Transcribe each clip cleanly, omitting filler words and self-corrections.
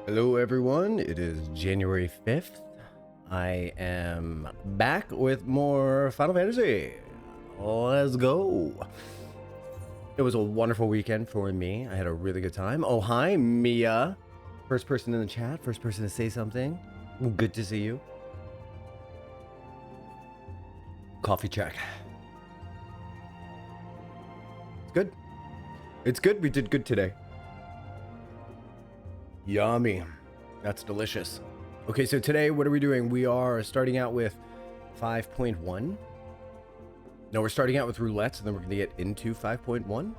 Hello everyone, it is January 5th. I am back with more Final Fantasy. Let's go. It was a wonderful weekend for me. I had a really good time. Oh, hi, Mia. First person in the chat, first person to say something. Good to see you. Coffee check. It's good. It's good. We did good today. Yummy. That's delicious. Okay, so today, what are we doing? We are starting out with 5.1. No, we're starting out with roulettes, and then we're going to get into 5.1.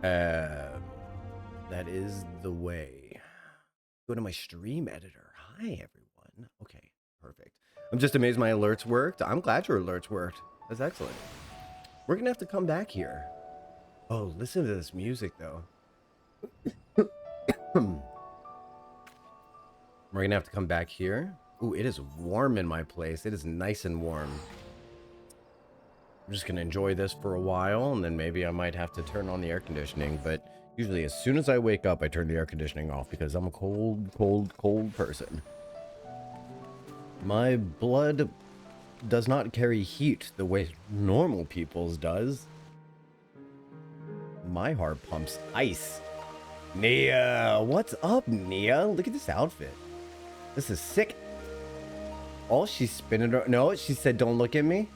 That is the way. Go to my stream editor. Hi, everyone. Okay, perfect. I'm just amazed my alerts worked. I'm glad your alerts worked. That's excellent. We're going to have to come back here. Oh, listen to this music, though. We're gonna have to come back here. Ooh, it is warm in my place. It is nice and warm. I'm just gonna enjoy this for a while, and then maybe I might have to turn on the air conditioning. But usually as soon as I wake up, I turn the air conditioning off because I'm a cold person. My blood does not carry heat the way normal people's does. My heart pumps ice. Nia, what's up, Nia? Look at this outfit. This is sick. Oh, she's spinning her. No, she said, don't look at me.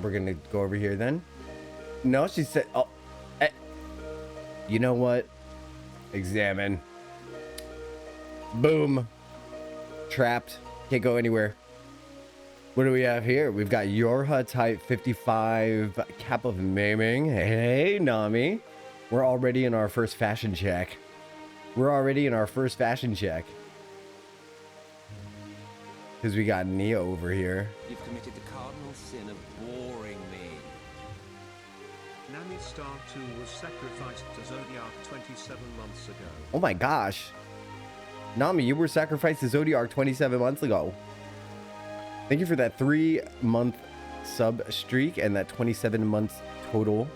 We're going to go over here then. No, she said, oh. You know what? Examine. Boom. Trapped. Can't go anywhere. What do we have here? We've got Yorha type 55 cap of maiming. Hey, Nami. We're already in our first fashion check. Because we got Nia over here. You've committed the cardinal sin of boring me. Nami Star 2 was sacrificed to Zodiac 27 months ago. Oh my gosh. Nami, you were sacrificed to Zodiac 27 months ago. Thank you for that 3-month sub streak and that 27 months total.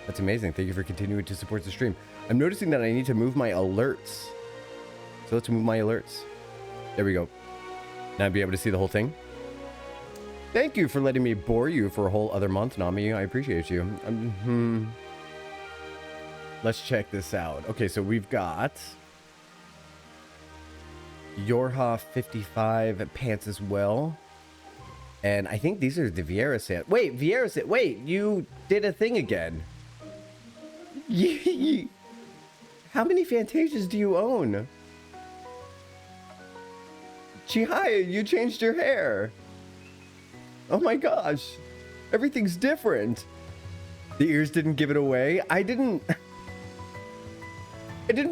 That's amazing. Thank you for continuing to support the stream. I'm noticing that I need to move my alerts. So let's move my alerts. There we go. Now I'll be able to see the whole thing. Thank you for letting me bore you for a whole other month, Nami. I appreciate you. Let's check this out. Okay, so we've got Yorha 55 pants as well. And I think these are the Vieira set. Wait, Vieira set. Wait, you did a thing again. How many Fantasias do you own? Chihaya, you changed your hair. Oh my gosh. Everything's different. The ears didn't give it away. I didn't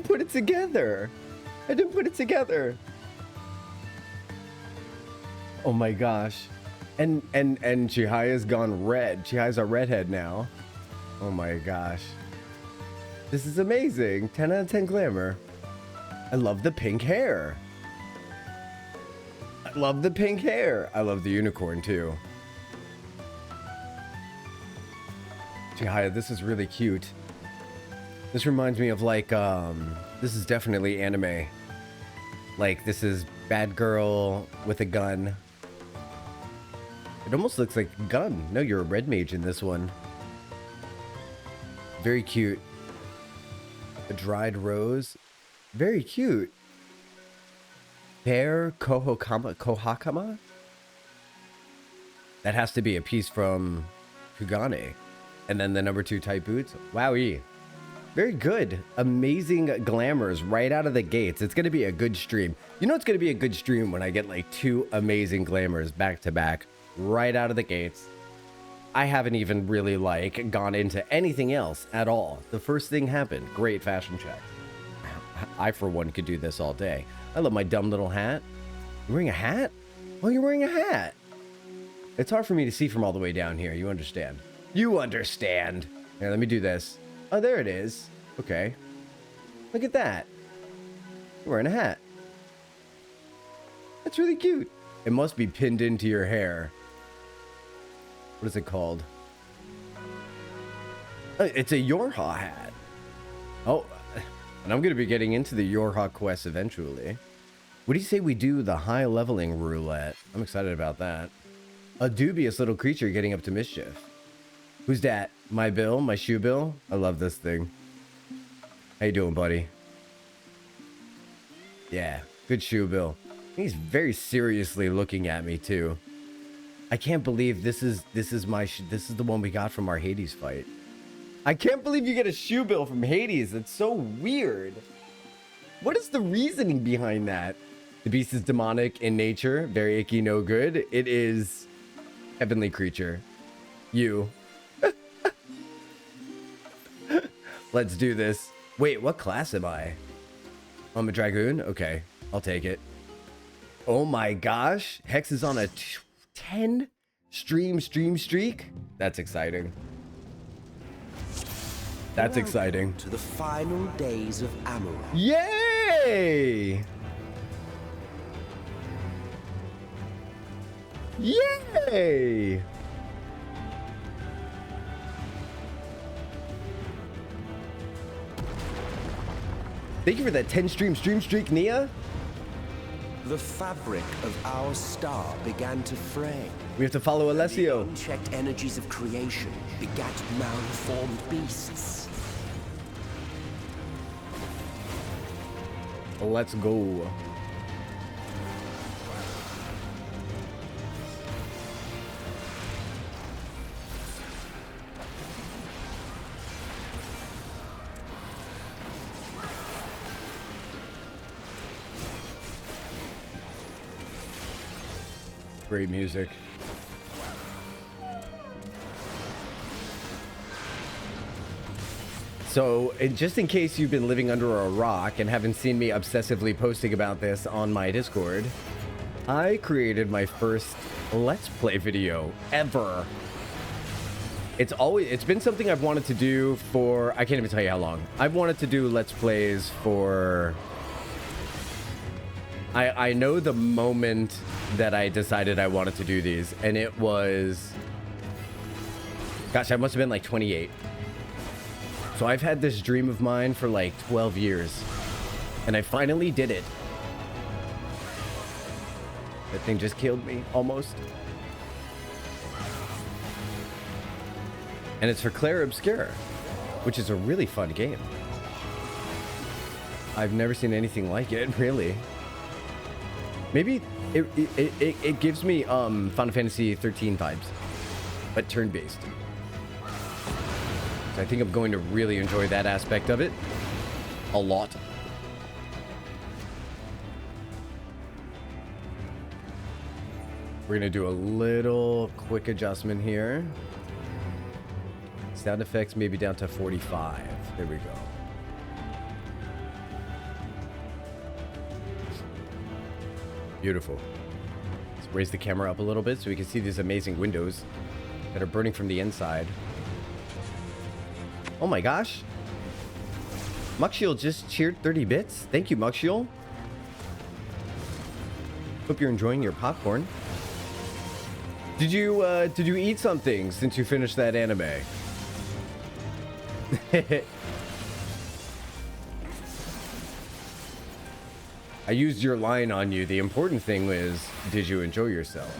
put it together. Oh my gosh. And Chihaya's gone red. Chihaya's a redhead now. Oh my gosh. This is amazing. 10 out of 10 glamour. I love the pink hair. I love the unicorn too. Chihaya, this is really cute. This reminds me of like, this is definitely anime. Like, this is bad girl with a gun. It almost looks like a gun. No, you're a red mage in this one. Very cute. A dried rose. Very cute. Pear Kohakama? That has to be a piece from Kugane. And then the number 2 type boots. Wowie. Very good. Amazing glamours right out of the gates. It's going to be a good stream. You know it's going to be a good stream when I get like 2 amazing glamours back to back right out of the gates. I haven't even really like gone into anything else at all. The first thing happened. Great fashion check. I for one could do this all day. I love my dumb little hat. You're wearing a hat? Oh, you're wearing a hat. It's hard for me to see from all the way down here. You understand? You understand. Here, let me do this. Oh, there it is. Okay. Look at that. You're wearing a hat. That's really cute. It must be pinned into your hair. What is it called? It's a Yorha hat. Oh, And I'm going to be getting into the Yorhawk quest eventually. What do you say we do the high leveling roulette? I'm excited about that. A dubious little creature getting up to mischief. Who's that? My Bill? My shoe Bill? I love this thing. How you doing, buddy? Yeah, good shoe Bill. He's very seriously looking at me too. I can't believe this is the one we got from our Hades fight. I can't believe you get a shoe Bill from Hades. It's so weird. What is the reasoning behind that? The beast is demonic in nature, very icky, no good. It is heavenly creature. You. Let's do this. Wait, what class am I? I'm a dragoon? Okay, I'll take it. Oh my gosh. Hex is on a 10 stream streak. That's exciting. That's exciting. To the final days of Amaranth. Yay! Yay! Thank you for that 10 streak, Nia. The fabric of our star began to fray. We have to follow Alessio. The unchecked energies of creation begat malformed beasts. Let's go. Great music. So, just in case you've been living under a rock and haven't seen me obsessively posting about this on my Discord, I created my first Let's Play video ever. It's been something I've wanted to do for, I can't even tell you how long. I've wanted to do Let's Plays for, I know the moment that I decided I wanted to do these, and it was, gosh, I must have been like 28. So I've had this dream of mine for like 12 years, and I finally did it. That thing just killed me, almost. And it's for Claire Obscura, which is a really fun game. I've never seen anything like it, really. Maybe it gives me Final Fantasy 13 vibes, but turn-based. So I think I'm going to really enjoy that aspect of it a lot. We're gonna do a little quick adjustment here. Sound effects maybe down to 45. There we go. Beautiful. Let's raise the camera up a little bit so we can see these amazing windows that are burning from the inside. Oh my gosh. Muckshield just cheered 30 bits. Thank you, Muckshield. Hope you're enjoying your popcorn. Did you eat something since you finished that anime? I used your line on you. The important thing was, did you enjoy yourself?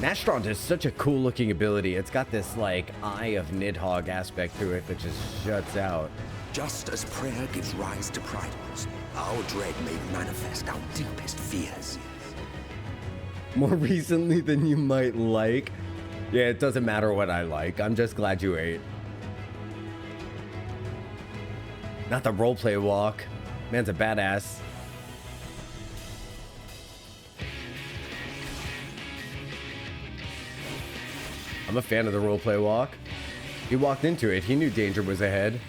Nastron is such a cool looking ability. It's got this like Eye of Nidhogg aspect to it that just shuts out. Just as prayer gives rise to pride, our dread made manifest our deepest fears. More recently than you might like. Yeah, it doesn't matter what I like. I'm just glad you ate. Not the roleplay walk. Man's a badass. I'm a fan of the roleplay walk. He walked into it. He knew danger was ahead.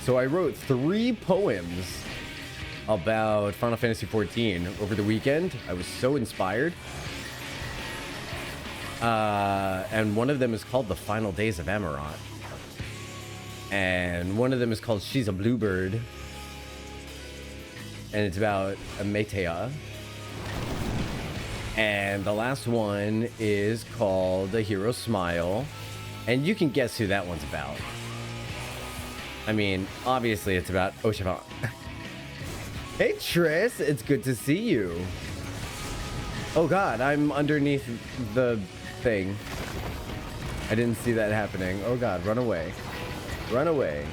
So I wrote 3 poems about Final Fantasy XIV over the weekend. I was so inspired. And one of them is called The Final Days of Amarant. And one of them is called She's a Bluebird. And it's about a Metea. And the last one is called The Hero Smile. And you can guess who that one's about. I mean, obviously it's about Oshivant. Hey Triss, it's good to see you. Oh god, I'm underneath the thing. I didn't see that happening. Oh god, run away. Run away.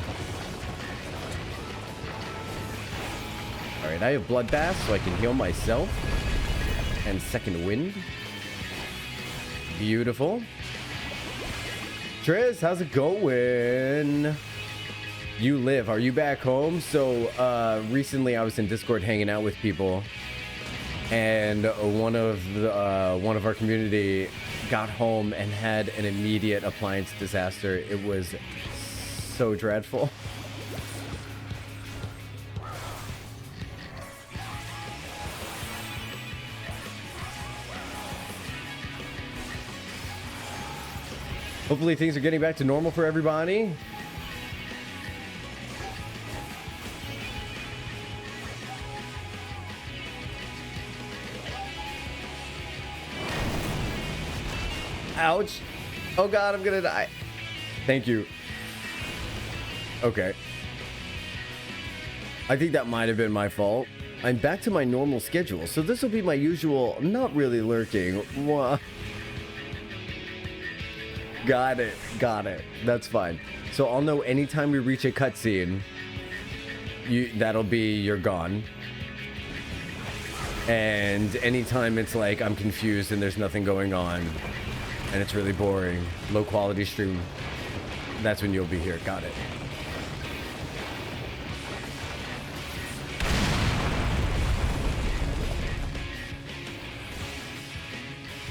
Alright, I have Bloodbath so I can heal myself. And Second Wind. Beautiful. Triss, how's it going? You live. Are you back home? So recently I was in Discord hanging out with people. And one of our community got home and had an immediate appliance disaster. It was so dreadful. Hopefully things are getting back to normal for everybody. Ouch. Oh god, I'm gonna die. Thank you. Okay. I think that might have been my fault. I'm back to my normal schedule, so this will be my usual, not really lurking. Mwah. Got it. Got it. That's fine. So I'll know anytime we reach a cutscene, that'll be you're gone. And anytime it's like I'm confused and there's nothing going on and it's really boring, low quality stream, that's when you'll be here. Got it.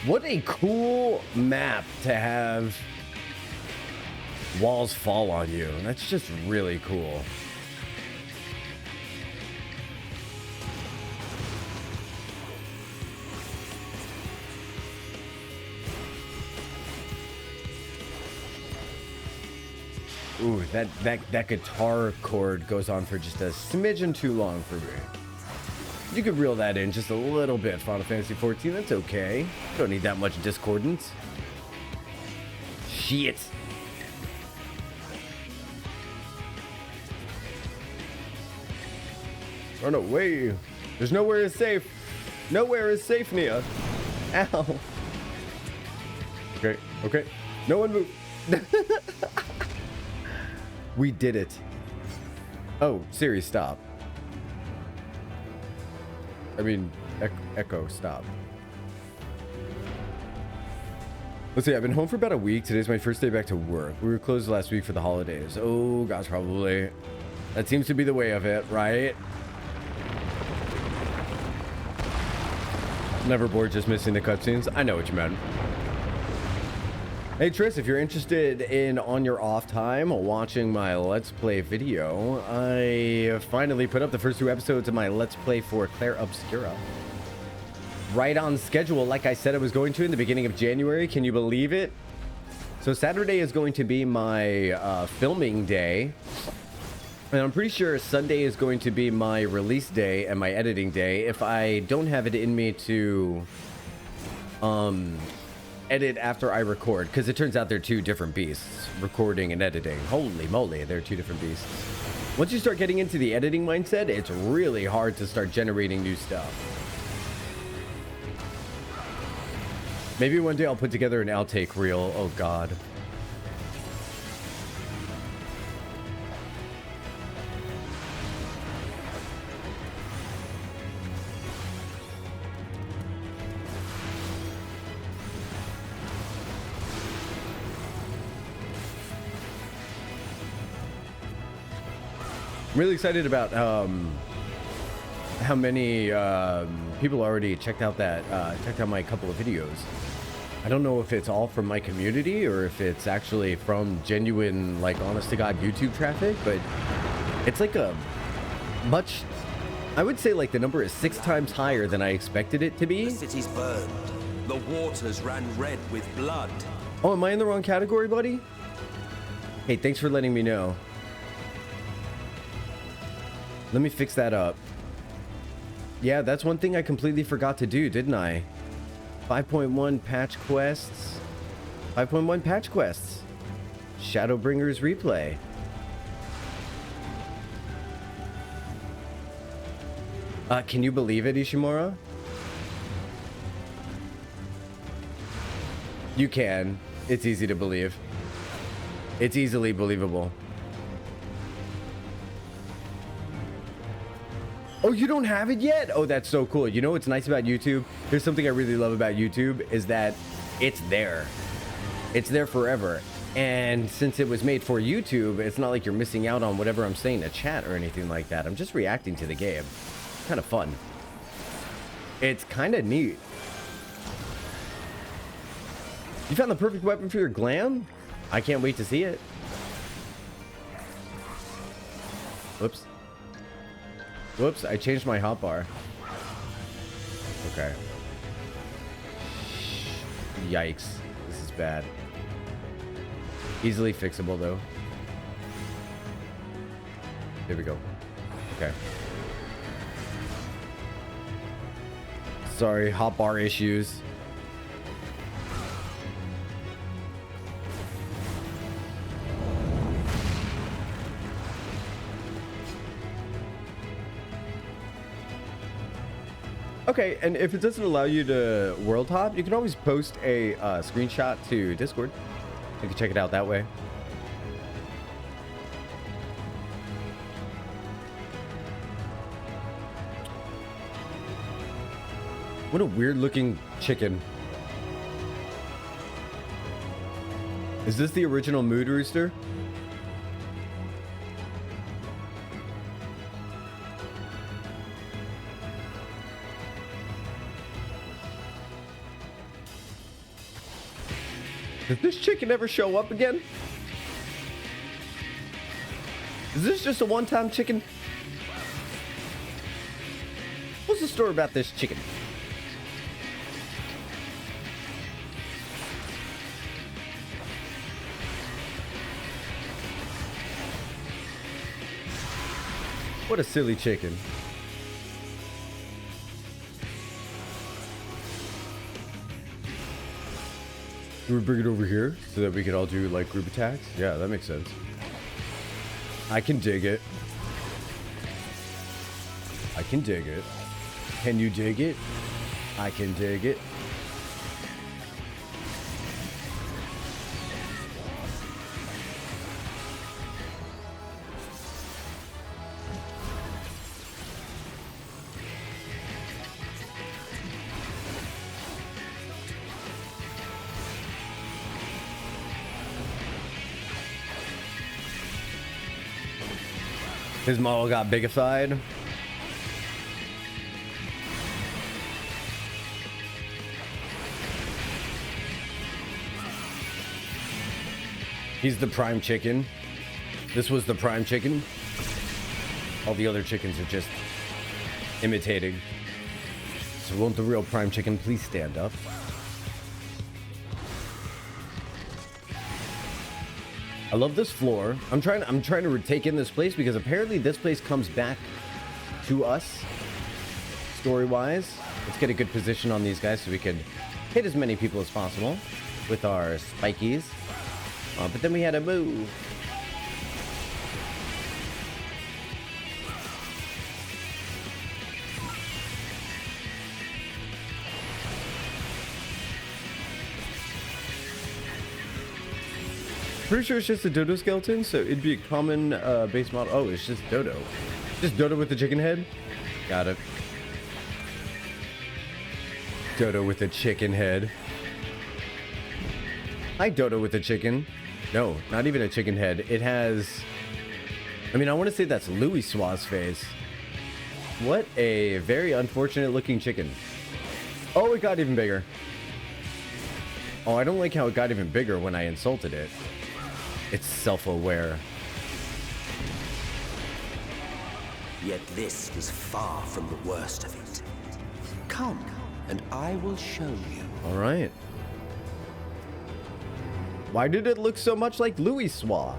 What a cool map to have walls fall on you. That's just really cool. Ooh, that guitar chord goes on for just a smidgen too long for me. You could reel that in just a little bit, Final Fantasy XIV. That's okay. Don't need that much discordance. Shit. Run away. There's nowhere is safe. Nowhere is safe, Nia. Ow. Okay, okay. No one move. We did it. Oh, Siri, stop. I mean, Echo, stop. Let's see, I've been home for about a week. Today's my first day back to work. We were closed last week for the holidays. Oh, gosh, probably. That seems to be the way of it, right? Never bored just missing the cutscenes. I know what you meant. Hey Triss, if you're interested in on your off time watching my Let's Play video, I finally put up the first 2 episodes of my Let's Play for Claire Obscura. Right on schedule, like I said I was going to in the beginning of January. Can you believe it? So Saturday is going to be my filming day. And I'm pretty sure Sunday is going to be my release day and my editing day. If I don't have it in me to edit after I record, because it turns out they're 2 different beasts, recording and editing. Holy moly, they're 2 different beasts. Once you start getting into the editing mindset, it's really hard to start generating new stuff. Maybe one day I'll put together an outtake reel. Oh god. I'm really excited about how many people already checked out my couple of videos. I don't know if it's all from my community or if it's actually from genuine, like, honest to God YouTube traffic, but it's like a much, I would say like the number is 6 times higher than I expected it to be. The city's burned. The waters ran red with blood. Oh, am I in the wrong category, buddy? Hey, thanks for letting me know. Let me fix that up. Yeah, that's one thing I completely forgot to do, didn't I? 5.1 patch quests. 5.1 patch quests. Shadowbringers replay. Can you believe it, Ishimura? You can. It's easy to believe. It's easily believable. Oh, you don't have it yet? Oh, that's so cool. You know what's nice about YouTube? There's something I really love about YouTube is that it's there. It's there forever. And since it was made for YouTube, it's not like you're missing out on whatever I'm saying to chat or anything like that. I'm just reacting to the game. It's kind of fun. It's kind of neat. You found the perfect weapon for your glam? I can't wait to see it. Whoops. Whoops, I changed my hotbar. Okay. Yikes. This is bad. Easily fixable, though. There we go. Okay. Sorry, hotbar issues. Okay, and if it doesn't allow you to world hop, you can always post a screenshot to Discord. You can check it out that way. What a weird looking chicken. Is this the original Mood Rooster? Does this chicken ever show up again? Is this just a one-time chicken? What's the story about this chicken? What a silly chicken. Do we bring it over here so that we can all do like group attacks? Yeah, that makes sense. I can dig it. I can dig it. Can you dig it? I can dig it. His model got bigified. He's the prime chicken. This was the prime chicken. All the other chickens are just imitating. So won't the real prime chicken please stand up? I love this floor. I'm trying to take in this place because apparently this place comes back to us story-wise. Let's get a good position on these guys so we can hit as many people as possible with our spikies. But then we had to move. Pretty sure it's just a dodo skeleton, so it'd be a common base model. Oh, it's just dodo. Just dodo with the chicken head? Got it. Dodo with a chicken head. Hi, dodo with a chicken. No, not even a chicken head. It has... I mean, I want to say that's Louis Suave's face. What a very unfortunate looking chicken. Oh, it got even bigger. Oh, I don't like how it got even bigger when I insulted it. It's self-aware. Yet this is far from the worst of it. Come, and I will show you. All right. Why did it look so much like Louis Soir?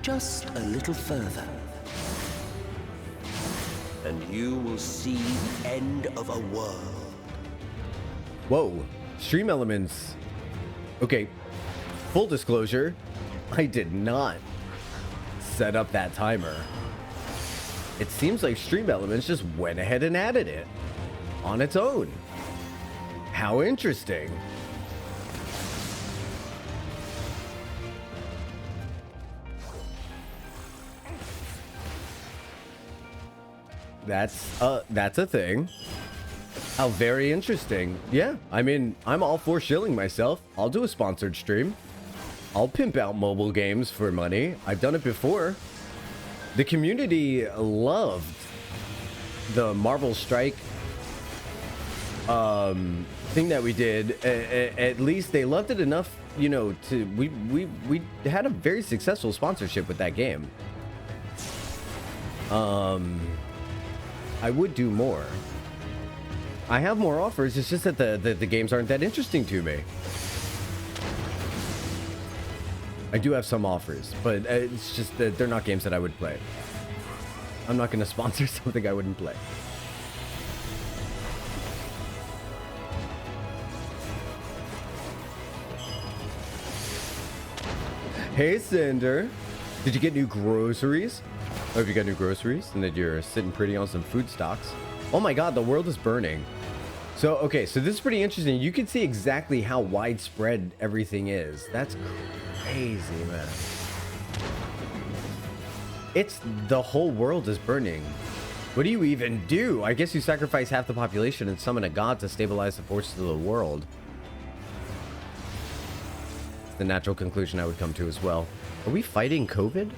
Just a little further, and you will see the end of a world. Whoa. Stream elements. Okay. Full disclosure, I did not set up that timer. It seems like Stream Elements just went ahead and added it on its own. How interesting. That's a thing. How very interesting. Yeah, I mean, I'm all for shilling myself. I'll do a sponsored stream. I'll pimp out mobile games for money. I've done it before. The community loved the Marvel Strike thing that we did. At least they loved it enough, you know, to we had a very successful sponsorship with that game. I would do more. I have more offers. It's just that the games aren't that interesting to me. I do have some offers, but it's just that they're not games that I would play. I'm not going to sponsor something I wouldn't play. Hey, Cinder. Did you get new groceries? Oh, if you got new groceries and that you're sitting pretty on some food stocks. Oh my god, the world is burning. So, okay, so this is pretty interesting. You can see exactly how widespread everything is. That's crazy, man. It's the whole world is burning. What do you even do? I guess you sacrifice half the population and summon a god to stabilize the forces of the world. It's the natural conclusion I would come to as well. Are we fighting COVID?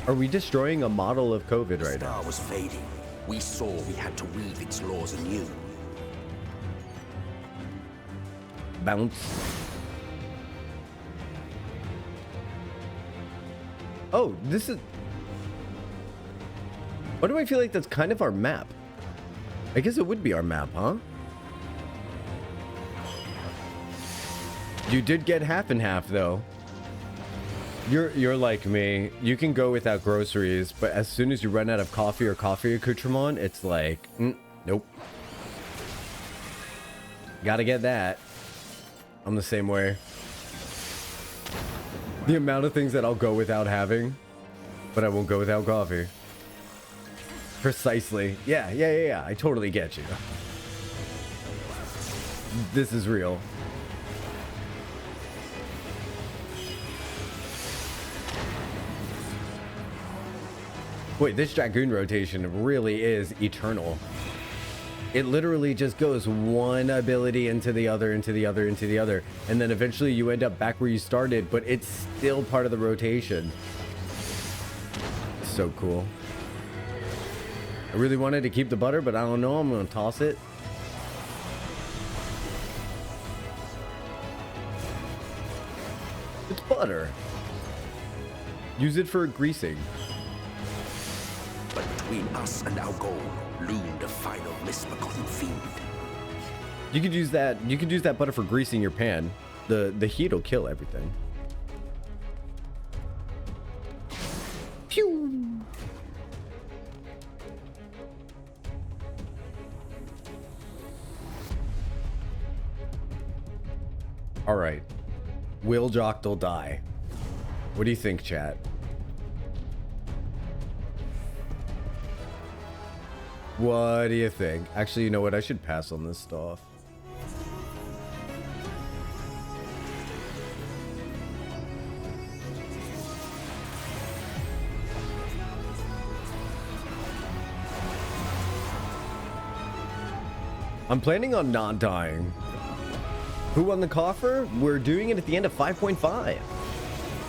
Are we destroying a model of COVID right now? The star was fading. We saw we had to weave its laws anew. Bounce. Oh, this is... Why do I feel like that's kind of our map? I guess it would be our map, huh? You did get half and half, though. You're like me. You can go without groceries, but as soon as you run out of coffee or coffee accoutrement, it's like, nope. Gotta get that. I'm the same way. The amount of things that I'll go without having, but I won't go without coffee. Precisely. Yeah. I totally get you. This is real. Wait, this Dragoon rotation really is eternal. It literally just goes one ability into the other, into the other, into the other. And then eventually you end up back where you started, but it's still part of the rotation. So cool. I really wanted to keep the butter, but I don't know. I'm going to toss it. It's butter. Use it for greasing. But between us and our goal loomed a final misbegotten fiend. You could use that. You could use that butter for greasing your pan. The heat will kill everything. Pew. All right. Will Jocktal die? What do you think, chat? What do you think? Actually, you know what? I should pass on this stuff. I'm planning on not dying. Who won the coffer? We're doing it at the end of 5.5.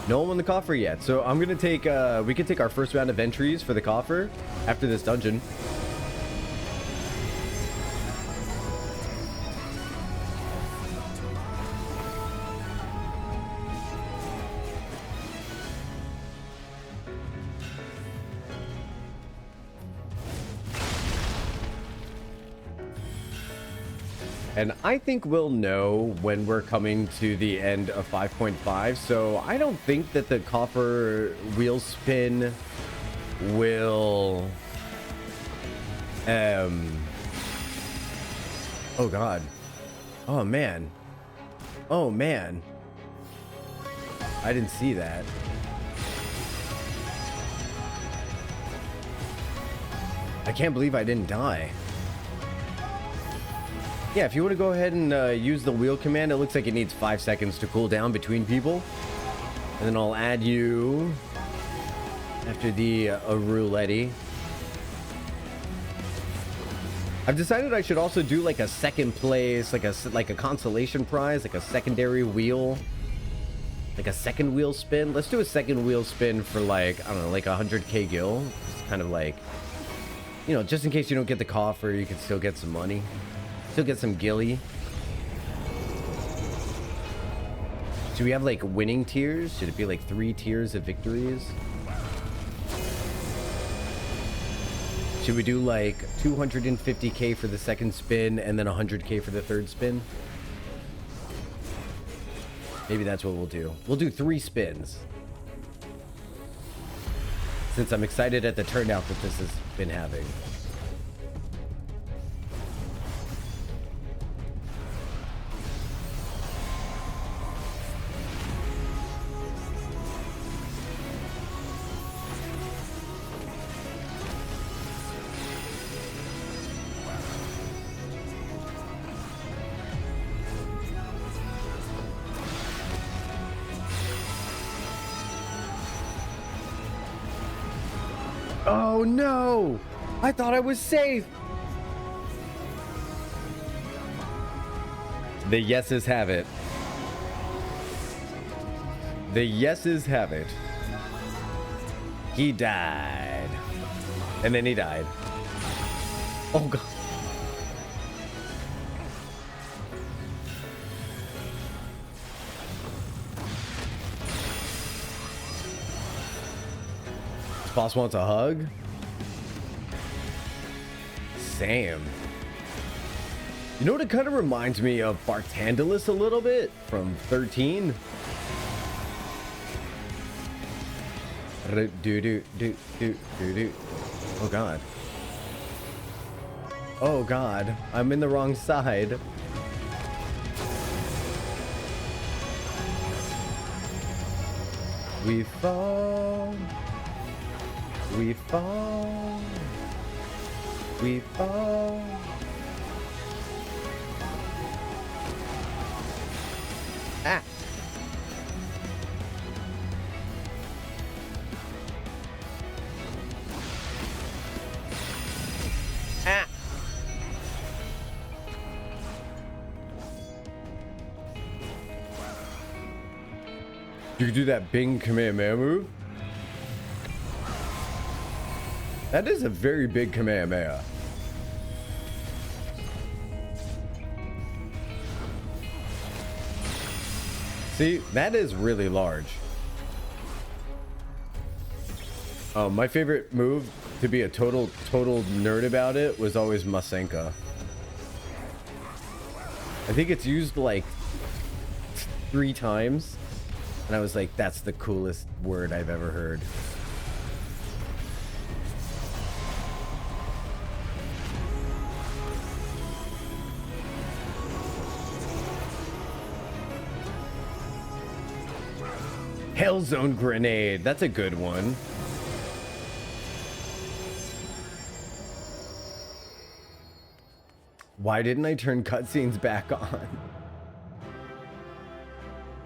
No one won the coffer yet. So I'm going to take, we can take our first round of entries for the coffer after this dungeon. And I think we'll know when we're coming to the end of 5.5. So I don't think that the coffer wheel spin will... Oh, God. Oh, man. Oh, man. I didn't see that. I can't believe I didn't die. Yeah, if you want to go ahead and use the wheel command, it looks like it needs 5 seconds to cool down between people. And then I'll add you after the roulette. I've decided I should also do like a second place, like a consolation prize, like a secondary wheel, like a second wheel spin. Let's do a second wheel spin for like, I don't know, like 100k gil. Just kind of like, you know, just in case you don't get the coffer, you can still get some money. Still get some gilly. Should we have like winning tiers? Should it be like 3 tiers of victories? Should we do like 250k for the second spin and then 100k for the third spin? Maybe that's what we'll do. We'll do 3 spins. Since I'm excited at the turnout that this has been having. Oh no! I thought I was safe! The yeses have it. The yeses have it. He died. And then he died. Oh god. Boss wants a hug? Sam. You know what, it kind of reminds me of Bartandalus a little bit from 13. Oh god. Oh god. I'm in the wrong side. We fall. We fall. We fall. Ah. Ah. You could do that Bing Kamehameha move. That is a very big Kamehameha. See, that is really large. My favorite move, to be a total nerd about it, was always Masenka. I think it's used like 3 times. And I was like, that's the coolest word I've ever heard. Hellzone grenade. That's a good one. Why didn't I turn cutscenes back on?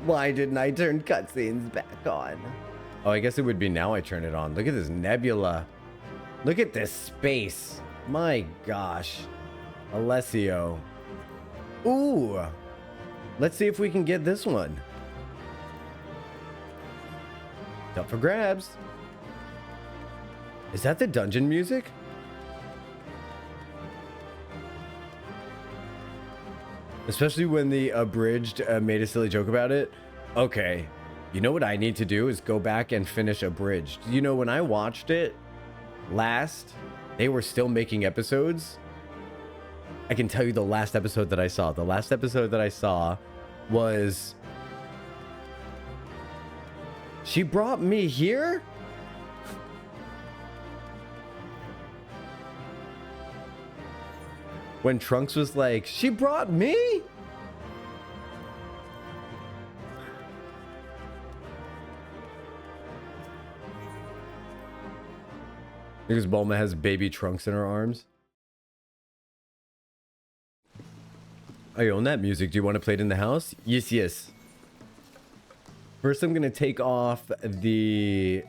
Why didn't I turn cutscenes back on? Oh, I guess it would be now I turn it on. Look at this nebula. Look at this space. My gosh. Alessio. Ooh. Let's see if we can get this one. Up for grabs. Is that the dungeon music? Especially when the abridged made a silly joke about it. Okay, you know what I need to do is go back and finish abridged. You know, when I watched it last, they were still making episodes. I can tell you the last episode that I saw. The last episode that I saw was... She brought me here? When Trunks was like, she brought me? Because Bulma has baby Trunks in her arms. I own that music. Do you want to play it in the house? Yes, yes. First, I'm going to take off the...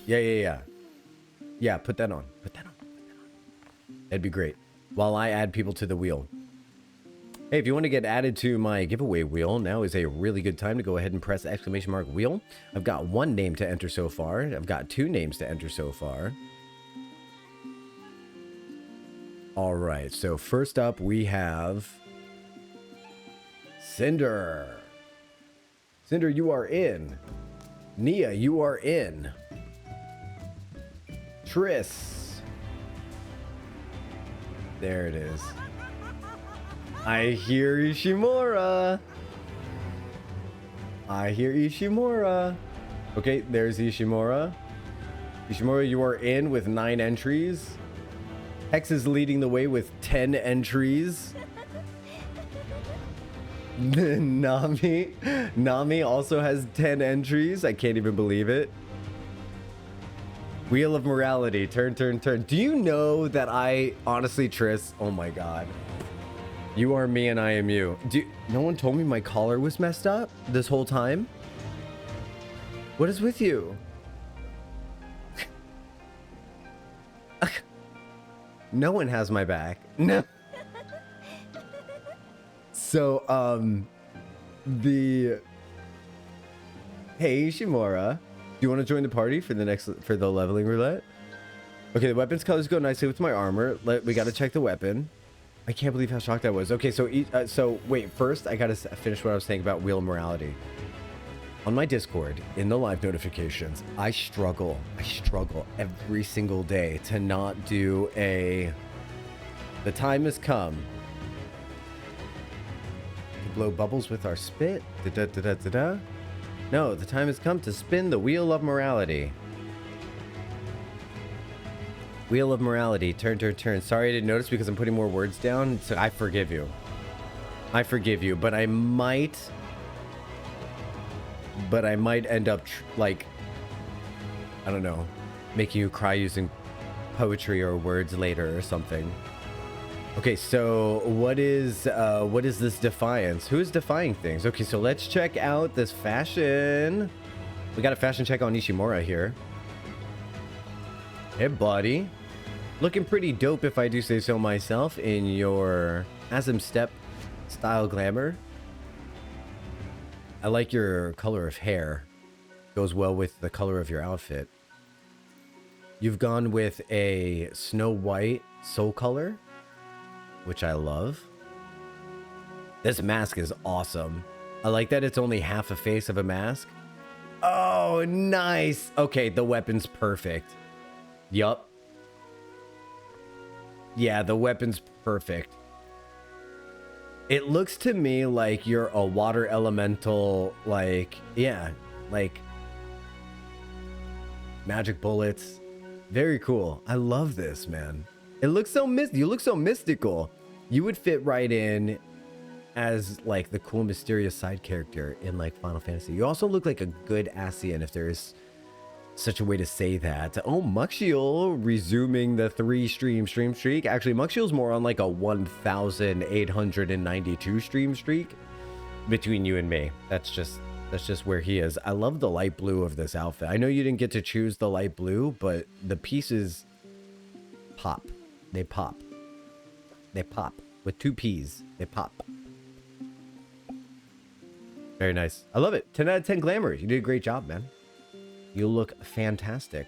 Yeah. Yeah, put that on. Put that on. That'd be great. While I add people to the wheel. Hey, if you want to get added to my giveaway wheel, now is a really good time to go ahead and press exclamation mark wheel. I've got 1 name to enter so far. I've got 2 names to enter so far. All right, so first up we have Cinder. Cinder, you are in. Nia, you are in. Triss. There it is. I hear Ishimura. I hear Ishimura. Okay, there's Ishimura. Ishimura, you are in with 9 entries. Hex is leading the way with 10 entries. Nami also has 10 entries. I can't even believe it. Wheel of Morality. Turn. Do you know that I honestly, Triss? Oh my god. You are me and I am you. No one told me my collar was messed up this whole time? What is with you? No one has my back. No. So, Hey, Shimura. Do you want to join the party for the leveling roulette? Okay, the weapon's colors go nicely with my armor. We gotta check the weapon. I can't believe how shocked I was. Okay, so wait, first I gotta finish what I was saying about Wheel of Morality. On my Discord, in the live notifications, I struggle every single day to not do the time has come to blow bubbles with our spit. No, the time has come to spin the Wheel of Morality. Wheel of Morality. Turn. Sorry I didn't notice because I'm putting more words down. So I forgive you. But I might end up like, I don't know, making you cry using poetry or words later or something. Okay, so what is this defiance? Who is defying things? Okay, so let's check out this fashion. We got a fashion check on Ishimura here. Hey, buddy. Looking pretty dope if I do say so myself in your Asm Step style glamour. I like your color of hair. Goes well with the color of your outfit. You've gone with a Snow White soul color, which I love. This mask is awesome. I like that it's only half a face of a mask. Oh, nice. Okay, the weapon's perfect. Yup. Yeah, the weapon's perfect. It looks to me like you're a water elemental, like, yeah, like magic bullets. Very cool. I love this, man. It looks so you look so mystical. You would fit right in as like the cool mysterious side character in like Final Fantasy. You also look like a good Asian, if there is such a way to say that. Oh, Muxiel resuming the 3 stream streak. Actually, Muxiel's more on like a 1,892 stream streak between you and me. That's just where he is. I love the light blue of this outfit. I know you didn't get to choose the light blue, but the pieces pop. They pop. They pop. With 2 P's. They pop. Very nice. I love it. 10 out of 10 glamour. You did a great job, man. You look fantastic.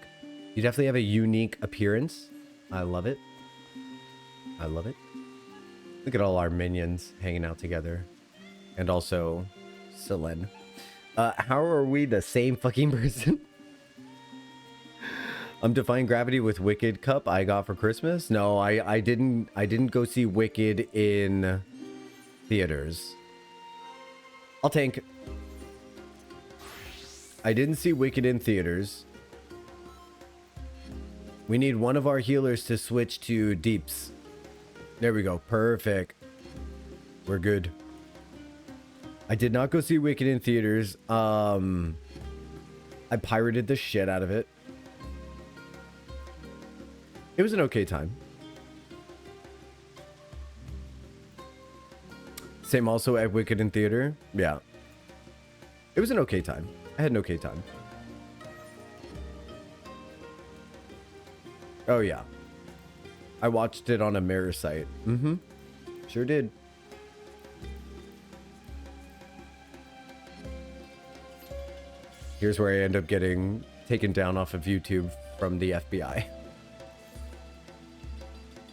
You definitely have a unique appearance. I love it. I love it. Look at all our minions hanging out together. And also, Selen. How are we the same fucking person? Defying Gravity with Wicked Cup I got for Christmas. No, I didn't go see Wicked in theaters. I'll tank. I didn't see Wicked in theaters. We need one of our healers to switch to deeps. There we go. Perfect. We're good. I did not go see Wicked in theaters. I pirated the shit out of it. It was an okay time. Same also at Wicked in theater. Yeah. It was an okay time. I had an okay time. Oh, yeah. I watched it on a mirror site. Mm-hmm. Sure did. Here's where I end up getting taken down off of YouTube from the FBI.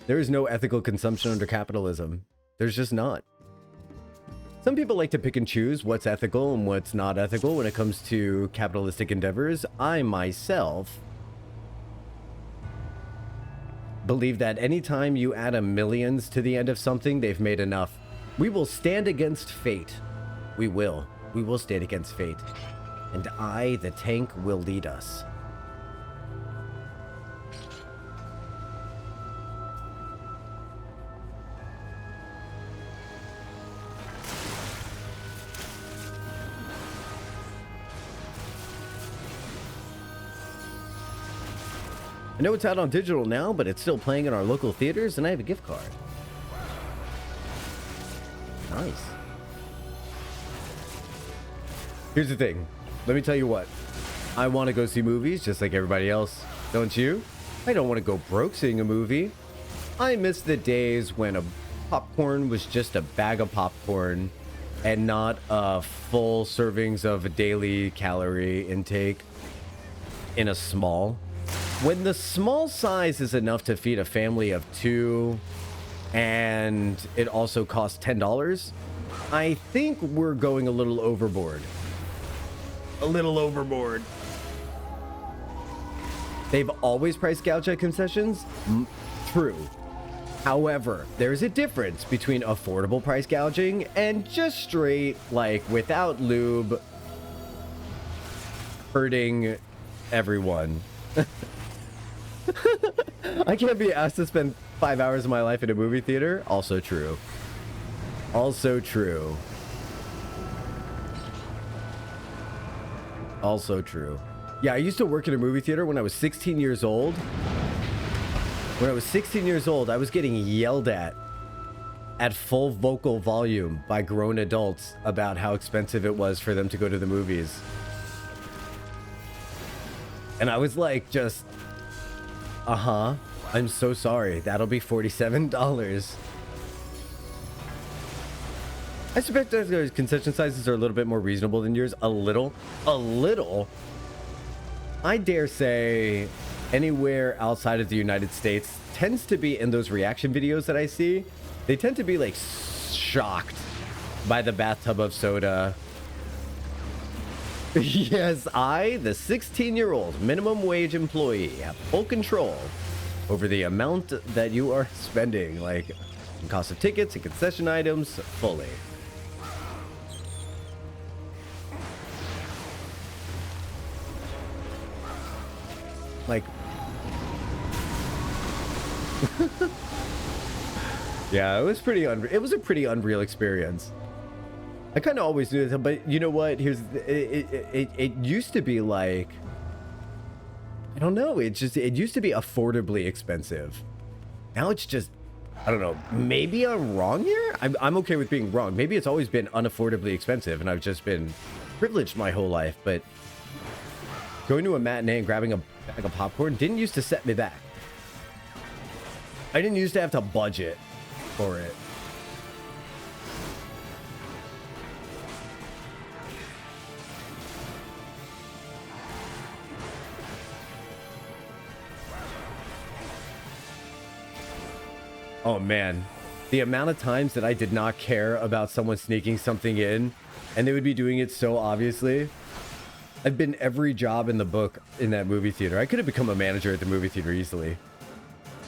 There is no ethical consumption under capitalism. There's just not. Some people like to pick and choose what's ethical and what's not ethical when it comes to capitalistic endeavors. I myself believe that anytime you add a millions to the end of something, they've made enough. We will stand against fate. We will. We will stand against fate. And I, the tank, will lead us. I know it's out on digital now, but it's still playing in our local theaters, and I have a gift card. Nice. Here's the thing. Let me tell you what. I want to go see movies just like everybody else. Don't you? I don't want to go broke seeing a movie. I miss the days when a popcorn was just a bag of popcorn and not full servings of a daily calorie intake in a small. When the small size is enough to feed a family of 2 and it also costs $10, I think we're going a little overboard. A little overboard. They've always price gouged at concessions? True. However, there's a difference between affordable price gouging and just straight, like, without lube, hurting everyone. I can't be asked to spend 5 hours of my life in a movie theater. Also true. Also true. Also true. Yeah, I used to work in a movie theater when I was 16 years old. When I was 16 years old, I was getting yelled at full vocal volume by grown adults about how expensive it was for them to go to the movies. And I was like, just... I'm so sorry. That'll be $47. I suspect that concession sizes are a little bit more reasonable than yours. A little. I dare say anywhere outside of the United States tends to be in those reaction videos that I see. They tend to be like shocked by the bathtub of soda. Yes, I, the 16-year-old minimum wage employee, have full control over the amount that you are spending, like cost of tickets and concession items, fully. Like, yeah, it was a pretty unreal experience. I kind of always knew that, but you know what? It used to be like, I don't know. It used to be affordably expensive. Now it's just, I don't know. Maybe I'm wrong here. I'm okay with being wrong. Maybe it's always been unaffordably expensive, and I've just been privileged my whole life. But going to a matinee and grabbing a bag of popcorn didn't used to set me back. I didn't used to have to budget for it. Oh man, the amount of times that I did not care about someone sneaking something in and they would be doing it so obviously. I've been every job in the book in that movie theater. I could have become a manager at the movie theater easily.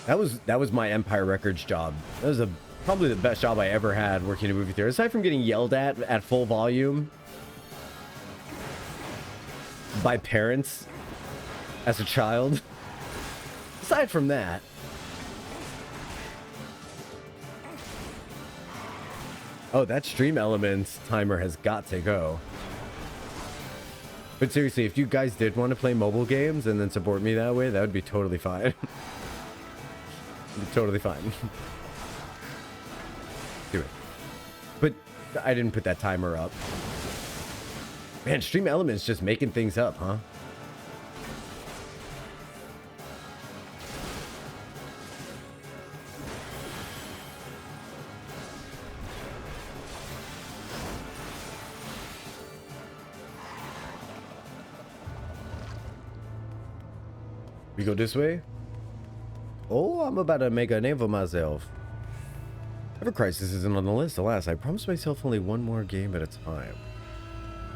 That was my Empire Records job. That was probably the best job I ever had working in a movie theater. Aside from getting yelled at full volume by parents as a child. Aside from that. Oh, that stream elements timer has got to go. But seriously, if you guys did want to play mobile games and then support me that way, that would be totally fine. Totally fine. Do it. But I didn't put that timer up. Man, stream elements just making things up, huh? We go this way? Oh, I'm about to make a name for myself. Ever Crisis isn't on the list. Alas, I promised myself only one more game at a time.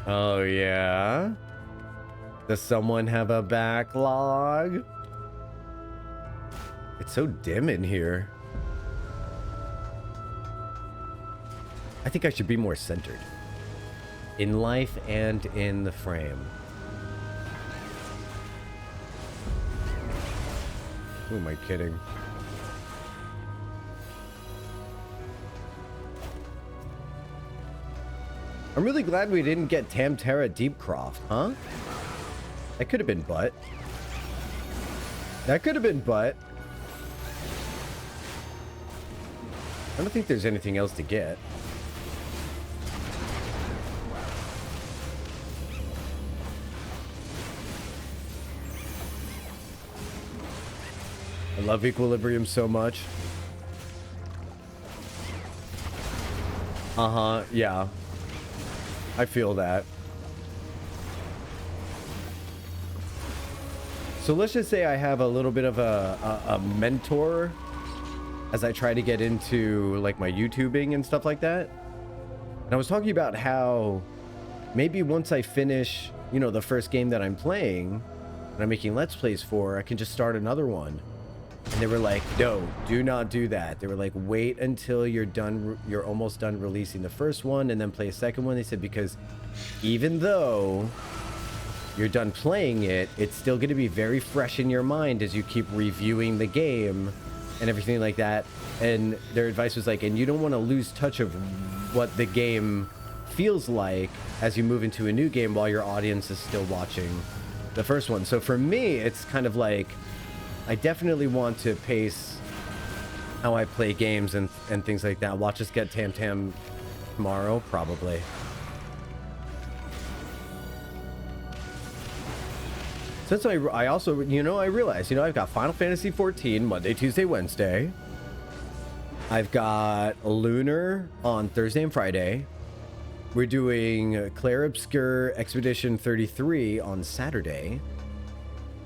Oh, yeah? Does someone have a backlog? It's so dim in here. I think I should be more centered. In life and in the frame. Who am I kidding? I'm really glad we didn't get Tamtara Deepcroft, huh? That could have been butt. That could have been butt. I don't think there's anything else to get. I love Equilibrium so much. Uh-huh, yeah. I feel that. So let's just say I have a little bit of a mentor as I try to get into like my YouTubing and stuff like that. And I was talking about how maybe once I finish, you know, the first game that I'm playing and I'm making Let's Plays for, I can just start another one. And they were like, no, do not do that. They were like, wait until you're done, you're almost done releasing the first one and then play a second one. They said, because even though you're done playing it, it's still going to be very fresh in your mind as you keep reviewing the game and everything like that. And their advice was like, and you don't want to lose touch of what the game feels like as you move into a new game while your audience is still watching the first one. So for me, it's kind of like, I definitely want to pace how I play games and things like that. Watch us get Tam Tam tomorrow, probably. Since I also, you know, I realized, you know, I've got Final Fantasy XIV Monday, Tuesday, Wednesday. I've got Lunar on Thursday and Friday. We're doing Clair Obscur Expedition 33 on Saturday.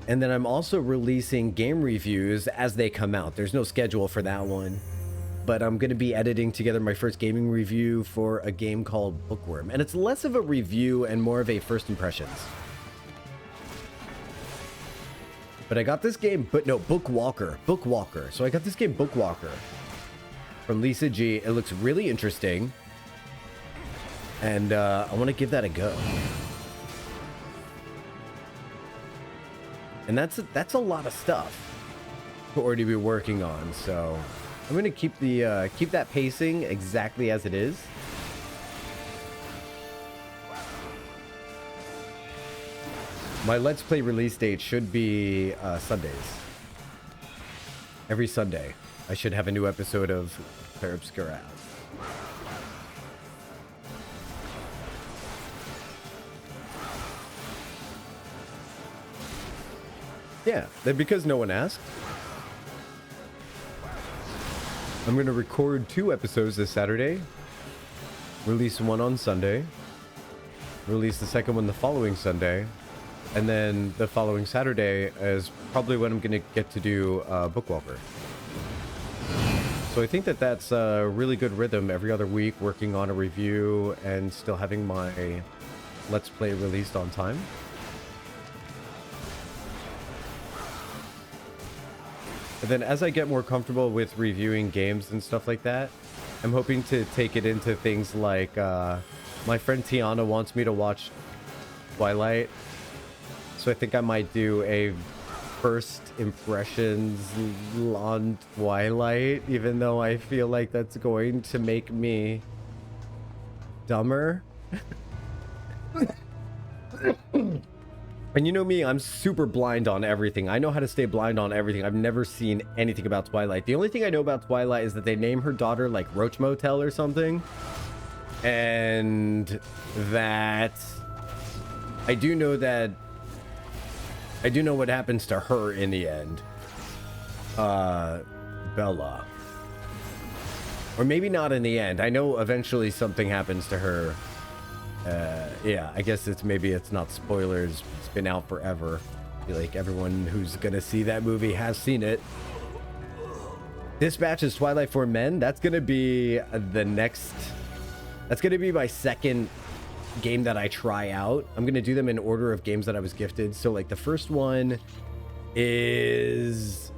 And then I'm also releasing game reviews as they come out. There's no schedule for that one. But I'm going to be editing together my first gaming review for a game called Bookworm. And it's less of a review and more of a first impressions. But I got this game, but no, Bookwalker. So I got this game, Bookwalker, from Lisa G. It looks really interesting. And I want to give that a go. And that's a lot of stuff to already be working on. So I'm gonna keep that pacing exactly as it is. My Let's Play release date should be Sundays. Every Sunday, I should have a new episode of Clair Obscur out. Yeah, because no one asked. I'm going to record 2 episodes this Saturday, release one on Sunday, release the second one the following Sunday, and then the following Saturday is probably when I'm going to get to do Bookwalker. So I think that's a really good rhythm every other week, working on a review and still having my Let's Play released on time. And then as I get more comfortable with reviewing games and stuff like that, I'm hoping to take it into things like my friend Tiana wants me to watch Twilight. So I think I might do a first impressions on Twilight, even though I feel like that's going to make me dumber. And you know me, I'm super blind on everything. I know how to stay blind on everything. I've never seen anything about Twilight. The only thing I know about Twilight is that they name her daughter like Roach Motel or something. And that I do know what happens to her in the end. Bella. Or maybe not in the end. I know eventually something happens to her. Yeah, I guess maybe it's not spoilers. It's been out forever. I feel like everyone who's gonna see that movie has seen it. Dispatch is Twilight for Men. That's gonna be that's gonna be my second game that I try out. I'm gonna do them in order of games that I was gifted. So like the first one is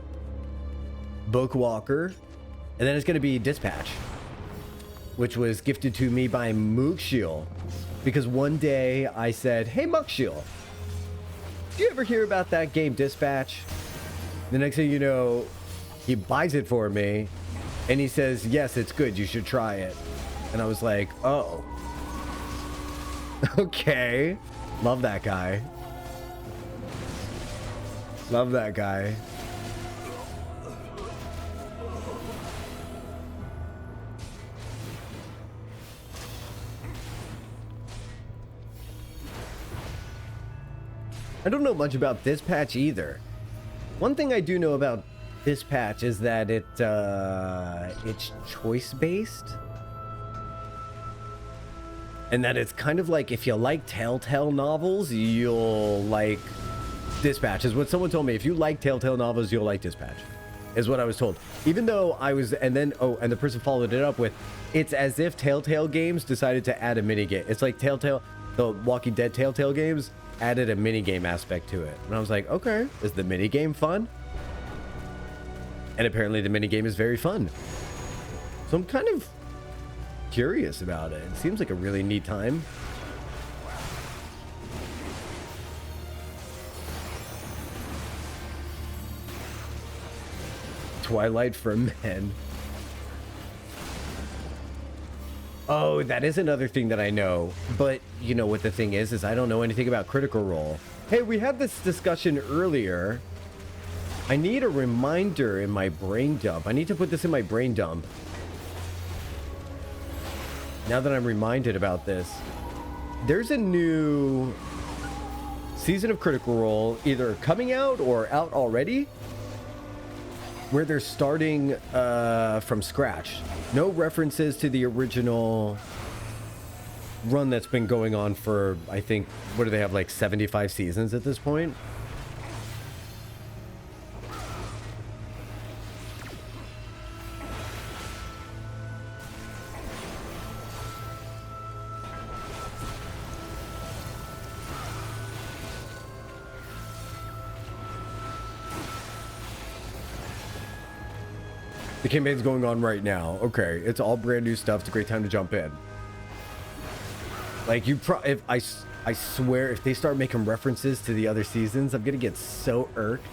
Bookwalker, and then it's gonna be Dispatch, which was gifted to me by Mookshiel. Because one day I said, hey, Mookshiel, do you ever hear about that game Dispatch? The next thing you know, he buys it for me and he says, yes, it's good, you should try it. And I was like, oh. Okay. Love that guy. Love that guy. I don't know much about Dispatch either. One thing I do know about Dispatch is that it's choice-based. And that it's kind of like, if you like Telltale novels, you'll like Dispatch, is what someone told me. If you like Telltale novels, you'll like Dispatch, is what I was told. Even though I was, and then, and the person followed it up with, it's as if Telltale games decided to add a minigame. It's like Telltale, the Walking Dead Telltale games, added a minigame aspect to it. And I was like, okay, is the minigame fun? And apparently the minigame is very fun. So I'm kind of curious about it. It seems like a really neat time. Twilight for Men. Oh, that is another thing that I know. But you know what the thing is I don't know anything about Critical Role. Hey, we had this discussion earlier. I need a reminder in my brain dump. I need to put this in my brain dump. Now that I'm reminded about this, there's a new season of Critical Role either coming out or out already, where they're starting from scratch. No references to the original run that's been going on for, I think, what do they have, like 75 seasons at this point? The campaign's going on right now. Okay, it's all brand new stuff. It's a great time to jump in. Like, if I swear, if they start making references to the other seasons, I'm gonna get so irked.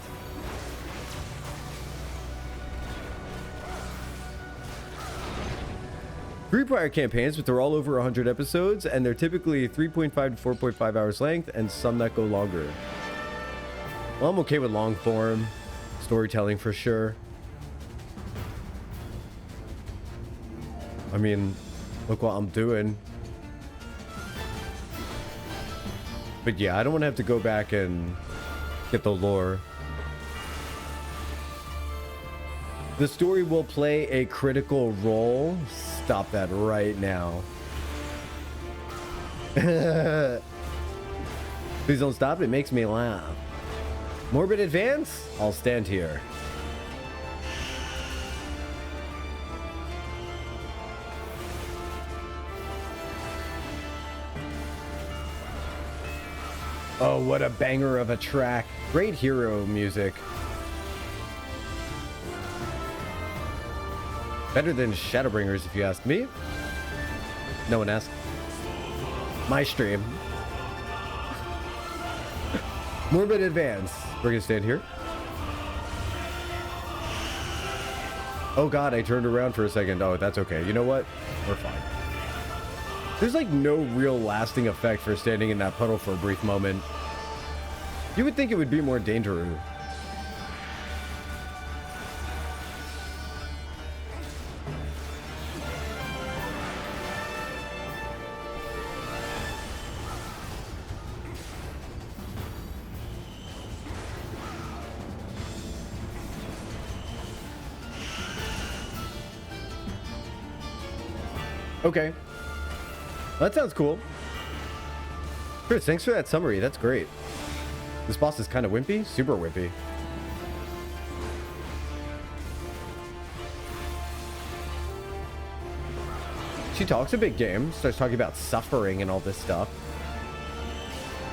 Three prior campaigns, but they're all over 100 episodes, and they're typically 3.5 to 4.5 hours length, and some that go longer. Well, I'm okay with long form storytelling for sure. I mean, look what I'm doing. But yeah, I don't want to have to go back and get the lore. The story will play a critical role. Stop that right now. Please don't stop. It makes me laugh. Morbid Advance? I'll stand here. Oh, what a banger of a track. Great hero music. Better than Shadowbringers, if you ask me. No one asked. My stream. Morbid Advance. We're gonna stand here. Oh god, I turned around for a second. Oh, that's okay. You know what? We're fine. There's like no real lasting effect for standing in that puddle for a brief moment. You would think it would be more dangerous. Okay. That sounds cool. Chris, thanks for that summary. That's great. This boss is kind of wimpy. Super wimpy. She talks a big game. Starts talking about suffering and all this stuff.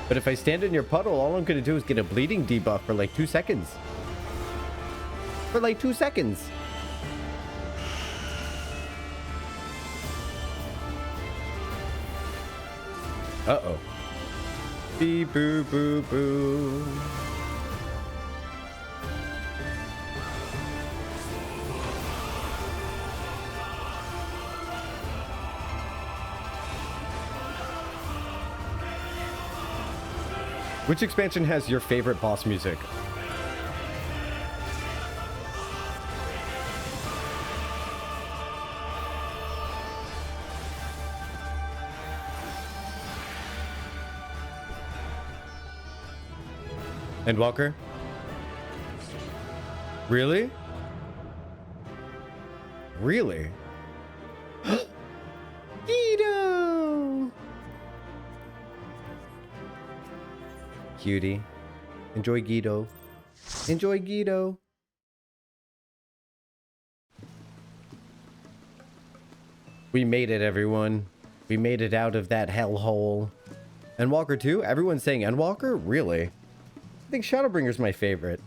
But if I stand in your puddle, all I'm going to do is get a bleeding debuff for like 2 seconds. For like 2 seconds. Uh-oh. Beep, boo, boo, boo. Which expansion has your favorite boss music? Endwalker? Really? Really? Guido! Cutie. Enjoy Guido. Enjoy Guido. We made it, everyone. We made it out of that hellhole. Endwalker 2? Everyone's saying Endwalker? Really? I think Shadowbringers my favorite.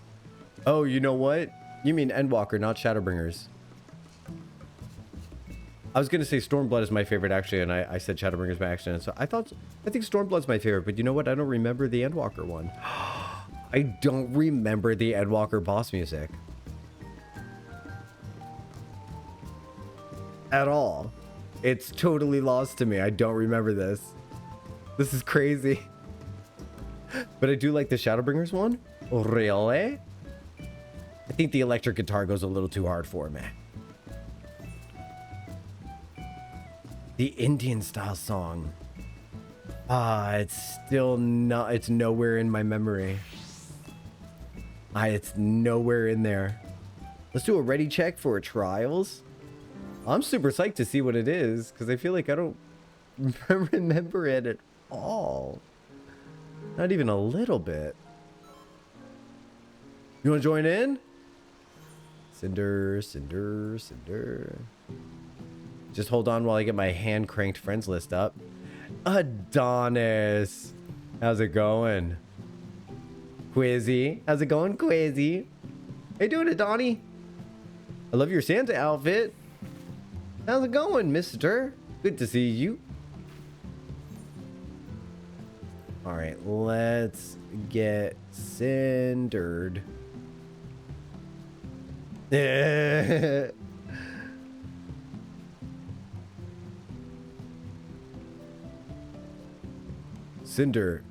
Oh, you know what? You mean Endwalker, not Shadowbringers. I was going to say Stormblood is my favorite, actually, and I said Shadowbringers by accident. So I think Stormblood's my favorite, but you know what? I don't remember the Endwalker one. I don't remember the Endwalker boss music. At all. It's totally lost to me. I don't remember this. This is crazy. But I do like the Shadowbringers one. Really? I think the electric guitar goes a little too hard for me. The Indian style song. It's still not, it's nowhere in my memory. It's nowhere in there. Let's do a ready check for trials. I'm super psyched to see what it is, because I feel like I don't remember it at all. Not even a little bit. You want to join in? Cinder, Cinder, Cinder. Just hold on while I get my hand-cranked friends list up. Adonis. How's it going? Quizzy. How's it going, Quizzy? How you doing, Adoni? I love your Santa outfit. How's it going, mister? Good to see you. All right, let's get cindered. Cinder.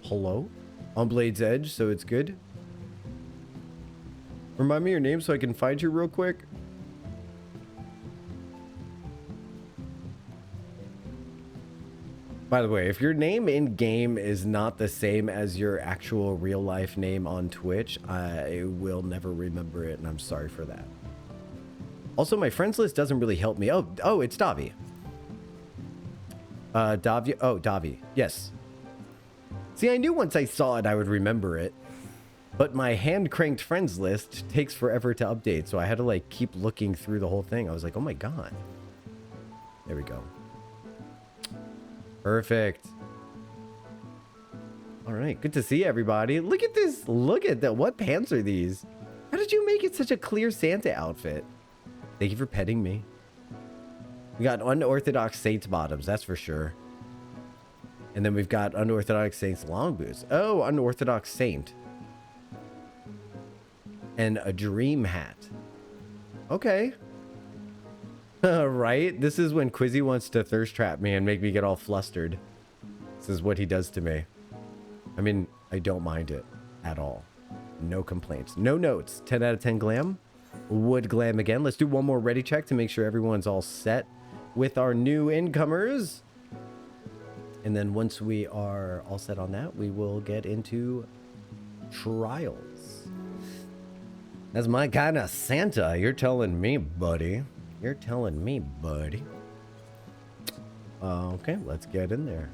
Hello? On Blade's Edge, so it's good. Remind me your name so I can find you real quick. By the way, if your name in game is not the same as your actual real life name on Twitch, I will never remember it, and I'm sorry for that. Also, my friends list doesn't really help me. Oh, it's Davi. Davi. Oh, Davi. Yes. See, I knew once I saw it, I would remember it. But my hand-cranked friends list takes forever to update, so I had to, like, keep looking through the whole thing. I was like, oh my god. There we go. Perfect. All right, good to see everybody. Look at this. Look at that. What pants are these? How did you make it such a clear Santa outfit? Thank you for petting me. We got unorthodox Saints bottoms, that's for sure. And then we've got unorthodox Saints long boots. Oh, unorthodox Saint. And a dream hat. Okay. Right? This is when Quizzy wants to thirst trap me and make me get all flustered. This is what he does to me. I mean, I don't mind it at all. No complaints. No notes. 10 out of 10 glam. Would glam again. Let's do one more ready check to make sure everyone's all set with our new incomers. And then once we are all set on that, we will get into trials. That's my kind of Santa. You're telling me, buddy. You're telling me, buddy. Okay, let's get in there.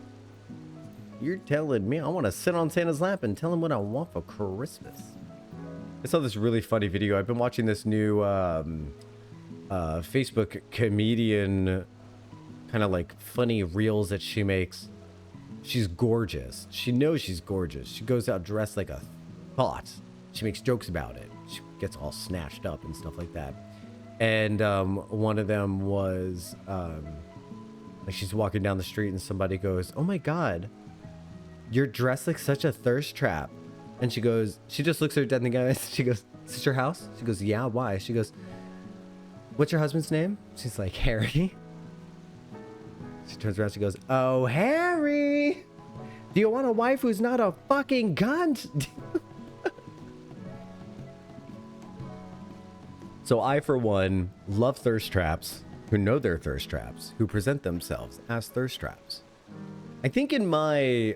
You're telling me I want to sit on Santa's lap and tell him what I want for Christmas. I saw this really funny video. I've been watching this new Facebook comedian kind of like funny reels that she makes. She's gorgeous. She knows she's gorgeous. She goes out dressed like a thought. She makes jokes about it. She gets all snatched up and stuff like that. And one of them was like she's walking down the street and somebody goes, "Oh my God, you're dressed like such a thirst trap." And she goes, she just looks her dead in the eyes. She goes, "Is this your house?" She goes, "Yeah, why?" She goes, "What's your husband's name?" She's like, "Harry." She turns around, she goes, "Oh, Harry, do you want a wife who's not a fucking cunt?" So I, for one, love thirst traps who know they're thirst traps, who present themselves as thirst traps. I think in my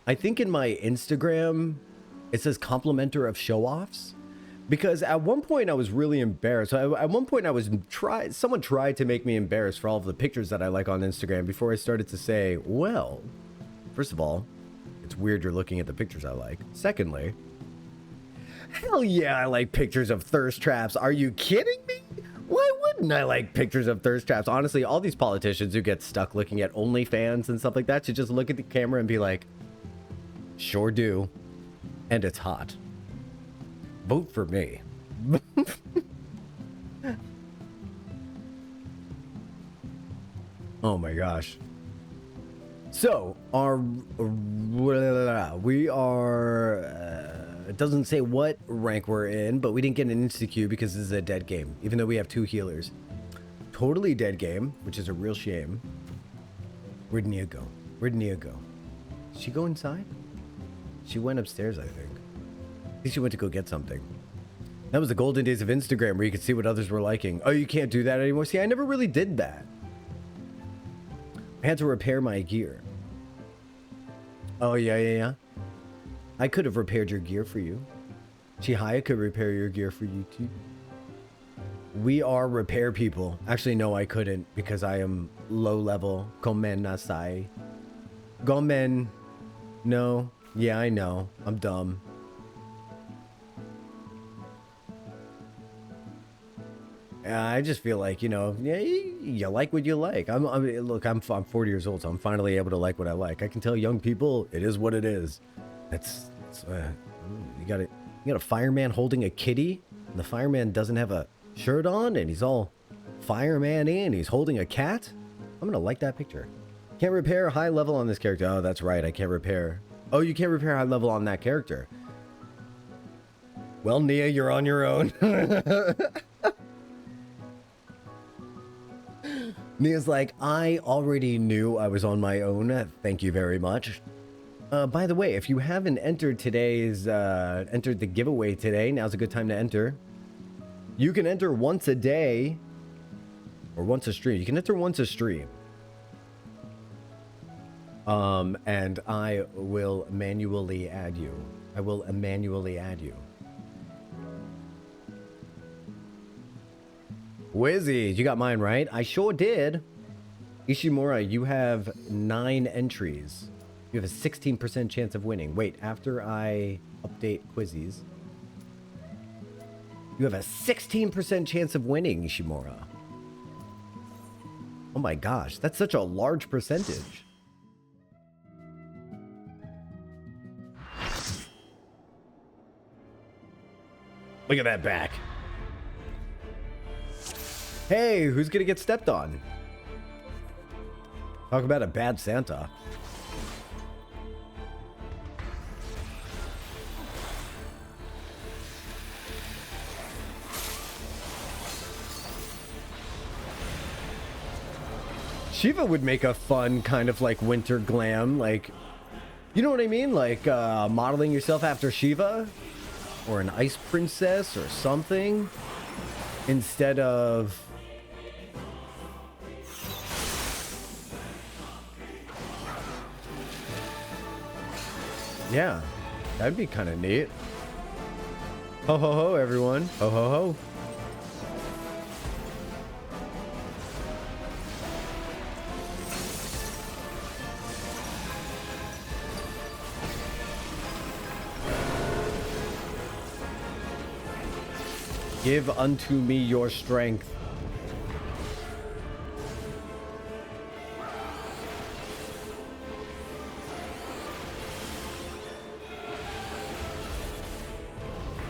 Instagram, it says complimenter of show-offs, because at one point I was really embarrassed. At one point someone tried to make me embarrassed for all of the pictures that I like on Instagram before I started to say, well, first of all, it's weird you're looking at the pictures I like. Secondly, hell yeah, I like pictures of thirst traps. Are you kidding me? Why wouldn't I like pictures of thirst traps? Honestly, all these politicians who get stuck looking at OnlyFans and stuff like that should just look at the camera and be like, sure do. And it's hot. Vote for me. Oh my gosh. So, we are... it doesn't say what rank we're in, but we didn't get an insta-queue because this is a dead game, even though we have 2 healers. Totally dead game, which is a real shame. Where'd Nia go? Where'd Nia go? Did she go inside? She went upstairs, I think. I think she went to go get something. That was the golden days of Instagram where you could see what others were liking. Oh, you can't do that anymore? See, I never really did that. I had to repair my gear. Oh, yeah. I could have repaired your gear for you. Chihaya could repair your gear for you too. We are repair people. Actually, no, I couldn't because I am low level. Gomen nasai. Gomen. No. Yeah, I know. I'm dumb. I just feel like, you know, yeah, you like what you like. Look, I'm 40 years old, so I'm finally able to like what I like. I can tell young people it is what it is. You got a fireman holding a kitty, and the fireman doesn't have a shirt on, and he's all fireman-y, and he's holding a cat. I'm gonna like that picture. Can't repair high level on this character. Oh, that's right, I can't repair. Oh, you can't repair high level on that character. Well, Nia, you're on your own. Nia's like, I already knew I was on my own. Thank you very much. By the way, if you haven't entered entered the giveaway today, now's a good time to enter. You can enter once a day or once a stream. You can enter once a stream. And I will manually add you. Wizzy, you got mine right? I sure did. Ishimura, you have 9 entries. You have a 16% chance of winning. Wait, after I update Quizzies, you have a 16% chance of winning, Ishimura. Oh my gosh, that's such a large percentage. Look at that back. Hey, who's gonna get stepped on? Talk about a bad Santa. Shiva would make a fun kind of like winter glam, like, you know what I mean? Like modeling yourself after Shiva or an ice princess or something instead of... Yeah, that'd be kind of neat. Ho ho ho, everyone. Ho ho ho. Give unto me your strength.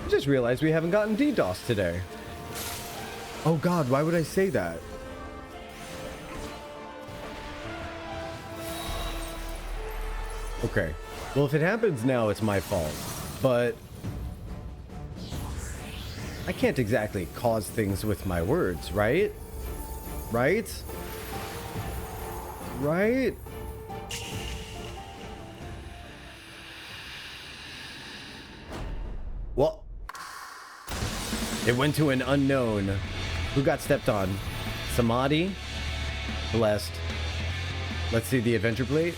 I just realized we haven't gotten DDoS today. Oh God, why would I say that? Okay. Well, if it happens now, it's my fault. But I can't exactly cause things with my words, right? Right? Right? Well, it went to an unknown. Who got stepped on? Samadhi? Blessed. Let's see the adventure plate.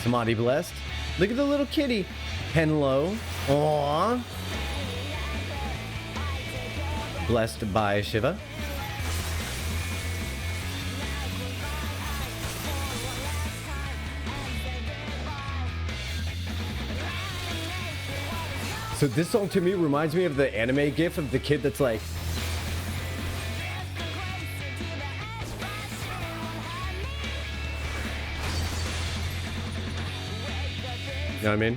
Samadhi blessed. Look at the little kitty. Henlo. Aww. Blessed by Shiva. So this song to me reminds me of the anime gif of the kid that's like... You know what I mean?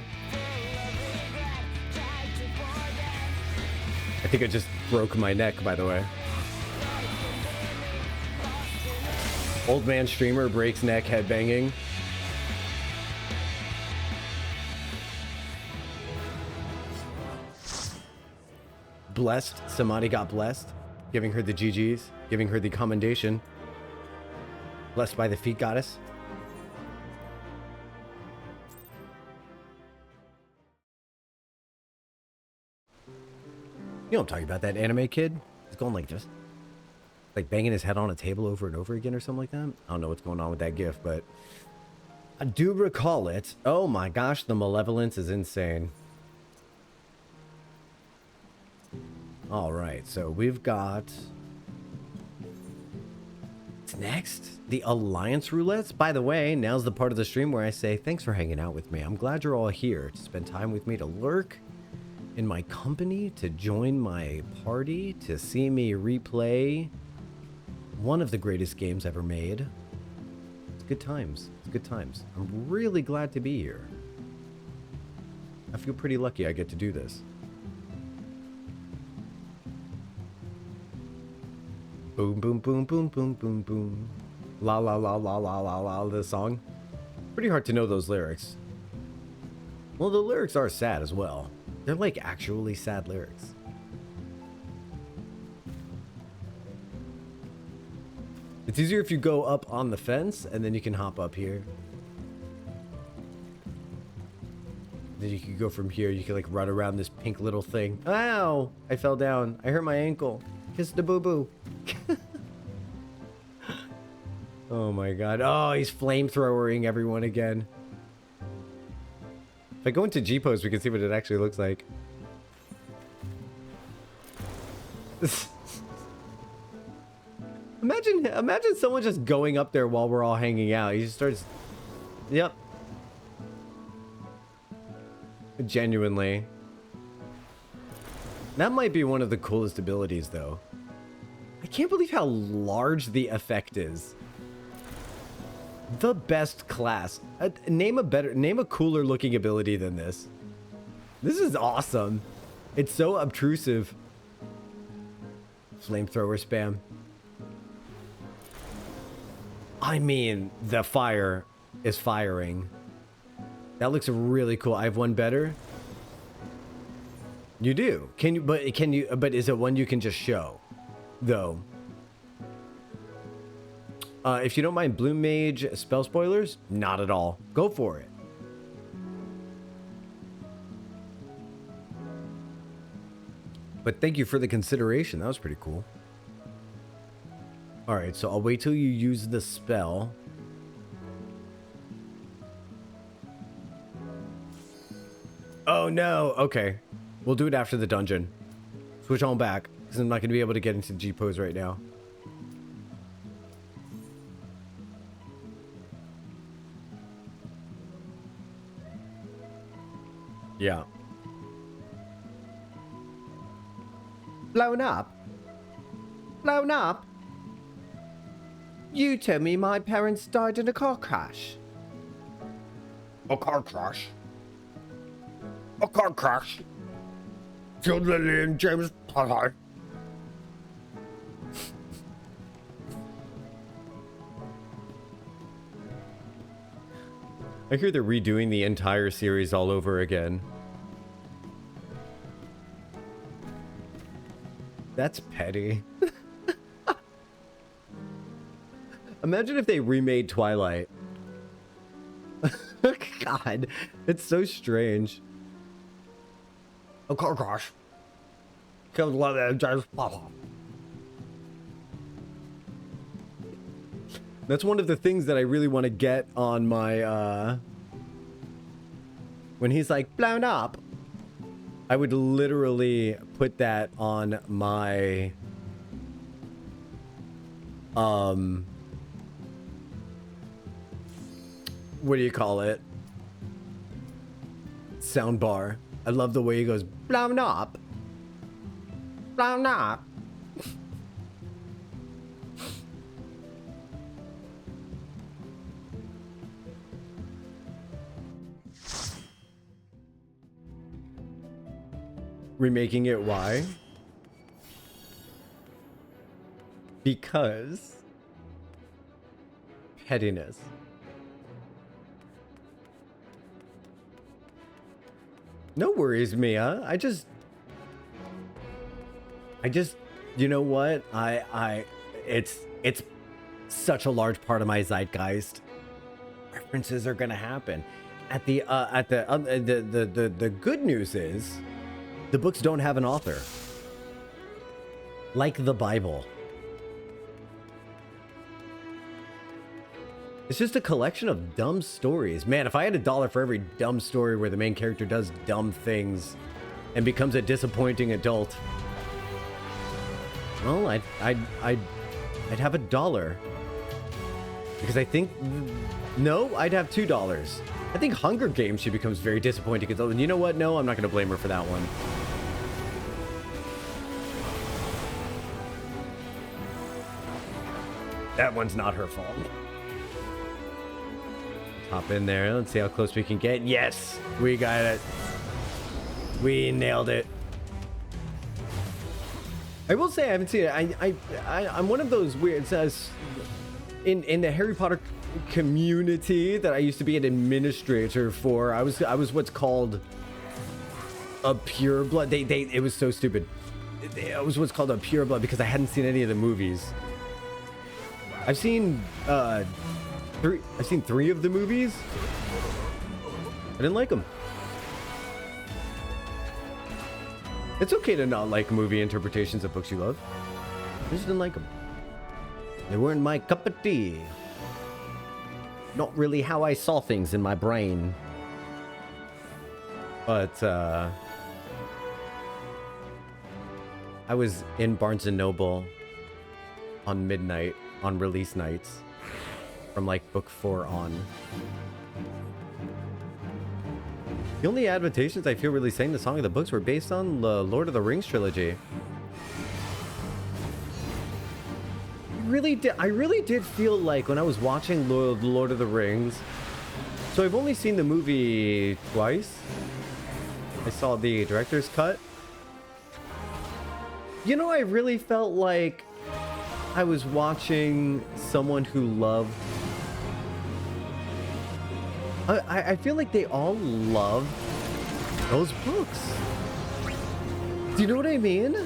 I think I just broke my neck, by the way. Old man streamer breaks neck headbanging. Blessed. Samadhi got blessed. Giving her the GGs. Giving her the commendation. Blessed by the feet goddess. You know what I'm talking about, that anime kid? He's going like this. Like banging his head on a table over and over again or something like that. I don't know what's going on with that gif, but I do recall it. Oh my gosh, the malevolence is insane. All right, so we've got... What's next? The Alliance Roulettes. By the way, now's the part of the stream where I say thanks for hanging out with me. I'm glad you're all here to spend time with me, to lurk in my company, to join my party, to see me replay one of the greatest games ever made. It's good times. It's good times. I'm really glad to be here. I feel pretty lucky I get to do this. Boom, boom, boom, boom, boom, boom, boom. La la la la la la la, the song. Pretty hard to know those lyrics. Well, the lyrics are sad as well. They're like actually sad lyrics. It's easier if you go up on the fence and then you can hop up here. Then you can go from here. You can like run around this pink little thing. Ow! I fell down. I hurt my ankle. Kiss the boo-boo. Oh my god. Oh, he's flamethrowering everyone again. If I go into G-Pose, we can see what it actually looks like. Imagine someone just going up there while we're all hanging out. He just starts... Yep. Genuinely. That might be one of the coolest abilities, though. I can't believe how large the effect is. The best class. Name a cooler looking ability than this. This is awesome. It's so obtrusive. Flamethrower spam. I mean, the fire is firing. That looks really cool. I have one better. You do. Can you, but is it one you can just show, though? If you don't mind Blue Mage spell spoilers, not at all. Go for it. But thank you for the consideration. That was pretty cool. All right, so I'll wait till you use the spell. Oh no, okay. We'll do it after the dungeon. Switch on back, because I'm not going to be able to get into G-pose right now. Yeah. Blown up? Blown up? You tell me my parents died in a car crash. A car crash. A car crash. Killed Lily and James Potter. I hear they're redoing the entire series all over again. That's petty. Imagine if they remade Twilight. God, it's so strange. A car crash. Killed Lily and James Potter. That's one of the things that I really want to get on my, when he's like, blown up, I would literally put that on my, what do you call it? Sound bar. I love the way he goes, blown up. Blown up. Remaking it, why? Because pettiness. No worries, Mia. I just, you know what? It's such a large part of my zeitgeist. References are gonna happen. The good news is, the books don't have an author. Like the Bible. It's just a collection of dumb stories. Man, if I had $1 for every dumb story where the main character does dumb things and becomes a disappointing adult, well, I'd have $1. Because I think, no, I'd have $2. I think Hunger Games, she becomes very disappointing. Because, you know what? No, I'm not going to blame her for that one. That one's not her fault. Hop in there. Let's see how close we can get. Yes, we got it. We nailed it. I will say I haven't seen it. I'm one of those weird, in the Harry Potter community that I used to be an administrator for. I was what's called a pure blood. It was so stupid. It was what's called a pure blood because I hadn't seen any of the movies. I've seen three of the movies. I didn't like them. It's okay to not like movie interpretations of books you love. I just didn't like them. They weren't my cup of tea. Not really how I saw things in my brain. But I was in Barnes & Noble on midnight on release nights from like book 4 on. The only adaptations I feel really saying the Song of the Books were based on the Lord of the Rings trilogy. I really did feel like when I was watching Lord of the Rings, so I've only seen the movie twice. I saw the director's cut. You know, I really felt like I was watching someone who loved I feel like they all love those books. Do you know what I mean?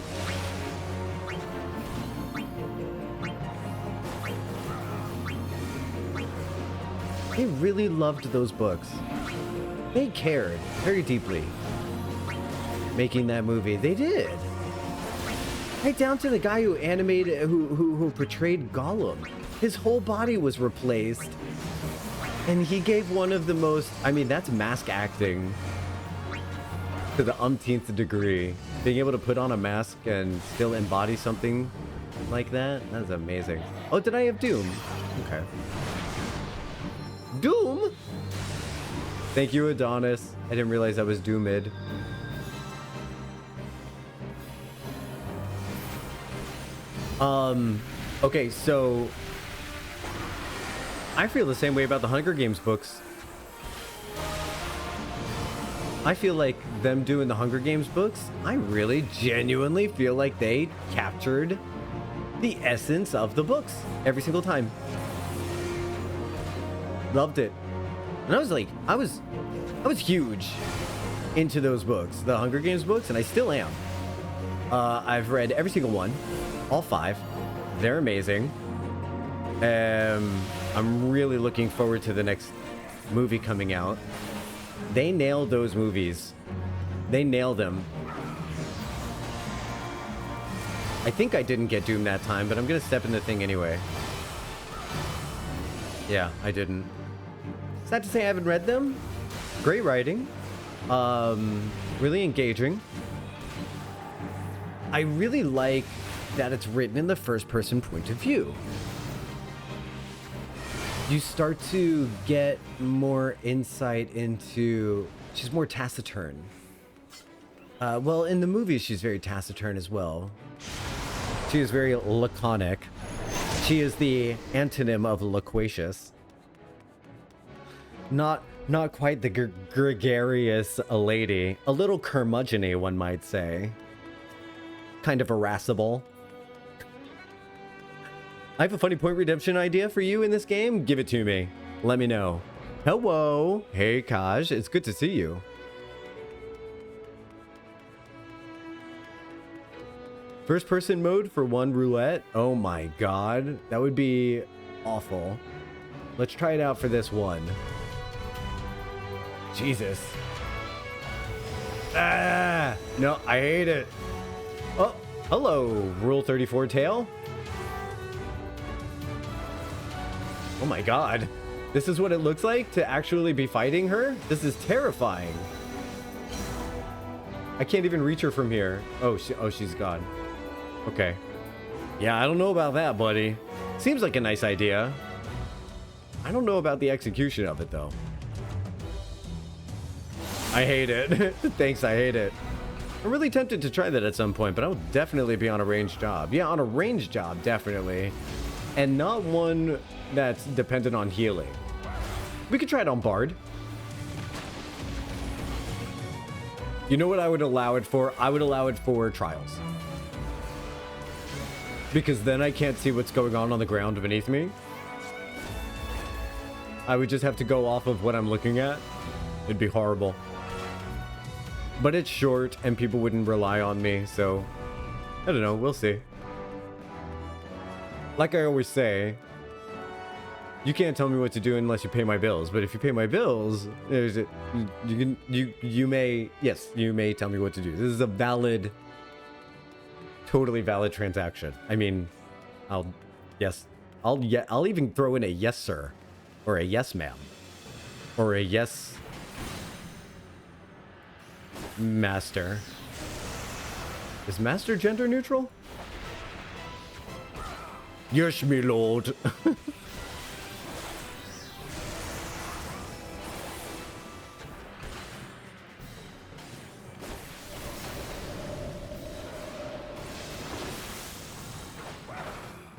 They really loved those books. They cared very deeply making that movie. They did. Right down to the guy who animated, who portrayed Gollum. His whole body was replaced. And he gave one of the most, I mean, that's mask acting to the umpteenth degree. Being able to put on a mask and still embody something like that, that's amazing. Oh, did I have Doom? Okay. Doom? Thank you, Adonis. I didn't realize I was Doomid. Okay, so I feel the same way about the Hunger Games books. I feel like them doing the Hunger Games books, I really genuinely feel like they captured the essence of the books every single time. Loved it. And I was like, I was huge into those books, the Hunger Games books, and I still am. I've read every single one, all 5. They're amazing. I'm really looking forward to the next movie coming out. They nailed those movies. They nailed them. I think I didn't get Doom that time, but I'm gonna step in the thing anyway. Yeah, I didn't. Sad to say I haven't read them. Great writing. Really engaging. I really like that it's written in the first person point of view. You start to get more insight into, she's more taciturn. Well, in the movies, she's very taciturn as well. She is very laconic. She is the antonym of loquacious. Not quite the gregarious lady. A little curmudgeon-y, one might say. Kind of irascible. I have a funny point redemption idea for you in this game. Give it to me. Let me know. Hello. Hey, Kaj. It's good to see you. First person mode for one roulette. Oh my god. That would be awful. Let's try it out for this one. Jesus. Ah! No, I hate it. Oh, hello, Rule 34 tail. Oh my god. This is what it looks like to actually be fighting her? This is terrifying. I can't even reach her from here. Oh, she's gone. Okay. Yeah, I don't know about that, buddy. Seems like a nice idea. I don't know about the execution of it, though. I hate it. Thanks, I hate it. I'm really tempted to try that at some point, but I'll definitely be on a ranged job. Yeah, on a ranged job, definitely. And not one that's dependent on healing. We could try it on Bard. You know what I would allow it for? I would allow it for Trials. Because then I can't see what's going on the ground beneath me. I would just have to go off of what I'm looking at. It'd be horrible. But it's short and people wouldn't rely on me, so I don't know, we'll see. Like I always say, you can't tell me what to do unless you pay my bills. But if you pay my bills, you may tell me what to do. This is a valid, totally valid transaction. I mean, I'll even throw in a yes sir, or a yes ma'am, or a yes master. Is master gender neutral? Yes, me lord.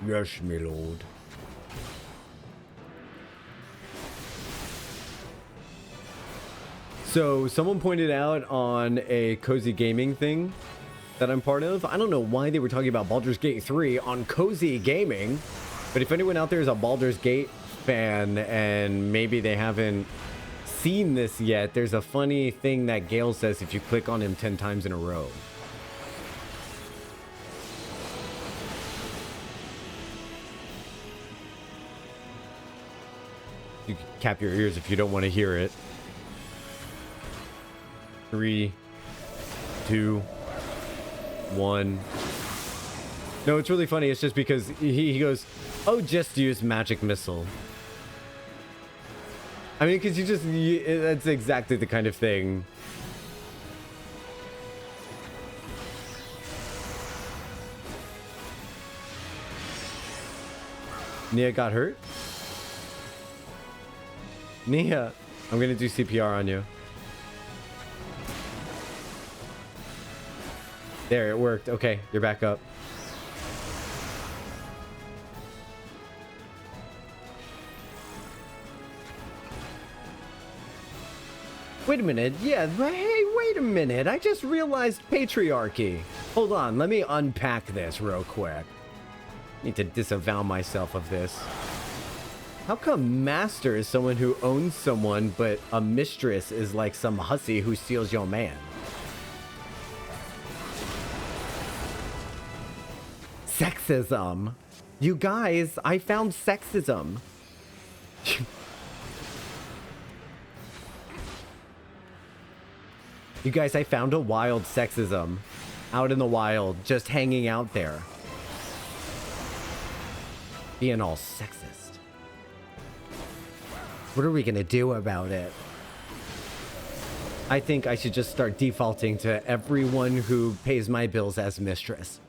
Yes, me lord. So someone pointed out on a cozy gaming thing that I'm part of. I don't know why they were talking about Baldur's Gate 3 on cozy gaming, but if anyone out there is a Baldur's Gate fan and maybe they haven't seen this yet, there's a funny thing that Gale says if you click on him 10 times in a row. You can cap your ears if you don't want to hear it. 3, 2, 1. No, it's really funny. It's just because he goes, oh, just use magic missile. I mean, because that's exactly the kind of thing. Nia got hurt? Nia, I'm going to do CPR on you. There, it worked. Okay, you're back up. Wait a minute. Yeah, hey, wait a minute. I just realized patriarchy. Hold on, let me unpack this real quick. Need to disavow myself of this. How come master is someone who owns someone, but a mistress is like some hussy who steals your man? Sexism. You guys, I found sexism. You guys, I found a wild sexism. Out in the wild, just hanging out there. Being all sexist. What are we gonna do about it? I think I should just start defaulting to everyone who pays my bills as mistress.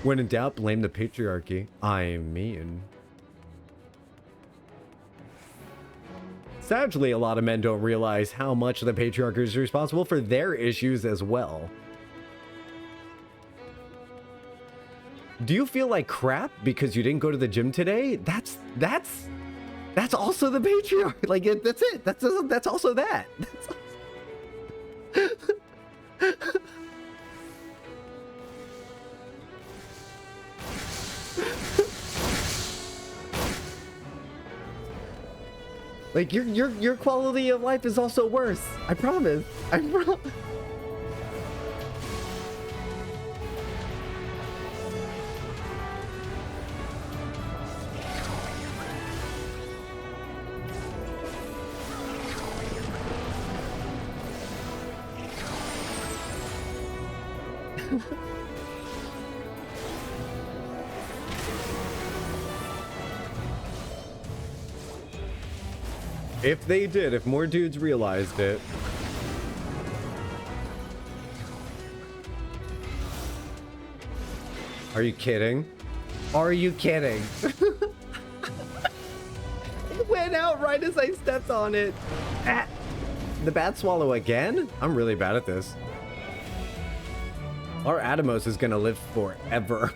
When in doubt, blame the patriarchy. I mean... Sadly, a lot of men don't realize how much the patriarchy is responsible for their issues as well. Do you feel like crap because you didn't go to the gym today? That's also the patriarchy. Like, that's it. That's also that. Like, your quality of life is also worse. I promise. I promise. If they did, if more dudes realized it. Are you kidding? Are you kidding? It went out right as I stepped on it. Ah. The bat swallow again? I'm really bad at this. Our Atomos is gonna live forever.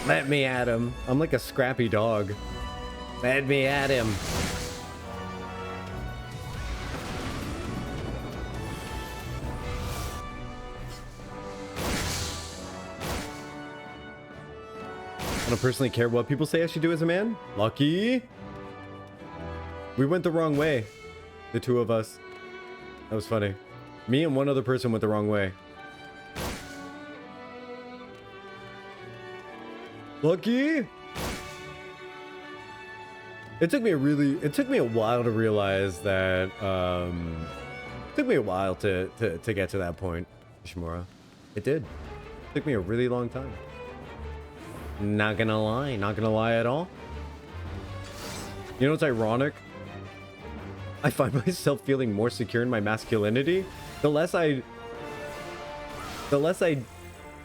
Let me at him. I'm like a scrappy dog. Let me at him. I don't personally care what people say I should do as a man. Lucky. We went the wrong way. The two of us. That was funny. Me and one other person went the wrong way. Lucky. It took me a while to realize that, it took me a while to get to that point, Ishimura. It did. It took me a really long time. Not gonna lie at all. You know what's ironic? I find myself feeling more secure in my masculinity. The less I,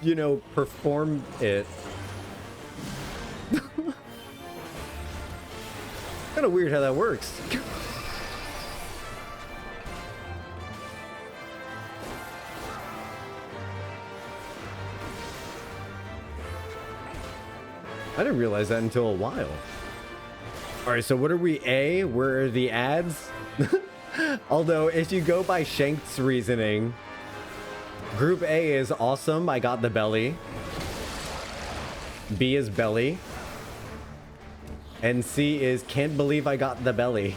you know, perform it. Kind of weird how that works. I didn't realize that until a while. All right, so what are we? Where are the ads? Although, if you go by Shank's reasoning, Group A is awesome. I got the belly. B is belly. And C is can't believe I got the belly.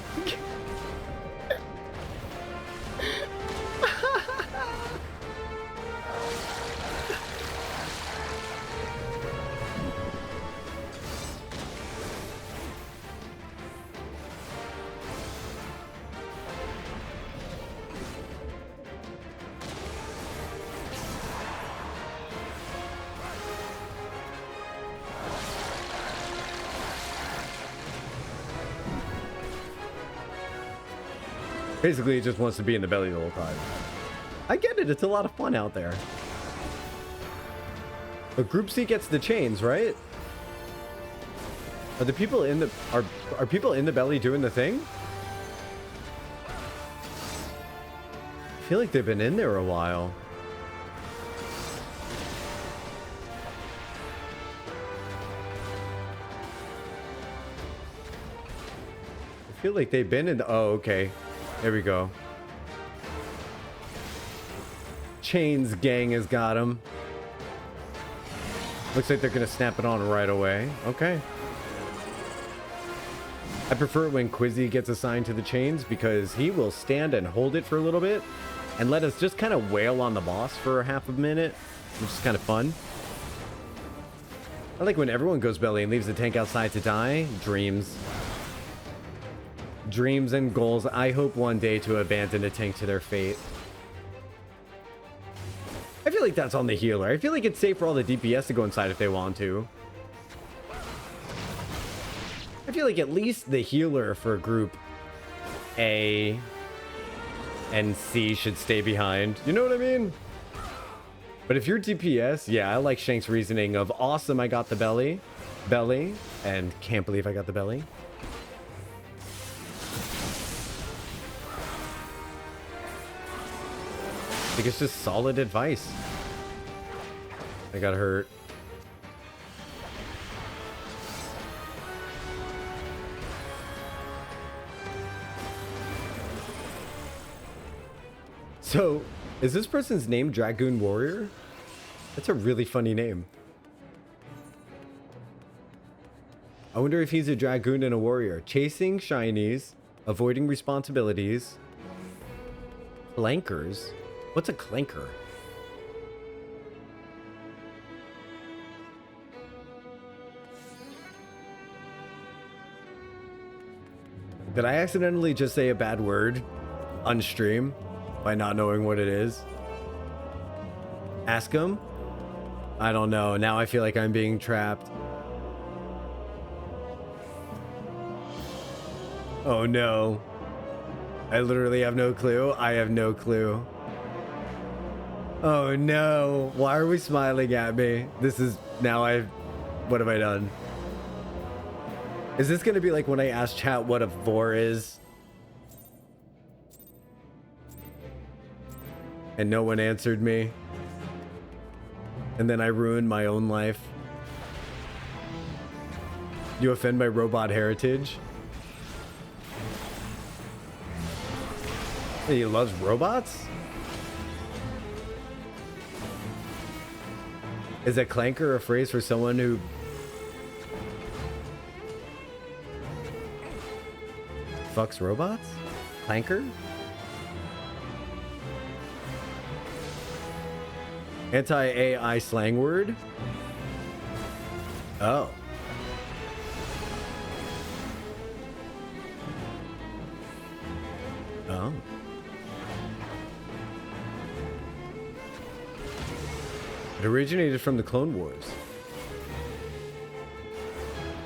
Basically, he just wants to be in the belly the whole time. I get it. It's a lot of fun out there. But Group C gets the chains, right? Are the people in the are people in the belly doing the thing? I feel like they've been in there a while. I feel like they've been in the... Oh, okay. There we go. Chains gang has got him. Looks like they're gonna snap it on right away. Okay. I prefer it when Quizzy gets assigned to the chains because he will stand and hold it for a little bit and let us just kind of wail on the boss for half a minute, which is kind of fun. I like when everyone goes belly and leaves the tank outside to die. Dreams. Dreams and goals. I hope one day to abandon a tank to their fate. I feel like that's on the healer. I feel like it's safe for all the DPS to go inside if they want to. I feel like at least the healer for group A and C should stay behind. You know what I mean? But if you're DPS, yeah, I like Shank's reasoning of awesome, I got the belly, and can't believe I got the belly. I think it's just solid advice. I got hurt. So, is this person's name Dragoon Warrior? That's a really funny name. I wonder if he's a Dragoon and a Warrior. Chasing shinies, avoiding responsibilities. Clankers? What's a clanker? Did I accidentally just say a bad word on stream by not knowing what it is? Ask him? I don't know. Now I feel like I'm being trapped. Oh no. I literally have no clue. I have no clue. Oh no. Why are we smiling at me? This is now what have I done? Is this gonna be like when I asked chat what a vor is? And no one answered me. And then I ruined my own life. You offend my robot heritage? He loves robots? Is a clanker a phrase for someone who fucks robots? Clanker? Anti-AI slang word? Oh. Oh. It originated from the Clone Wars.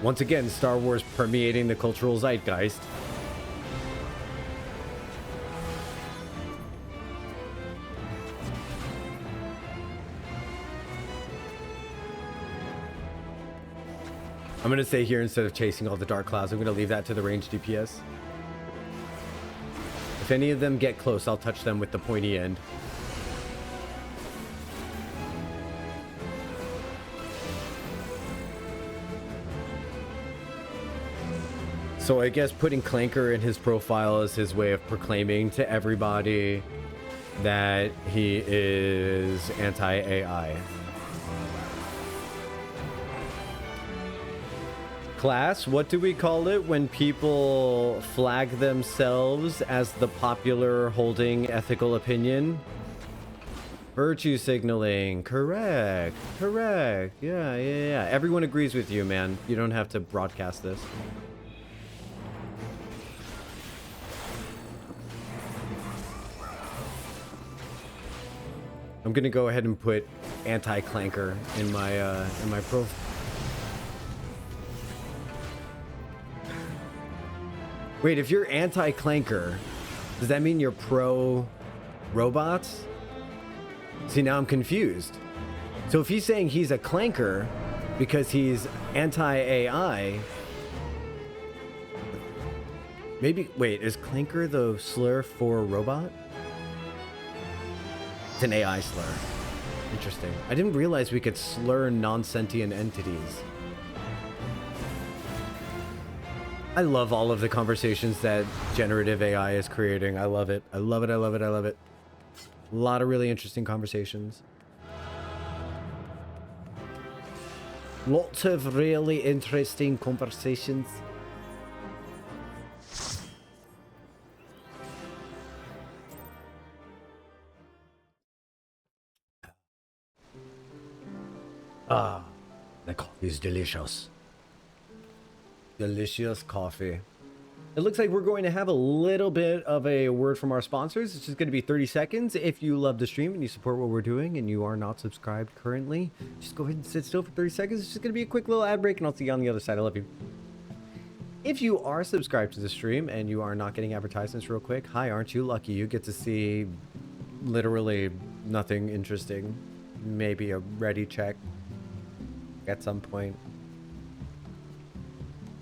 Once again, Star Wars permeating the cultural zeitgeist. I'm going to stay here instead of chasing all the dark clouds. I'm going to leave that to the ranged DPS. If any of them get close, I'll touch them with the pointy end. So I guess putting Clanker in his profile is his way of proclaiming to everybody that he is anti-AI. Class, what do we call it when people flag themselves as the popular holding ethical opinion? Virtue signaling. Correct. Correct. Yeah. Everyone agrees with you, man. You don't have to broadcast this. I'm gonna go ahead and put anti-clanker in my profile. Wait, if you're anti-clanker, does that mean you're pro robots? See, now I'm confused. So if he's saying he's a clanker because he's anti-AI, maybe, wait, is clanker the slur for robot? It's an AI slur. Interesting. I didn't realize we could slur non-sentient entities. I love all of the conversations that generative AI is creating. I love it. I love it. I love it. I love it. A lot of really interesting conversations. Lots of really interesting conversations. Ah, the coffee is delicious. Delicious coffee. It looks like we're going to have a little bit of a word from our sponsors. It's just going to be 30 seconds. If you love the stream and you support what we're doing and you are not subscribed currently, just go ahead and sit still for 30 seconds. It's just going to be a quick little ad break and I'll see you on the other side. I love you. If you are subscribed to the stream and you are not getting advertisements real quick, hi, aren't you lucky? You get to see literally nothing interesting. Maybe a ready check at some point.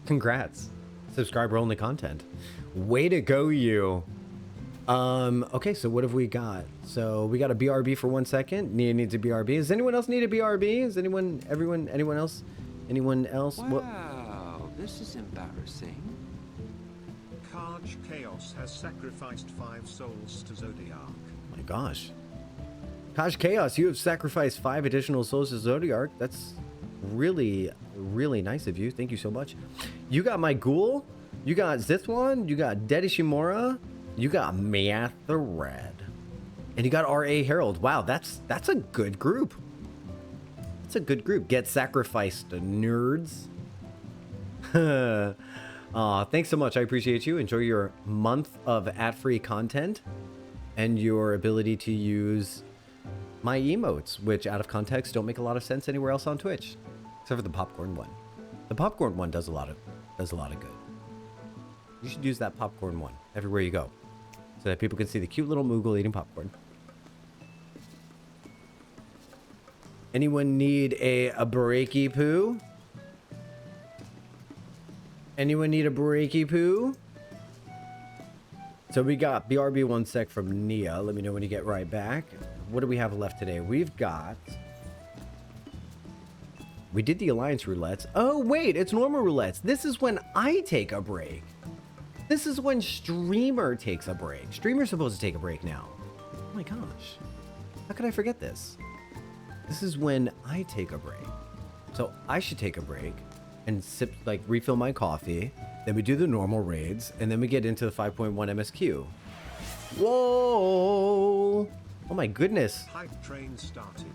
Congrats. Subscriber only content. Way to go, you. Okay, so what have we got? So we got a BRB for 1 second. Nia needs a BRB. Does anyone else need a BRB? Is anyone else? Anyone else? Wow, this is embarrassing. Kaj Chaos has sacrificed 5 souls to Zodiac. Oh my gosh. Kaj Chaos, you have sacrificed 5 additional souls to Zodiac. That's really nice of you. Thank you so much. You got my ghoul, you got Zithwan, you got Dead Ishimura, you got Math the Red, and you got R.A. Herald. Wow, that's a good group. That's a good group. Get sacrificed, nerds. Thanks so much. I appreciate you. Enjoy your month of ad-free content and your ability to use my emotes, which out of context don't make a lot of sense anywhere else on Twitch, except for the popcorn one. The popcorn one does a lot of good. You should use that popcorn one everywhere you go, so that people can see the cute little Moogle eating popcorn. Anyone need a breaky poo? Anyone need a breaky poo? So we got BRB 1 sec from Nia. Let me know when you get right back. What do we have left today? We did the Alliance roulettes. Oh, wait, it's normal roulettes. This is when I take a break. This is when Streamer takes a break. Streamer's supposed to take a break now. Oh my gosh. How could I forget this? This is when I take a break. So I should take a break and sip, like, refill my coffee. Then we do the normal raids, and then we get into the 5.1 MSQ. Whoa! Oh my goodness. Hype train started.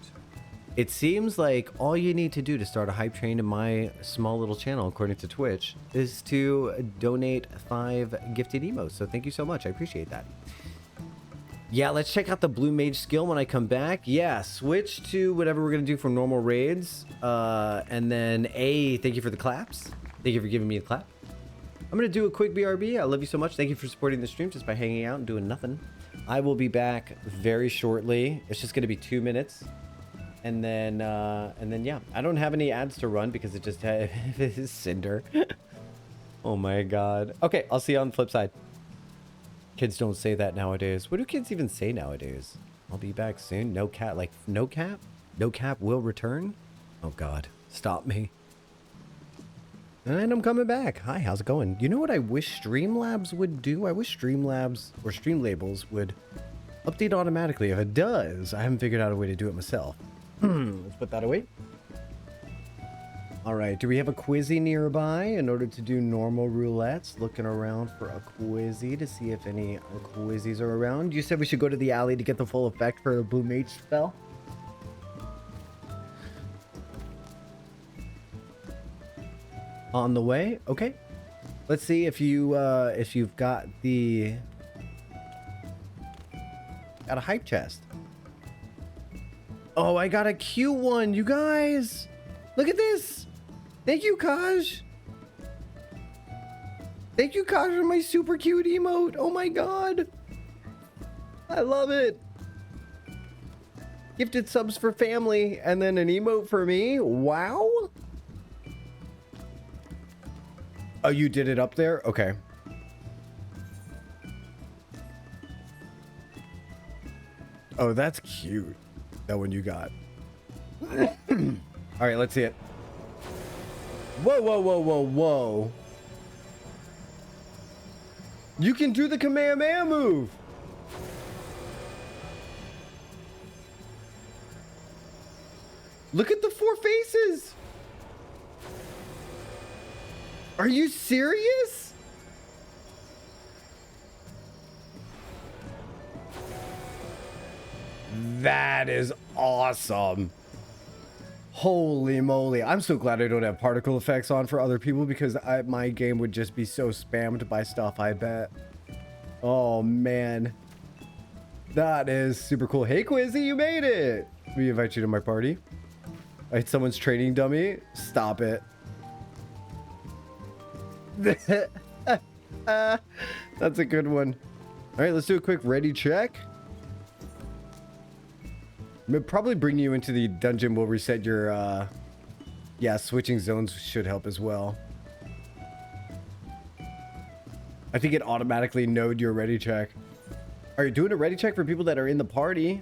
It seems like all you need to do to start a hype train in my small little channel, according to Twitch, is to donate 5 gifted emotes. So thank you so much. I appreciate that. Yeah, let's check out the Blue Mage skill when I come back. Yeah, switch to whatever we're going to do for normal raids. And then thank you for the claps. Thank you for giving me a clap. I'm going to do a quick BRB. I love you so much. Thank you for supporting the stream just by hanging out and doing nothing. I will be back very shortly. It's just going to be 2 minutes. And then yeah, I don't have any ads to run because it just is Cinder. Oh my god. Okay, I'll see you on the flip side. Kids don't say that nowadays. What do kids even say nowadays? I'll be back soon. No cap, like no cap? No cap will return? Oh god, stop me. And I'm coming back. Hi, how's it going? You know what I wish Streamlabs would do? I wish Streamlabs or Streamlabels would update automatically. If it does, I haven't figured out a way to do it myself. Let's put that away. All right, do we have a Quizzy nearby in order to do normal roulettes? Looking around for a Quizzy to see if any Quizzies are around. You said we should go to the alley to get the full effect for a Blue Mage spell. On the way, okay. Let's see if you've got got a hype chest. Oh, I got a cute one, you guys. Look at this. Thank you, Kaj. Thank you, Kaj, for my super cute emote. Oh my god. I love it. Gifted subs for family and then an emote for me. Wow. Oh, you did it up there? Okay. Oh, that's cute. That one you got. All right, let's see it. Whoa, whoa, whoa, whoa, whoa. You can do the Kamehameha move. Look at the 4 faces. Are you serious? That is awesome. Holy moly. I'm so glad I don't have particle effects on for other people because my game would just be so spammed by stuff, I bet. Oh, man. That is super cool. Hey, Quizzy, you made it. Let me invite you to my party. I hit someone's training dummy. Stop it. That's a good one. All right, let's do a quick ready check. We'll probably bring you into the dungeon. We'll reset your, yeah, switching zones should help as well. I think it automatically knowed your ready check. Are you doing a ready check for people that are in the party?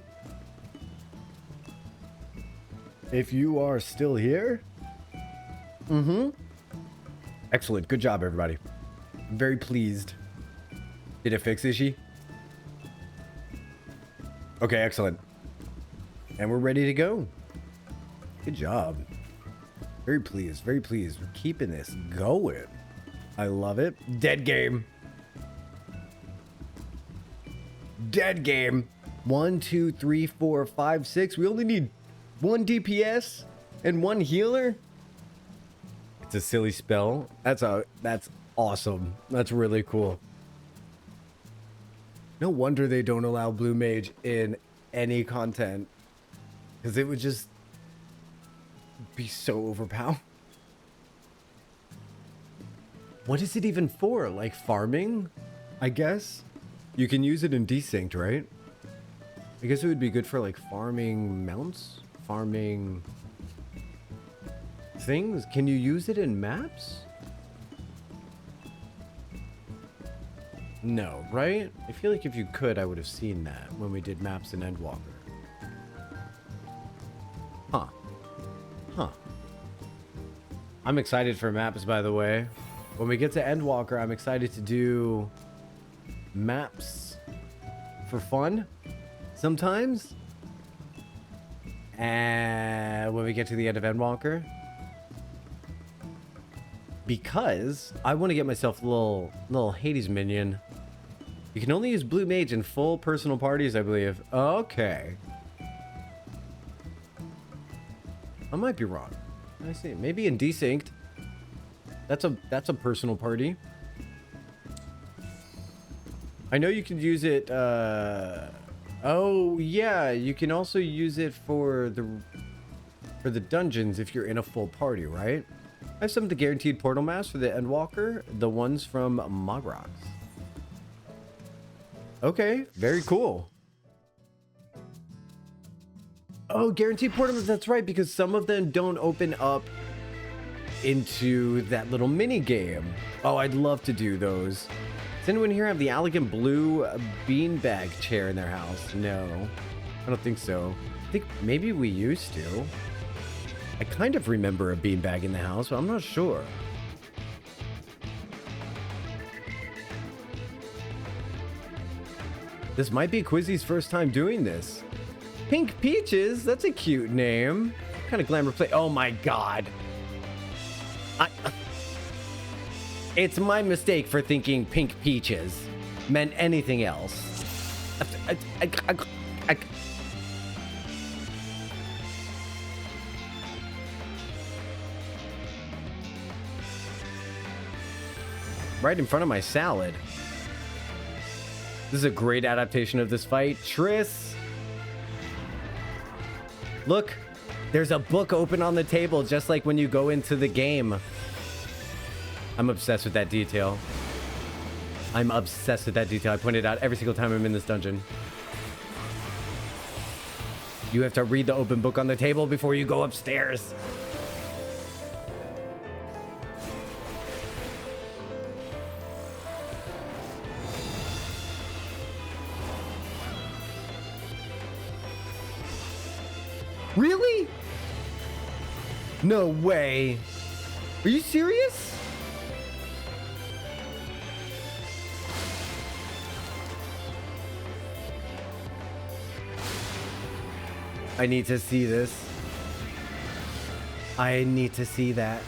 If you are still here. Mm-hmm. Excellent. Good job, everybody. I'm very pleased. Did it fix Ishi? Okay, excellent. And we're ready to go. Good job. Very pleased. Very pleased. We're keeping this going. I love it. Dead game. Dead game. 1, 2, 3, 4, 5, 6. We only need 1 DPS and 1 healer. It's a silly spell. That's awesome. That's really cool. No wonder they don't allow Blue Mage in any content. Because it would just be so overpowered. What is it even for? Like farming? I guess? You can use it in Desynced, right? I guess it would be good for like farming mounts? Farming things? Can you use it in maps? No, right? I feel like if you could, I would have seen that when we did maps in Endwalker. Huh. Huh. I'm excited for maps, by the way. When we get to Endwalker, I'm excited to do maps for fun sometimes. And when we get to the end of Endwalker, because I want to get myself a little Hades minion. You can only use Blue Mage in full personal parties, I believe. Okay. I might be wrong. I see. Maybe in Desynced. That's a personal party. I know you can use it. Oh yeah, you can also use it for the dungeons if you're in a full party, right? I have some of the guaranteed portal masks for the Endwalker, the ones from Mogrox. Okay, very cool. Oh, guaranteed portal, that's right, because some of them don't open up into that little mini game. Oh, I'd love to do those. Does anyone here have the elegant blue beanbag chair in their house? No, I don't think so. I think maybe we used to. I kind of remember a beanbag in the house, but I'm not sure. This might be Quizzy's first time doing this. Pink Peaches, that's a cute name. What kind of glamour play? Oh my god. It's my mistake for thinking pink peaches meant anything else. Right in front of my salad. This is a great adaptation of this fight. Triss. Look, there's a book open on the table, just like when you go into the game. I'm obsessed with that detail. I'm obsessed with that detail. I point it out every single time I'm in this dungeon. You have to read the open book on the table before you go upstairs. Really? No way. Are you serious? I need to see this. I need to see that.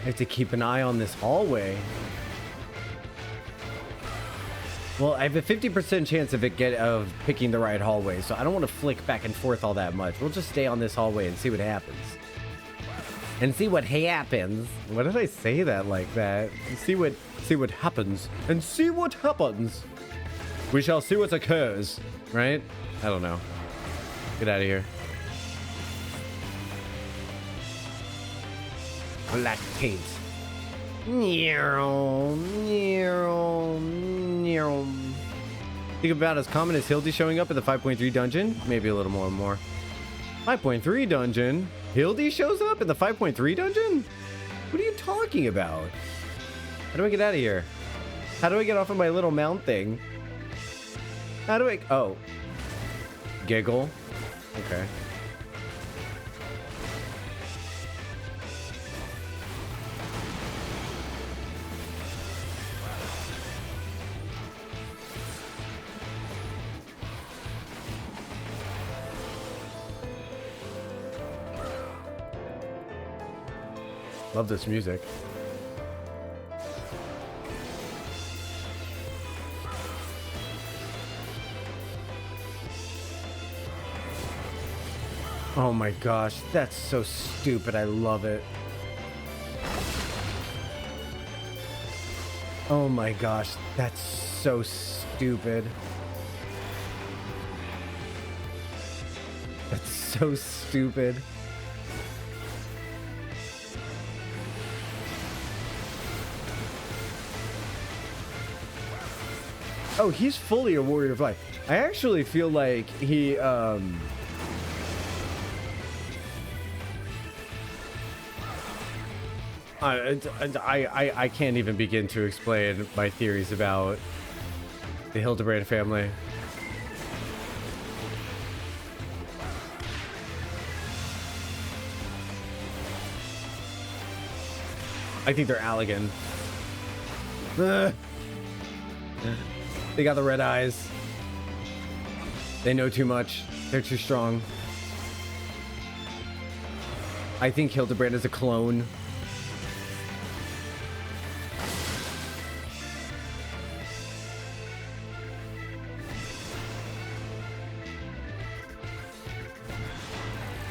I have to keep an eye on this hallway. Well, I have a 50% chance of picking the right hallway, so I don't want to flick back and forth all that much. We'll just stay on this hallway and see what happens. And see what happens. Why did I say that like that? See what happens. And see what happens. We shall see what occurs. Right? I don't know. Get out of here. Black paint. Think about as common as Hildy showing up at the 5.3 dungeon? Maybe a little more. 5.3 dungeon? Hildy shows up in the 5.3 dungeon? What are you talking about? How do I get out of here? How do I get off of my little mount thing? How do I... Oh. Giggle. Okay. Love this music. Oh my gosh, that's so stupid. I love it. Oh my gosh, that's so stupid. That's so stupid. Oh, he's fully a warrior of light. I actually feel like he, I can't even begin to explain my theories about the Hildebrand family. I think they're Allegan. They got the red eyes. They know too much. They're too strong. I think Hildebrand is a clone.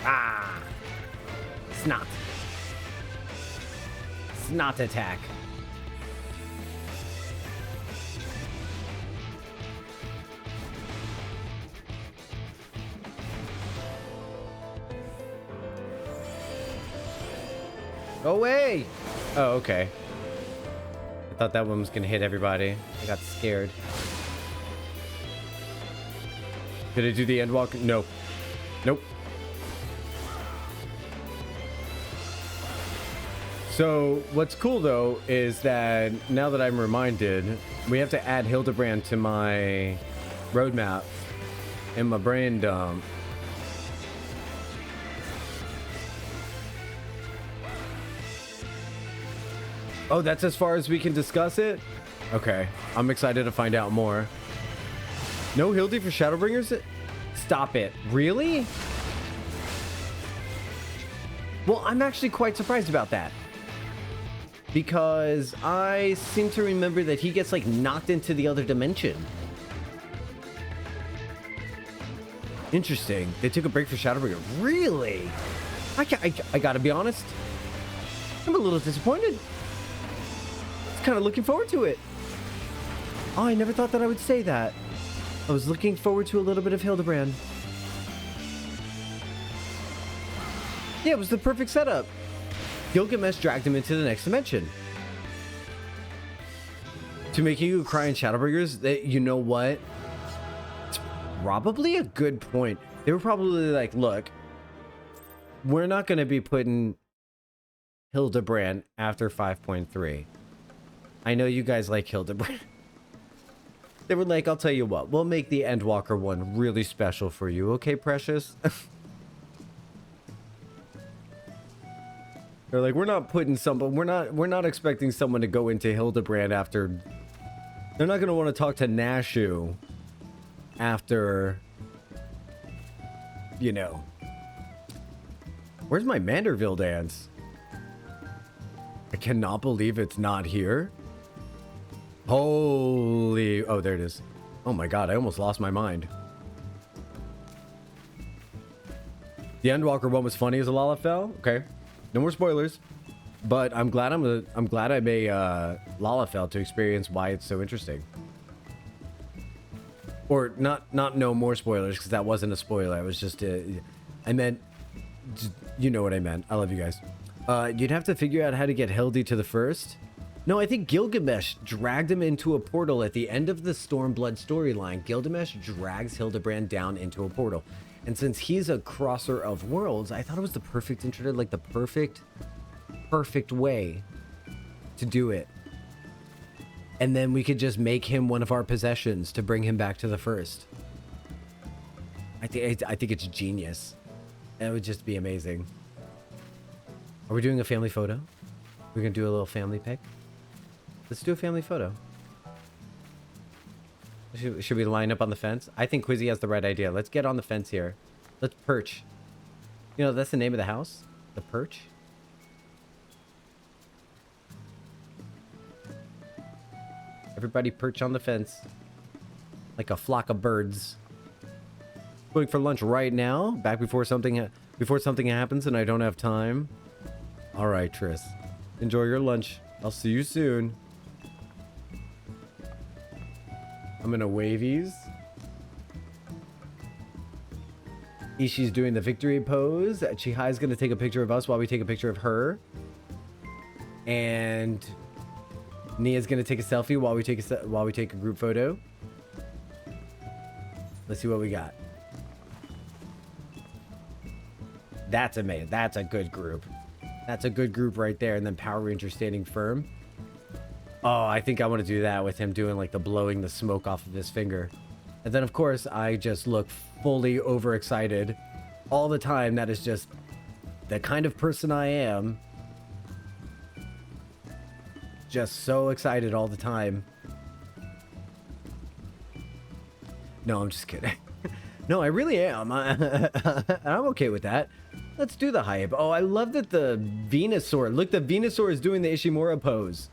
Ah! Snot. Snot attack. Go away! Oh, okay. I thought that one was gonna hit everybody. I got scared. Did I do the end walk? No. Nope. So, what's cool though is that now that I'm reminded, we have to add Hildebrand to my roadmap in my brain dump. Oh, that's as far as we can discuss it? Okay, I'm excited to find out more. No Hildy for Shadowbringers? Stop it. Really? Well, I'm actually quite surprised about that. Because I seem to remember that he gets like knocked into the other dimension. Interesting. They took a break for Shadowbringer. Really? I gotta be honest. I'm a little disappointed. I was kind of looking forward to it. Oh, I never thought that I would say that. I was looking forward to a little bit of Hildebrand. Yeah, it was the perfect setup. Gilgamesh dragged him into the next dimension. To make you cry in Shadowbringers, that, you know what? It's probably a good point. They were probably like, look, we're not going to be putting Hildebrand after 5.3. I know you guys like Hildebrand. They were like, I'll tell you what, we'll make the Endwalker one really special for you, okay, precious? They're like, we're not putting someone, we're not expecting someone to go into Hildebrand after. They're not gonna want to talk to Nashu after, you know. Where's my Manderville dance? I cannot believe it's not here. Holy, oh, there it is. Oh my god, I almost lost my mind. The Endwalker one was funny as a Lalafell. Okay. No more spoilers, but I'm glad I'm glad I'm a Lalafell to experience why it's so interesting. Or not no more spoilers, because that wasn't a spoiler. I was just I meant, you know what I meant. I love you guys. You'd have to figure out how to get Hildy to the first. No, I think Gilgamesh dragged him into a portal at the end of the Stormblood storyline. Gilgamesh drags Hildebrand down into a portal. And since he's a crosser of worlds, I thought it was the perfect intro, like the perfect way to do it. And then we could just make him one of our possessions to bring him back to the first. I think it's genius. It would just be amazing. Are we doing a family photo? We're gonna do a little family pic. Let's do a family photo. Should we line up on the fence? I think Quizzy has the right idea. Let's get on the fence here. Let's perch. You know, that's the name of the house. The perch. Everybody perch on the fence. Like a flock of birds. Going for lunch right now. Back before something happens and I don't have time. All right, Tris. Enjoy your lunch. I'll see you soon. I'm gonna wavies. Ishi's doing the victory pose. Chihai's gonna take a picture of us while we take a picture of her. And Nia's gonna take a selfie while we take a group photo. Let's see what we got. That's amazing. That's a good group. That's a good group right there. And then Power Ranger standing firm. Oh, I think I want to do that with him doing like the blowing the smoke off of his finger. And then of course I just look fully overexcited all the time. That is just the kind of person I am. Just so excited all the time. No, I'm just kidding. No, I really am. I'm okay with that. Let's do the hype. Oh, I love that the Venusaur. Look, the Venusaur is doing the Ishimura pose.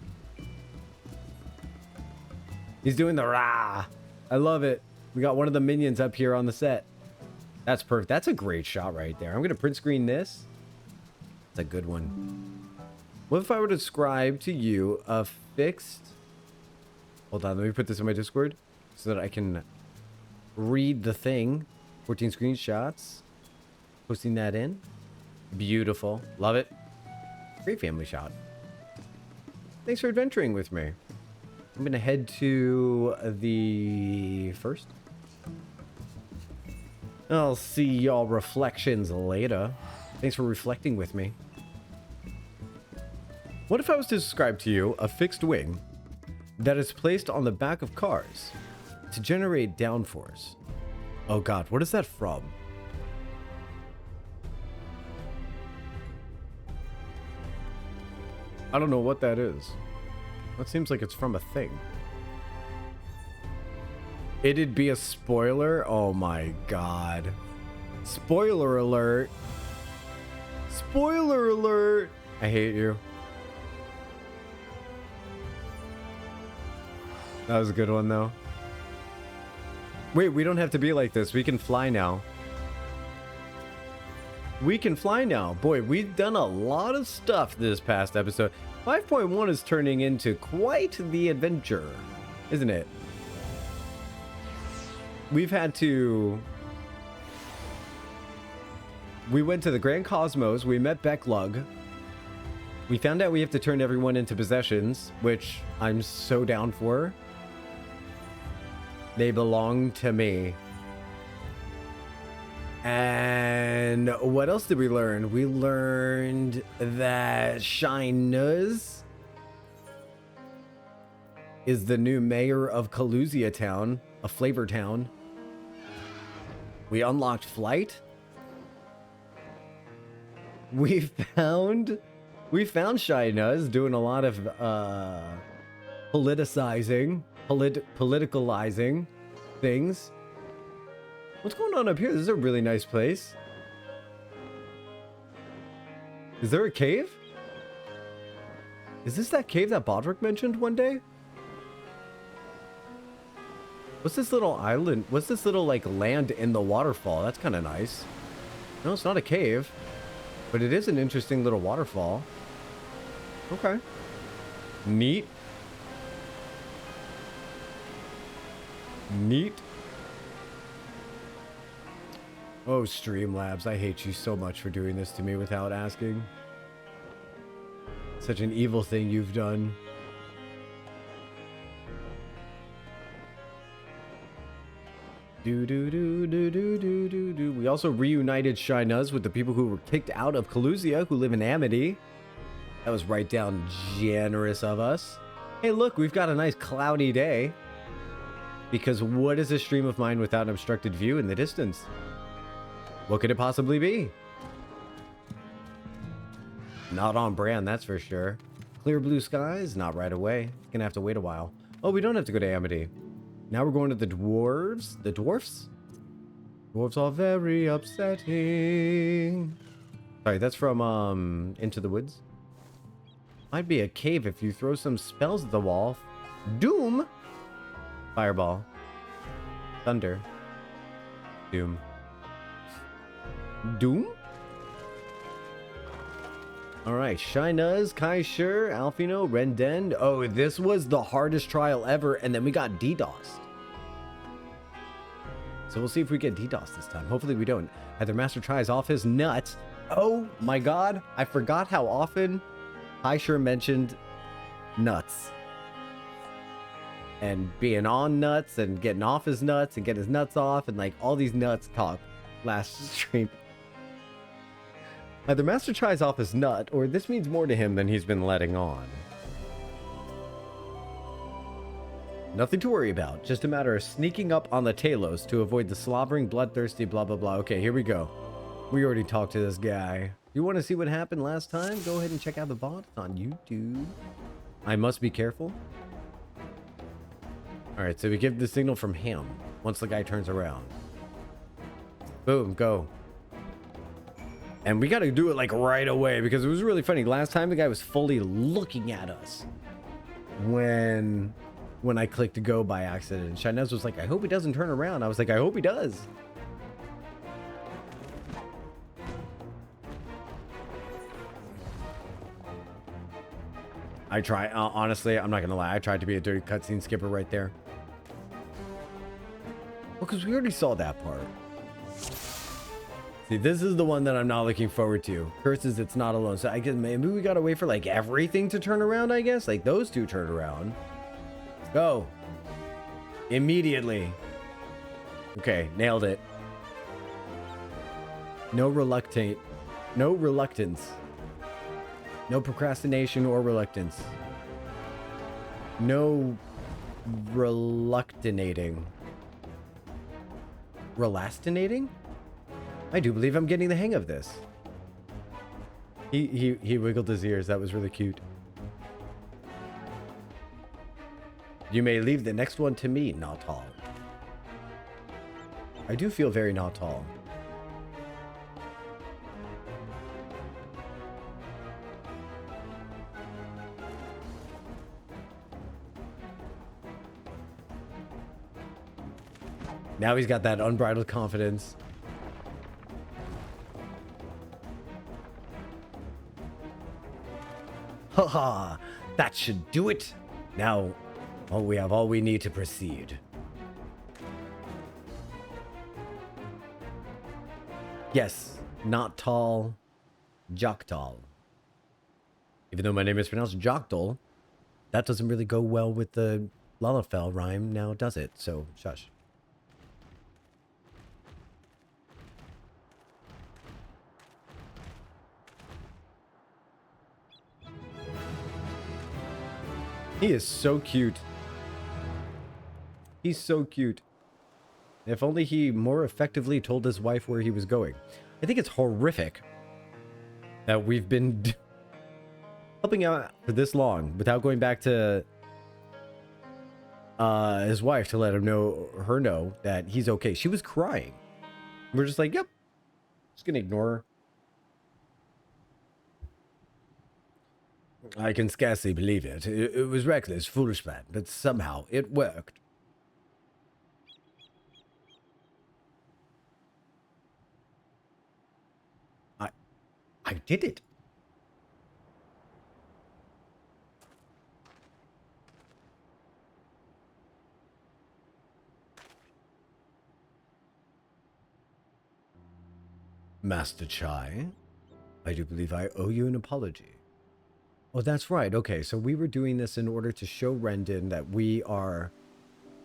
He's doing the rah. I love it. We got one of the minions up here on the set. That's perfect. That's a great shot right there. I'm going to print screen this. It's a good one. What if I were to describe to you a fixed... Hold on, let me put this in my Discord so that I can read the thing. 14 screenshots. Posting that in. Beautiful. Love it. Great family shot. Thanks for adventuring with me. I'm going to head to the first. I'll see y'all reflections later. Thanks for reflecting with me. What if I was to describe to you a fixed wing that is placed on the back of cars to generate downforce? Oh god, what is that from? I don't know what that is. That seems like it's from a thing. It'd be a spoiler? Oh my god. Spoiler alert. Spoiler alert. I hate you. That was a good one, though. Wait, we don't have to be like this. We can fly now. We can fly now. Boy, we've done a lot of stuff this past episode. 5.1 is turning into quite the adventure, isn't it? We've had to... We went to the Grand Cosmos. We met Becklug. We found out we have to turn everyone into possessions, which I'm so down for. They belong to me. And what else did we learn? We learned that Nuzz is the new mayor of Kalusia Town, a flavor town. We unlocked flight. We found Nuzz doing a lot of politicalizing things. What's going on up here? This is a really nice place. Is there a cave? Is this that cave that Bodrick mentioned one day? What's this little island? What's this little like land in the waterfall? That's kind of nice. No, it's not a cave, but it is an interesting little waterfall. Okay. Neat. Neat. Oh, Streamlabs, I hate you so much for doing this to me without asking. Such an evil thing you've done. Do. We also reunited Nuzz with the people who were kicked out of Kalusia, who live in Amity. That was right down generous of us. Hey, look, we've got a nice cloudy day. Because what is a stream of mine without an obstructed view in the distance? What could it possibly be? Not on brand, that's for sure. Clear blue skies, not right away. Gonna have to wait a while. Oh, we don't have to go to Amity. Now we're going to the dwarves. The dwarfs? Dwarves are very upsetting. Sorry, that's from Into the Woods. Might be a cave if you throw some spells at the wall. Doom! Fireball. Thunder. Doom. Doom? Alright, Nuzz, Kaishur, Alfino, Renden. Oh, this was the hardest trial ever, and then we got DDoSed. So we'll see if we get DDoSed this time. Hopefully we don't. Either Master tries off his nuts. Oh my god, I forgot how often Kaishur mentioned nuts. And being on nuts, and getting off his nuts, and getting his nuts off, and like all these nuts talk last stream. Either Master tries off his nut, or this means more to him than he's been letting on. Nothing to worry about. Just a matter of sneaking up on the Talos to avoid the slobbering, bloodthirsty, blah, blah, blah. Okay, here we go. We already talked to this guy. You want to see what happened last time? Go ahead and check out the VOD on YouTube. I must be careful. Alright, so we give the signal from him once the guy turns around. Boom, go. And we got to do it like right away because it was really funny. Last time the guy was fully looking at us when I clicked go by accident. Nuzz was like, I hope he doesn't turn around. I was like, I hope he does. I try, honestly, I'm not going to lie. I tried to be a dirty cutscene skipper right there. Well, because we already saw that part. See, this is the one that I'm not looking forward to. Curses, it's not alone. So I guess maybe we gotta wait for like everything to turn around, I guess. Like those two turn around. Go. Immediately. Okay, nailed it. No reluctance. No procrastination or reluctance. No reluctinating. Relastinating? I do believe I'm getting the hang of this. He wiggled his ears. That was really cute. You may leave the next one to me, not tall. I do feel very not tall. Now he's got that unbridled confidence. Haha, that should do it. Now, we have all we need to proceed. Yes, not tall, Jocktal. Even though my name is pronounced Jocktal, that doesn't really go well with the Lalafell rhyme now, does it? So, shush. He is so cute. He's so cute. If only he more effectively told his wife where he was going. I think it's horrific that we've been helping out for this long without going back to his wife to let her know that he's okay. She was crying. We're just like, yep, just gonna ignore her. I can scarcely believe it. It was reckless, foolish plan, but somehow it worked. I did it. Master Chai, I do believe I owe you an apology. Oh, that's right. Okay, so we were doing this in order to show Rendon that we are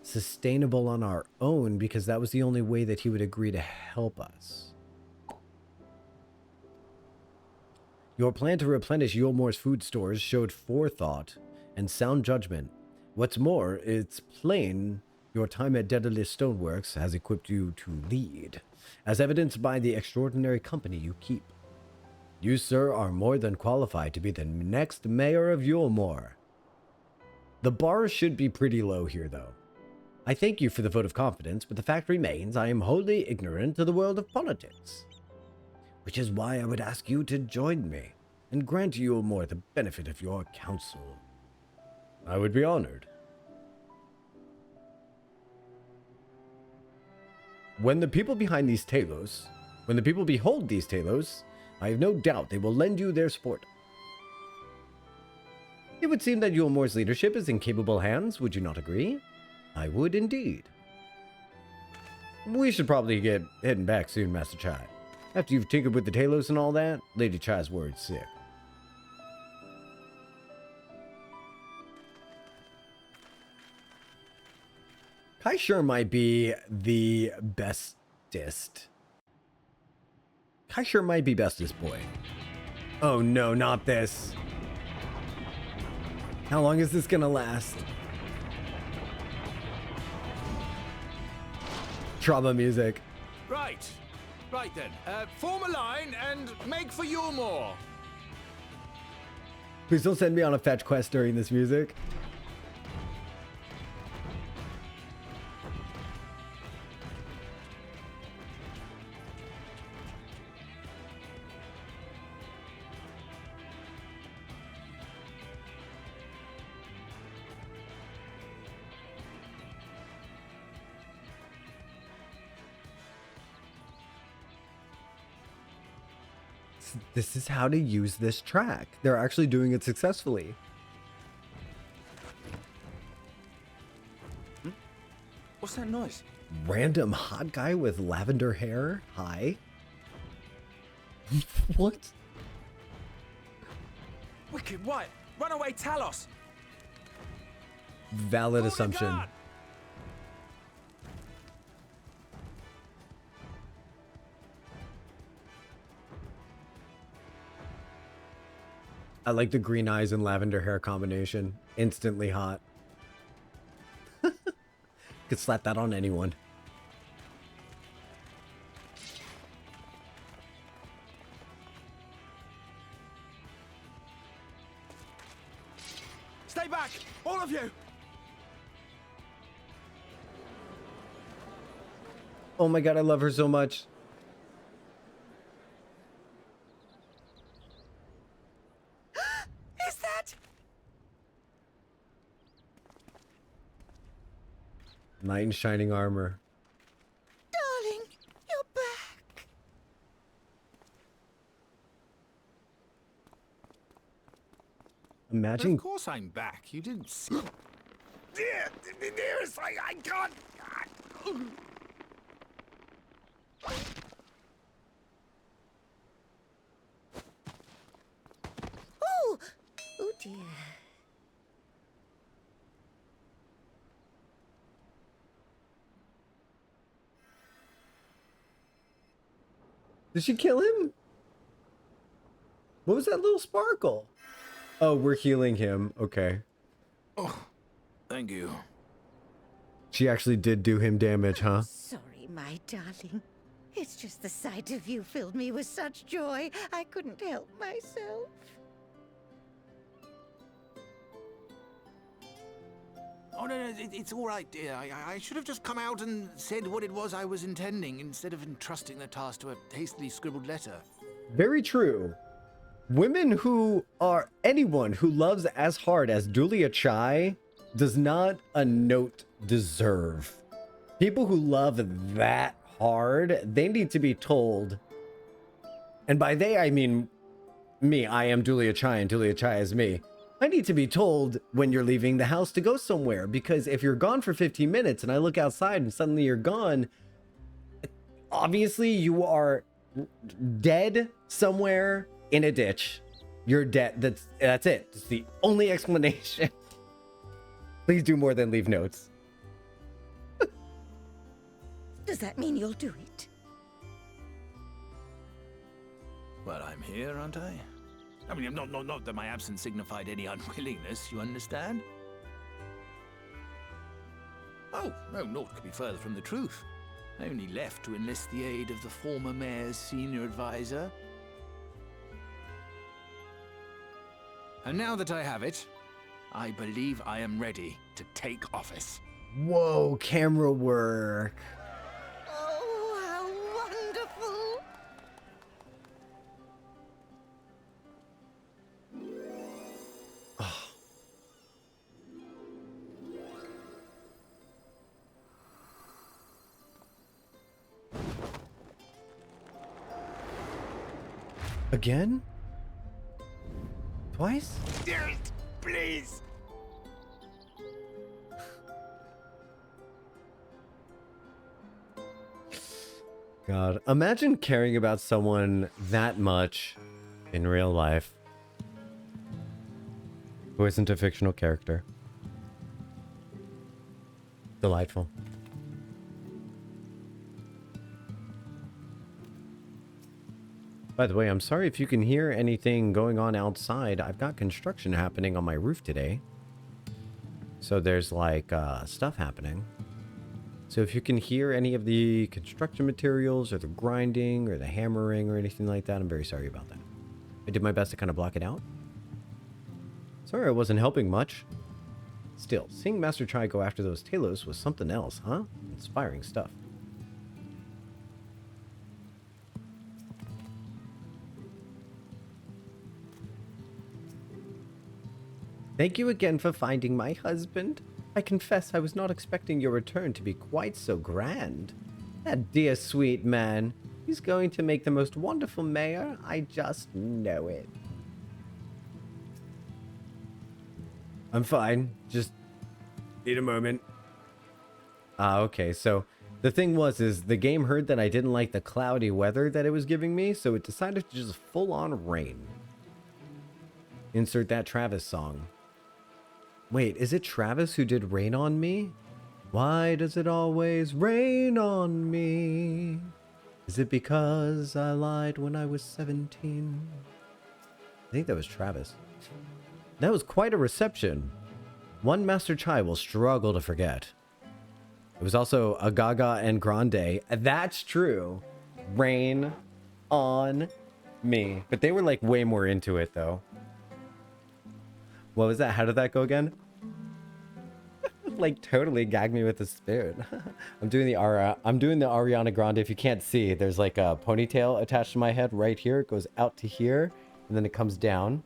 sustainable on our own because that was the only way that he would agree to help us. Your plan to replenish Yulmore's food stores showed forethought and sound judgment. What's more, it's plain your time at Daedalus Stoneworks has equipped you to lead, as evidenced by the extraordinary company you keep. You, sir, are more than qualified to be the next mayor of Yulmore. The bar should be pretty low here, though. I thank you for the vote of confidence, but the fact remains I am wholly ignorant to the world of politics. Which is why I would ask you to join me and grant Yulmore the benefit of your counsel. I would be honored. When the people behind these talos, when the people behold these talos, I have no doubt they will lend you their support. It would seem that Yulmore's leadership is in capable hands, would you not agree? I would indeed. We should probably get heading back soon, Master Chai. After you've tinkered with the talos and all that, Lady Chai's worried sick. Kai sure might be the bestest. Kai sure might be bestest boy. Oh no, not this. How long is this gonna last? Trauma music. Right. Right then. Form a line and make for Yulmore. Please don't send me on a fetch quest during this music. This is how to use this track. They're actually doing it successfully. What's that noise? Random hot guy with lavender hair? Hi. What? Wicked what? Runaway Talos! Valid assumption. I like the green eyes and lavender hair combination. Instantly hot. Could slap that on anyone. Stay back! All of you! Oh my god, I love her so much. Is that? Knight in shining armor. Imagine. Of course I'm back. You didn't see. Dearest, I can't. Oh! Oh dear. Did she kill him? What was that little sparkle? Oh, we're healing him. Okay. Oh, thank you. She actually did do him damage, huh? Sorry, my darling. It's just the sight of you filled me with such joy, I couldn't help myself. Oh, no, it's all right, dear. I should have just come out and said what it was I was intending instead of entrusting the task to a hastily scribbled letter. Very true. Women who are anyone who loves as hard as Julia Chai does not a note deserve. People who love that hard, they need to be told. And by they, I mean me. I am Julia Chai and Julia Chai is me. I need to be told when you're leaving the house to go somewhere, because if you're gone for 15 minutes and I look outside and suddenly you're gone, obviously you are dead somewhere in a ditch. You're dead. That's it. It's the only explanation. Please do more than leave notes. Does that mean you'll do it? Well, I'm here, aren't I? I mean, not that my absence signified any unwillingness, you understand? Oh, no, naught could be further from the truth. I only left to enlist the aid of the former mayor's senior advisor. And now that I have it, I believe I am ready to take office. Whoa, camera work. Oh, how wonderful! Again? Twice? Dearest, please. God, imagine caring about someone that much in real life who isn't a fictional character. Delightful. By the way, I'm sorry if you can hear anything going on outside. I've got construction happening on my roof today. So there's like stuff happening. So if you can hear any of the construction materials or the grinding or the hammering or anything like that, I'm very sorry about that. I did my best to kind of block it out. Sorry I wasn't helping much. Still, seeing Master Chai go after those Talos was something else, huh? Inspiring stuff. Thank you again for finding my husband. I confess I was not expecting your return to be quite so grand. That dear sweet man, he's going to make the most wonderful mayor. I just know it. I'm fine. Just need a moment. Okay, so the thing is the game heard that I didn't like the cloudy weather that it was giving me, so it decided to just full on rain. Insert that Travis song. Wait, is it Travis who did Rain on Me? Why does it always rain on me? Is it because I lied when I was 17? I think that was Travis. That was quite a reception. One Master Chai will struggle to forget. It was also a Gaga and Grande. That's true. Rain on me. But they were like way more into it though. What was that? How did that go again? Like totally gagged me with the spoon. I'm doing the Ariana Grande. If you can't see, there's like a ponytail attached to my head right here. It goes out to here and then it comes down.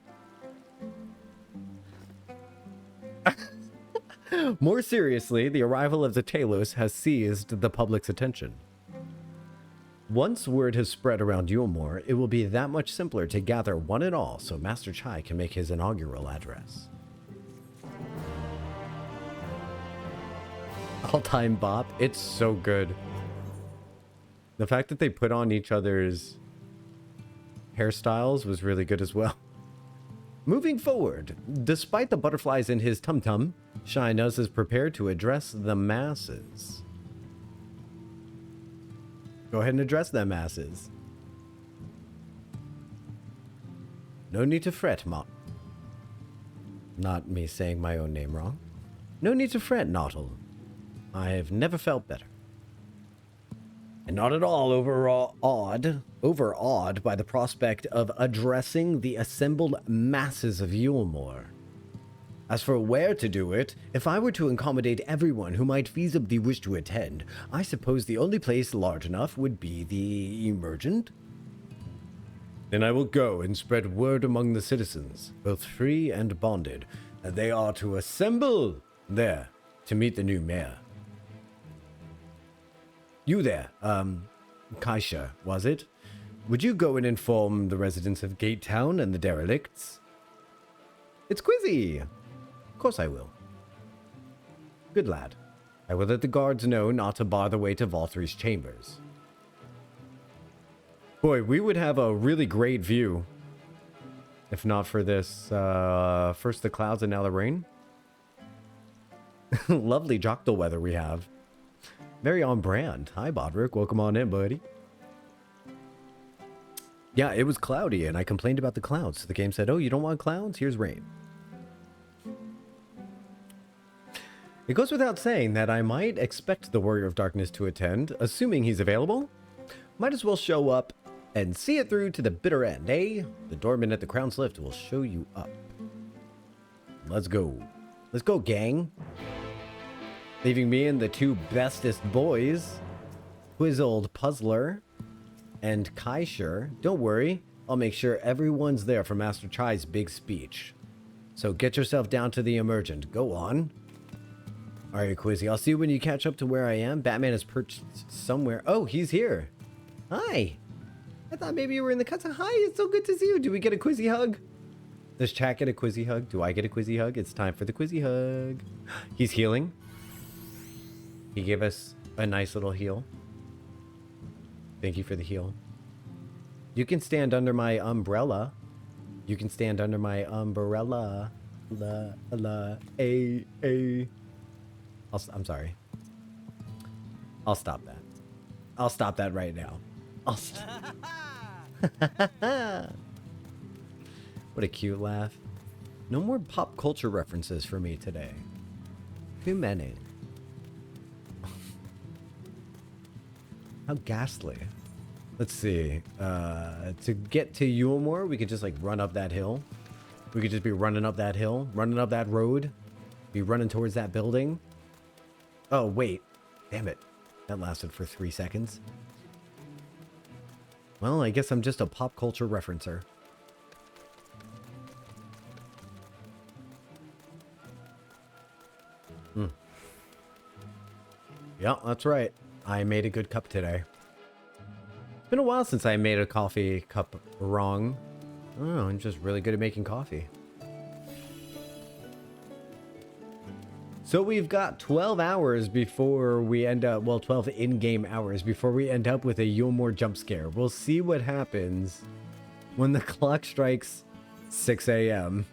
More seriously, the arrival of the Talos has seized the public's attention. Once word has spread around Yulmore, it will be that much simpler to gather one and all so Master Chai can make his inaugural address. All-time bop. It's so good. The fact that they put on each other's hairstyles was really good as well. Moving forward, despite the butterflies in his tum-tum, Shy Nuzz is prepared to address the masses. Go ahead and address them masses. No need to fret, Not me saying my own name wrong. No need to fret, Naughtle. I've never felt better. And not at all overawed by the prospect of addressing the assembled masses of Yulmore. As for where to do it, if I were to accommodate everyone who might feasibly wish to attend, I suppose the only place large enough would be the Emergent. Then I will go and spread word among the citizens, both free and bonded, that they are to assemble there to meet the new mayor. You there, Kaisha, was it? Would you go and inform the residents of Gate Town and the derelicts? It's Quizzy! Of course I will. Good lad. I will let the guards know not to bar the way to Valtry's chambers. Boy, we would have a really great view if not for this, first the clouds and now the rain. Lovely Jocktal weather we have. Very on brand. Hi, Bodrick. Welcome on in, buddy. Yeah, it was cloudy, and I complained about the clouds. So the game said, oh, you don't want clouds? Here's rain. It goes without saying that I might expect the Warrior of Darkness to attend, assuming he's available. Might as well show up and see it through to the bitter end, eh? The doorman at the Crown's Lift will show you up. Let's go. Let's go, gang. Leaving me and the two bestest boys, Quizold Puzzler and Kaisher. Don't worry, I'll make sure everyone's there for Master Chai's big speech. So get yourself down to the Emergent. Go on. Alright, Quizzy, I'll see you when you catch up to where I am. Batman is perched somewhere. Oh, he's here. Hi. I thought maybe you were in the cutscene. Hi, it's so good to see you. Do we get a Quizzy hug? Does chat get a Quizzy hug? Do I get a Quizzy hug? It's time for the Quizzy hug. He's healing. He gave us a nice little heal. Thank you for the heal. You can stand under my umbrella. You can stand under my umbrella. I'm sorry. I'll stop that. I'll stop that right now. What a cute laugh. No more pop culture references for me today. Too many. How ghastly. Let's see. To get to Yulmore, we could just like run up that hill. We could just be running up that hill, running up that road, be running towards that building. Oh, wait. Damn it. That lasted for 3 seconds. Well, I guess I'm just a pop culture referencer. Yeah, that's right. I made a good cup today. It's been a while since I made a coffee cup wrong. Oh, I'm just really good at making coffee. So we've got 12 hours before we end up, well, 12 in-game hours before we end up with a Yulmore jump scare. We'll see what happens when the clock strikes 6 a.m.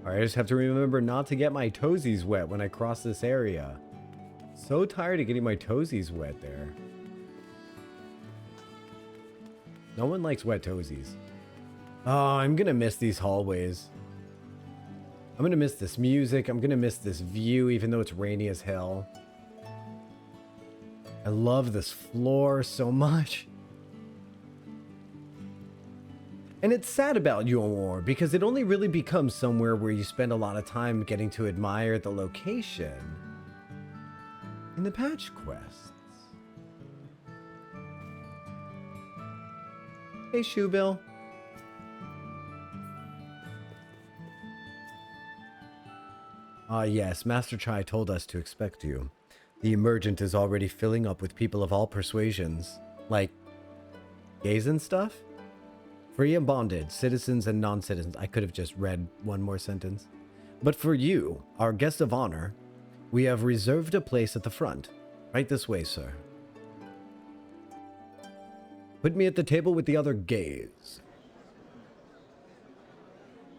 I just have to remember not to get my toesies wet when I cross this area. So tired of getting my toesies wet there. No one likes wet toesies. Oh, I'm gonna miss these hallways. I'm gonna miss this music. I'm gonna miss this view, even though it's rainy as hell. I love this floor so much. And it's sad about Yulmore because it only really becomes somewhere where you spend a lot of time getting to admire the location in the patch quests. Hey, Shoebill. Ah, yes, Master Chai told us to expect you. The emergent is already filling up with people of all persuasions. Like, gays and stuff? Free and bonded, citizens and non-citizens. I could have just read one more sentence. But for you, our guest of honor, we have reserved a place at the front. Right this way, sir. Put me at the table with the other gays.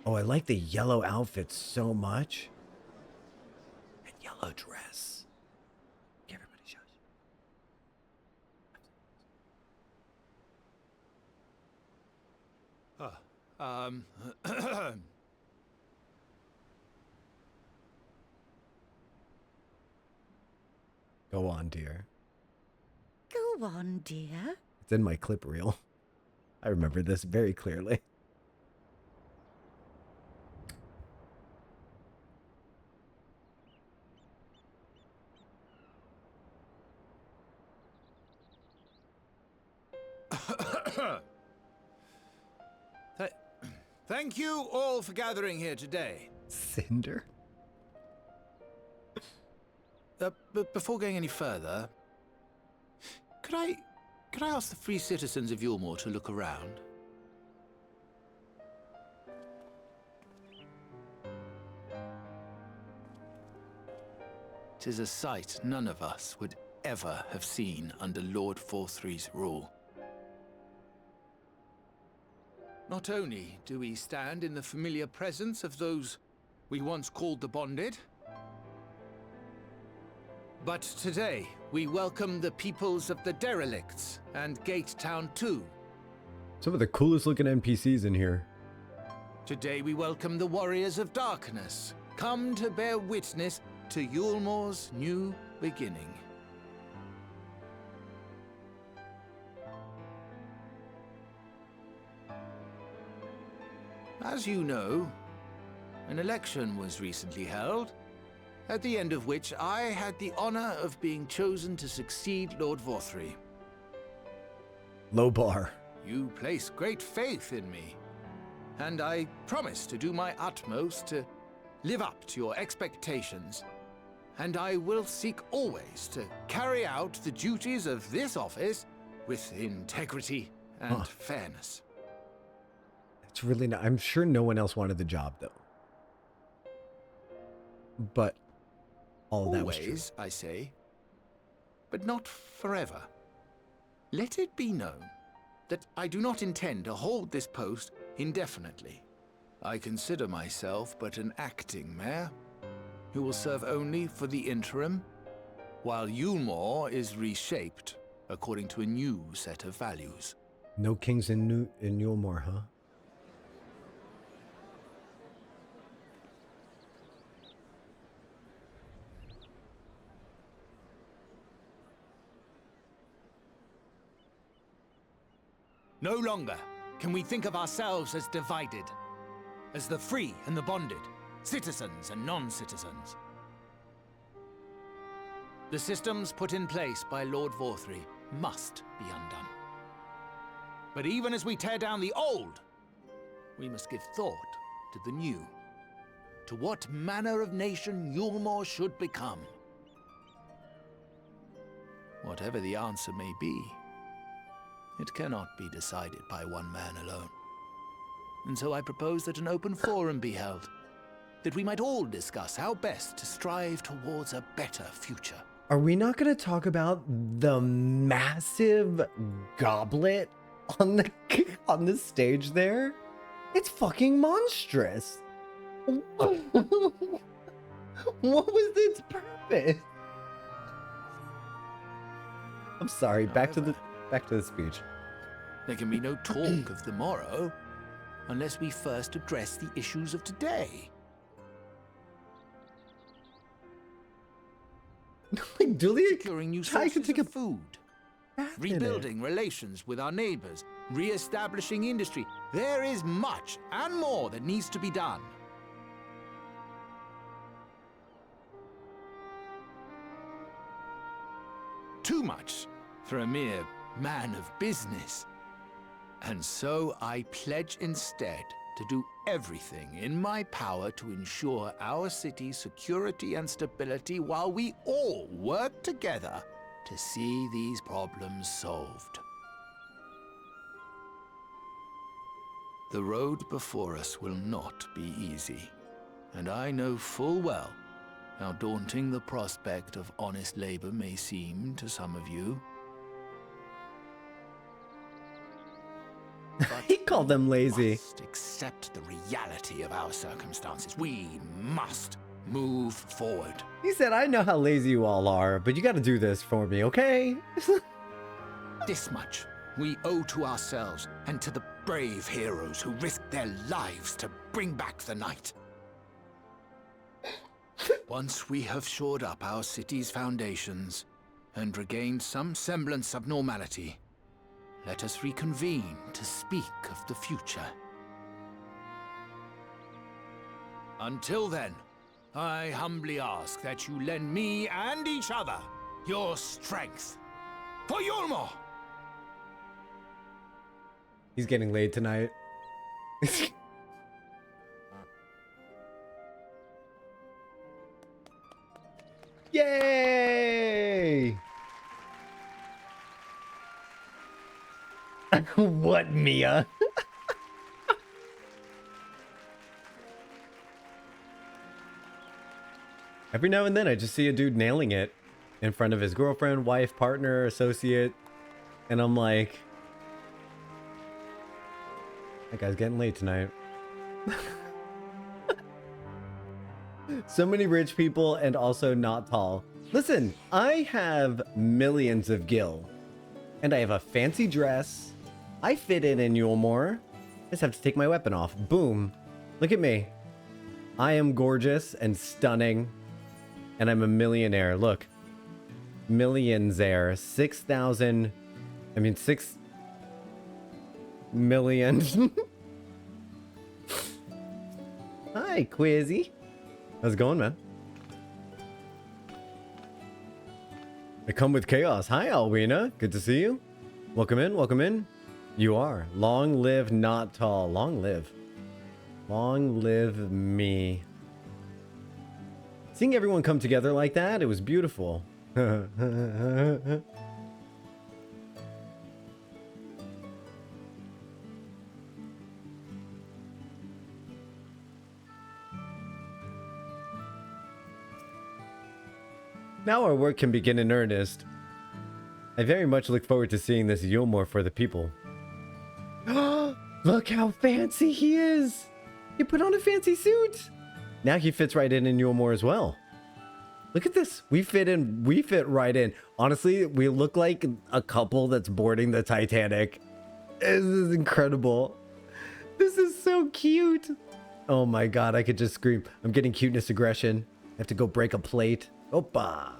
Oh, I like the yellow outfit so much. And yellow dress. Give everybody shows. Go on, dear. Go on, dear. It's in my clip reel. I remember this very clearly. Thank you all for gathering here today. Cinder? But before going any further, could I ask the free citizens of Yulmore to look around? 'Tis a sight none of us would ever have seen under Lord Forthree's rule. Not only do we stand in the familiar presence of those we once called the Bonded, but today we welcome the peoples of the Derelicts and Gate Town too. Some of the coolest looking NPCs in here. Today we welcome the Warriors of Darkness, come to bear witness to Yulmore's new beginning. As you know, an election was recently held, at the end of which I had the honor of being chosen to succeed Lord Forthree. Low bar. You place great faith in me, and I promise to do my utmost to live up to your expectations, and I will seek always to carry out the duties of this office with integrity and fairness. It's really not. I'm sure no one else wanted the job, though. But all of that was true. Always, I say, but not forever. Let it be known that I do not intend to hold this post indefinitely. I consider myself but an acting mayor, who will serve only for the interim, while Yulmore is reshaped according to a new set of values. No kings in Yulmore, huh? No longer can we think of ourselves as divided, as the free and the bonded, citizens and non-citizens. The systems put in place by Lord Forthree must be undone. But even as we tear down the old, we must give thought to the new, to what manner of nation Yulmore should become. Whatever the answer may be, it cannot be decided by one man alone. And so I propose that an open forum be held, that we might all discuss how best to strive towards a better future. Are we not going to talk about the massive goblet on the stage there? It's fucking monstrous. What was its purpose? I'm sorry. Back to the speech. There can be no talk of the morrow unless we first address the issues of today. Securing new sources of food, rebuilding relations with our neighbors, re-establishing industry. There is much and more that needs to be done. Too much for a mere man of business. And so I pledge instead to do everything in my power to ensure our city's security and stability while we all work together to see these problems solved. The road before us will not be easy, and I know full well how daunting the prospect of honest labor may seem to some of you. But He called them lazy. we must accept the reality of our circumstances. We must move forward. He said, I know how lazy you all are, but you got to do this for me, okay? This much we owe to ourselves and to the brave heroes who risked their lives to bring back the night. Once we have shored up our city's foundations and regained some semblance of normality, let us reconvene to speak of the future. Until then, I humbly ask that you lend me and each other your strength. For Yulmor! He's getting laid tonight. Yay! What, Mia? Every now and then I just see a dude nailing it in front of his girlfriend, wife, partner, associate, and I'm like, that guy's getting laid tonight. So many rich people and also not tall. Listen, I have millions of gil. And I have a fancy dress. I fit in Yulmor. I just have to take my weapon off. Boom. Look at me. I am gorgeous and stunning. And I'm a millionaire. Look. Millionsaire. 6 million. Hi, Quizzy. How's it going, man? I come with chaos. Hi, Alwina. Good to see you. Welcome in. Welcome in. You are. Long live not tall. Long live. Long live me. Seeing everyone come together like that, it was beautiful. Now our work can begin in earnest. I very much look forward to seeing this Yulmor for the people. Look how fancy he is! He put on a fancy suit! Now he fits right in Yulmor as well. Look at this. We fit right in. Honestly, we look like a couple that's boarding the Titanic. This is incredible. This is so cute. Oh my god, I could just scream. I'm getting cuteness aggression. I have to go break a plate. Opa!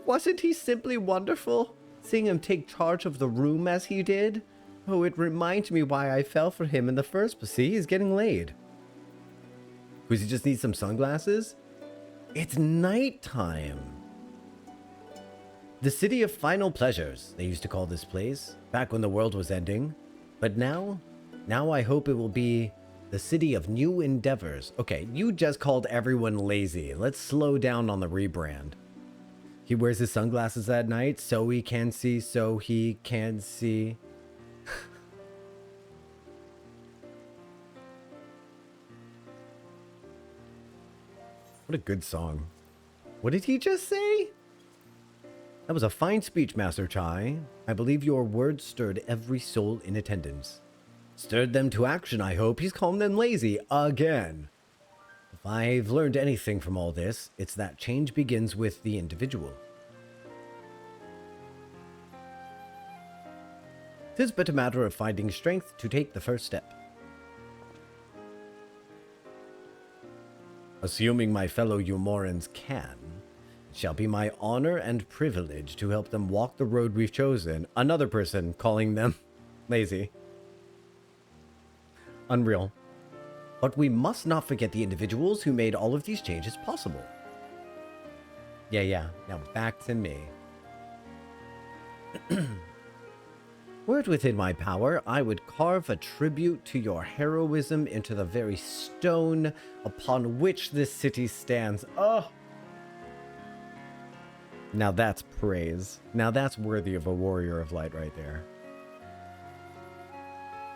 Wasn't he simply wonderful? Seeing him take charge of the room as he did? Oh, it reminds me why I fell for him in the first place. See, he's getting laid. Does he just need some sunglasses? It's nighttime. The city of final pleasures, they used to call this place, back when the world was ending. But now I hope it will be the city of new endeavors. Okay, you just called everyone lazy. Let's slow down on the rebrand. He wears his sunglasses at night so he can see, What a good song. What did he just say? That was a fine speech, Master Chai. I believe your words stirred every soul in attendance. Stirred them to action, I hope. He's calling them lazy again. If I've learned anything from all this, it's that change begins with the individual. 'Tis but a matter of finding strength to take the first step. Assuming my fellow Yulmorans can, it shall be my honor and privilege to help them walk the road we've chosen. Another person calling them lazy. Unreal. But we must not forget the individuals who made all of these changes possible. Yeah. Now back to me. Were it within my power, I would carve a tribute to your heroism into the very stone upon which this city stands. Oh! Now that's praise. Now that's worthy of a warrior of light right there.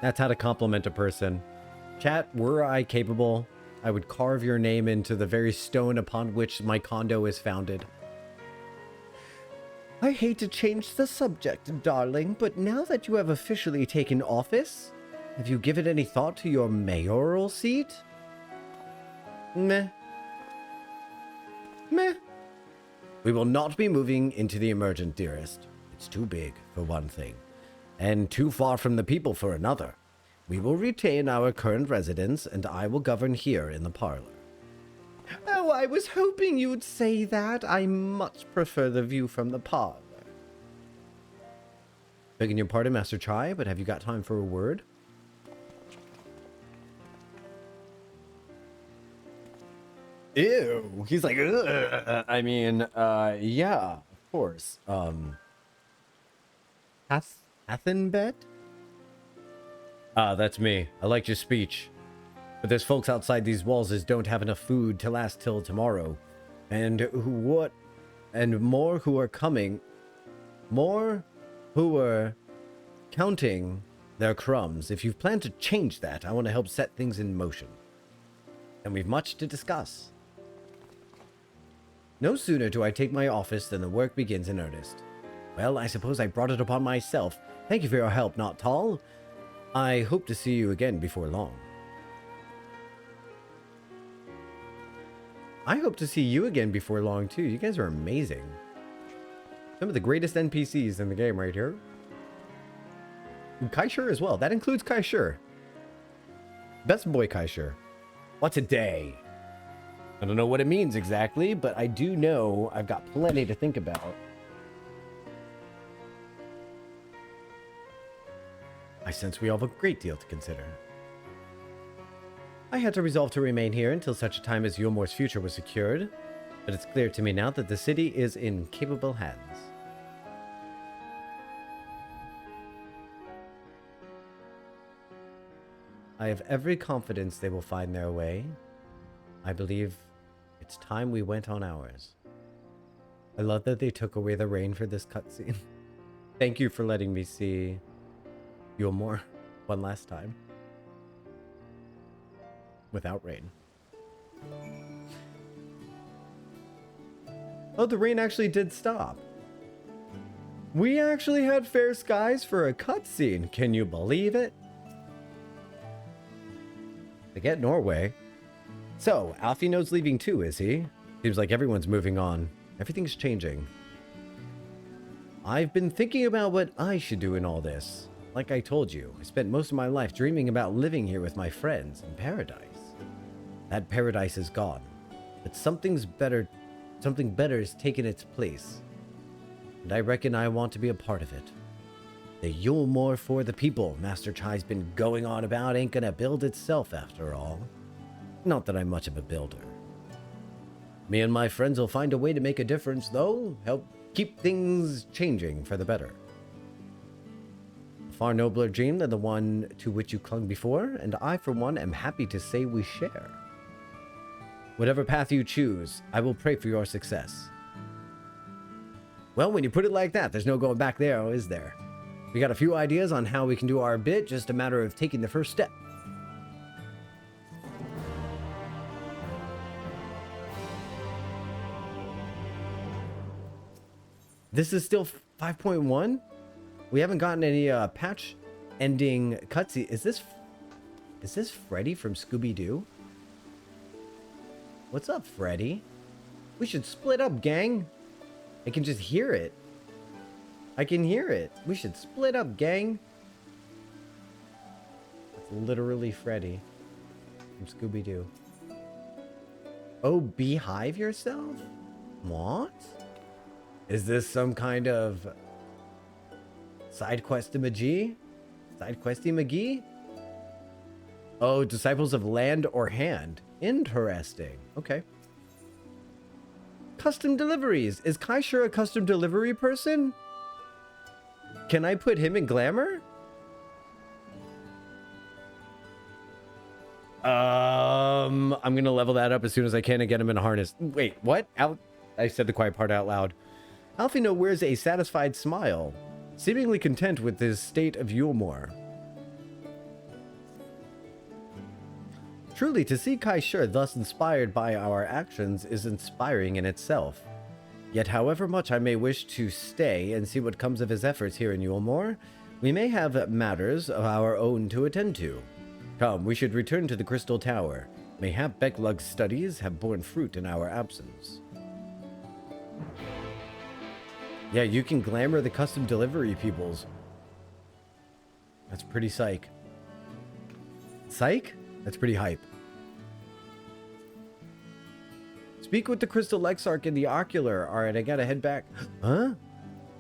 That's how to compliment a person. Chat, were I capable, I would carve your name into the very stone upon which my condo is founded. I hate to change the subject, darling, but now that you have officially taken office, have you given any thought to your mayoral seat? Meh. Meh. We will not be moving into the immersion, dearest. It's too big, for one thing, and too far from the people for another. We will retain our current residence, and I will govern here in the parlor. Oh, I was hoping you'd say that. I much prefer the view from the parlor. Begging your pardon, Master Chai, but have you got time for a word? Ew. He's like, ugh. I mean, yeah, of course. Athenbet? Ah, that's me. I liked your speech. But there's folks outside these walls that don't have enough food to last till tomorrow. And more who are coming. More who are counting their crumbs. If you plan to change that, I want to help set things in motion. And we've much to discuss. No sooner do I take my office than the work begins in earnest. Well, I suppose I brought it upon myself. Thank you for your help, Not Tall. I hope to see you again before long. I hope to see you again before long, too. You guys are amazing. Some of the greatest NPCs in the game right here. And Kaishur as well. That includes Kaishur. Best boy Kaishur. What's a day? I don't know what it means exactly, but I do know I've got plenty to think about. I sense we all have a great deal to consider. I had to resolve to remain here until such a time as Yulmore's future was secured, but it's clear to me now that the city is in capable hands. I have every confidence they will find their way. I believe it's time we went on ours. I love that they took away the rain for this cutscene. Thank you for letting me see Yulmore one last time. Without rain. Oh, the rain actually did stop. We actually had fair skies for a cutscene. Can you believe it? Forget Norway. So, Alfino's leaving too, is he? Seems like everyone's moving on. Everything's changing. I've been thinking about what I should do in all this. Like I told you, I spent most of my life dreaming about living here with my friends in paradise. That paradise is gone, but something better has taken its place. And I reckon I want to be a part of it. The Yulmore for the people Master Chai's been going on about ain't gonna build itself after all. Not that I'm much of a builder. Me and my friends will find a way to make a difference, though. Help keep things changing for the better. A far nobler dream than the one to which you clung before, and I, for one, am happy to say we share. Whatever path you choose, I will pray for your success. Well, when you put it like that, there's no going back there, is there? We got a few ideas on how we can do our bit, just a matter of taking the first step. This is still 5.1? We haven't gotten any patch ending cutscene. Is this Freddy from Scooby-Doo? What's up, Freddy? We should split up, gang. I can just hear it. I can hear it. We should split up, gang. That's literally Freddy from Scooby-Doo. Oh, beehive yourself? What? Is this some kind of side quest-a-magie? Side questy-magie? Oh, disciples of land or hand. Interesting. Okay. Custom deliveries. Is Kaishur a custom delivery person? Can I put him in glamour? I'm gonna level that up as soon as I can and get him in a harness. Wait, what? I said the quiet part out loud. Alfino wears a satisfied smile, seemingly content with his state of Yulmore. Truly, to see Kai Shur thus inspired by our actions is inspiring in itself. Yet however much I may wish to stay and see what comes of his efforts here in Yulmore, we may have matters of our own to attend to. Come, we should return to the Crystal Tower. Mayhap Becklug's studies have borne fruit in our absence. Yeah, you can glamour the custom delivery peoples. That's pretty psych. Psych? That's pretty hype. Speak with the Crystal Lexarch in the Ocular. Alright, I gotta head back. Huh?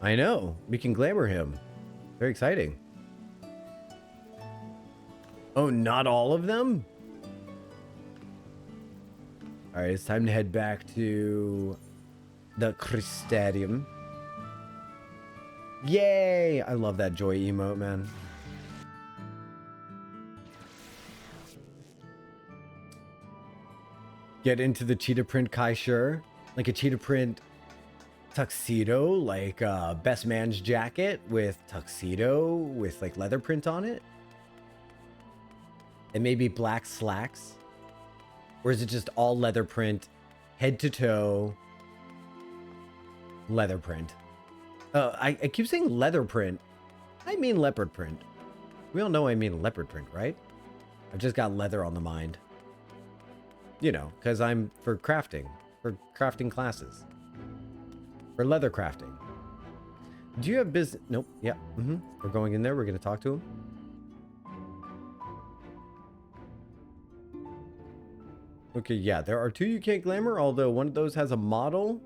I know. We can glamour him. Very exciting. Oh, not all of them? Alright, it's time to head back to the Crystarium. Yay! I love that joy emote, man. Get into the cheetah print Kai Shur. Like a cheetah print tuxedo, like best man's jacket with tuxedo with like leather print on it. And maybe black slacks. Or is it just all leather print, head to toe, leather print? I keep saying leather print. I mean leopard print. We all know I mean leopard print, right? I've just got leather on the mind. You know, because I'm for crafting classes. For leather crafting. Do you have business? Nope. Yeah. We're going in there. We're going to talk to him. Okay, yeah. There are two you can't glamour, although one of those has a model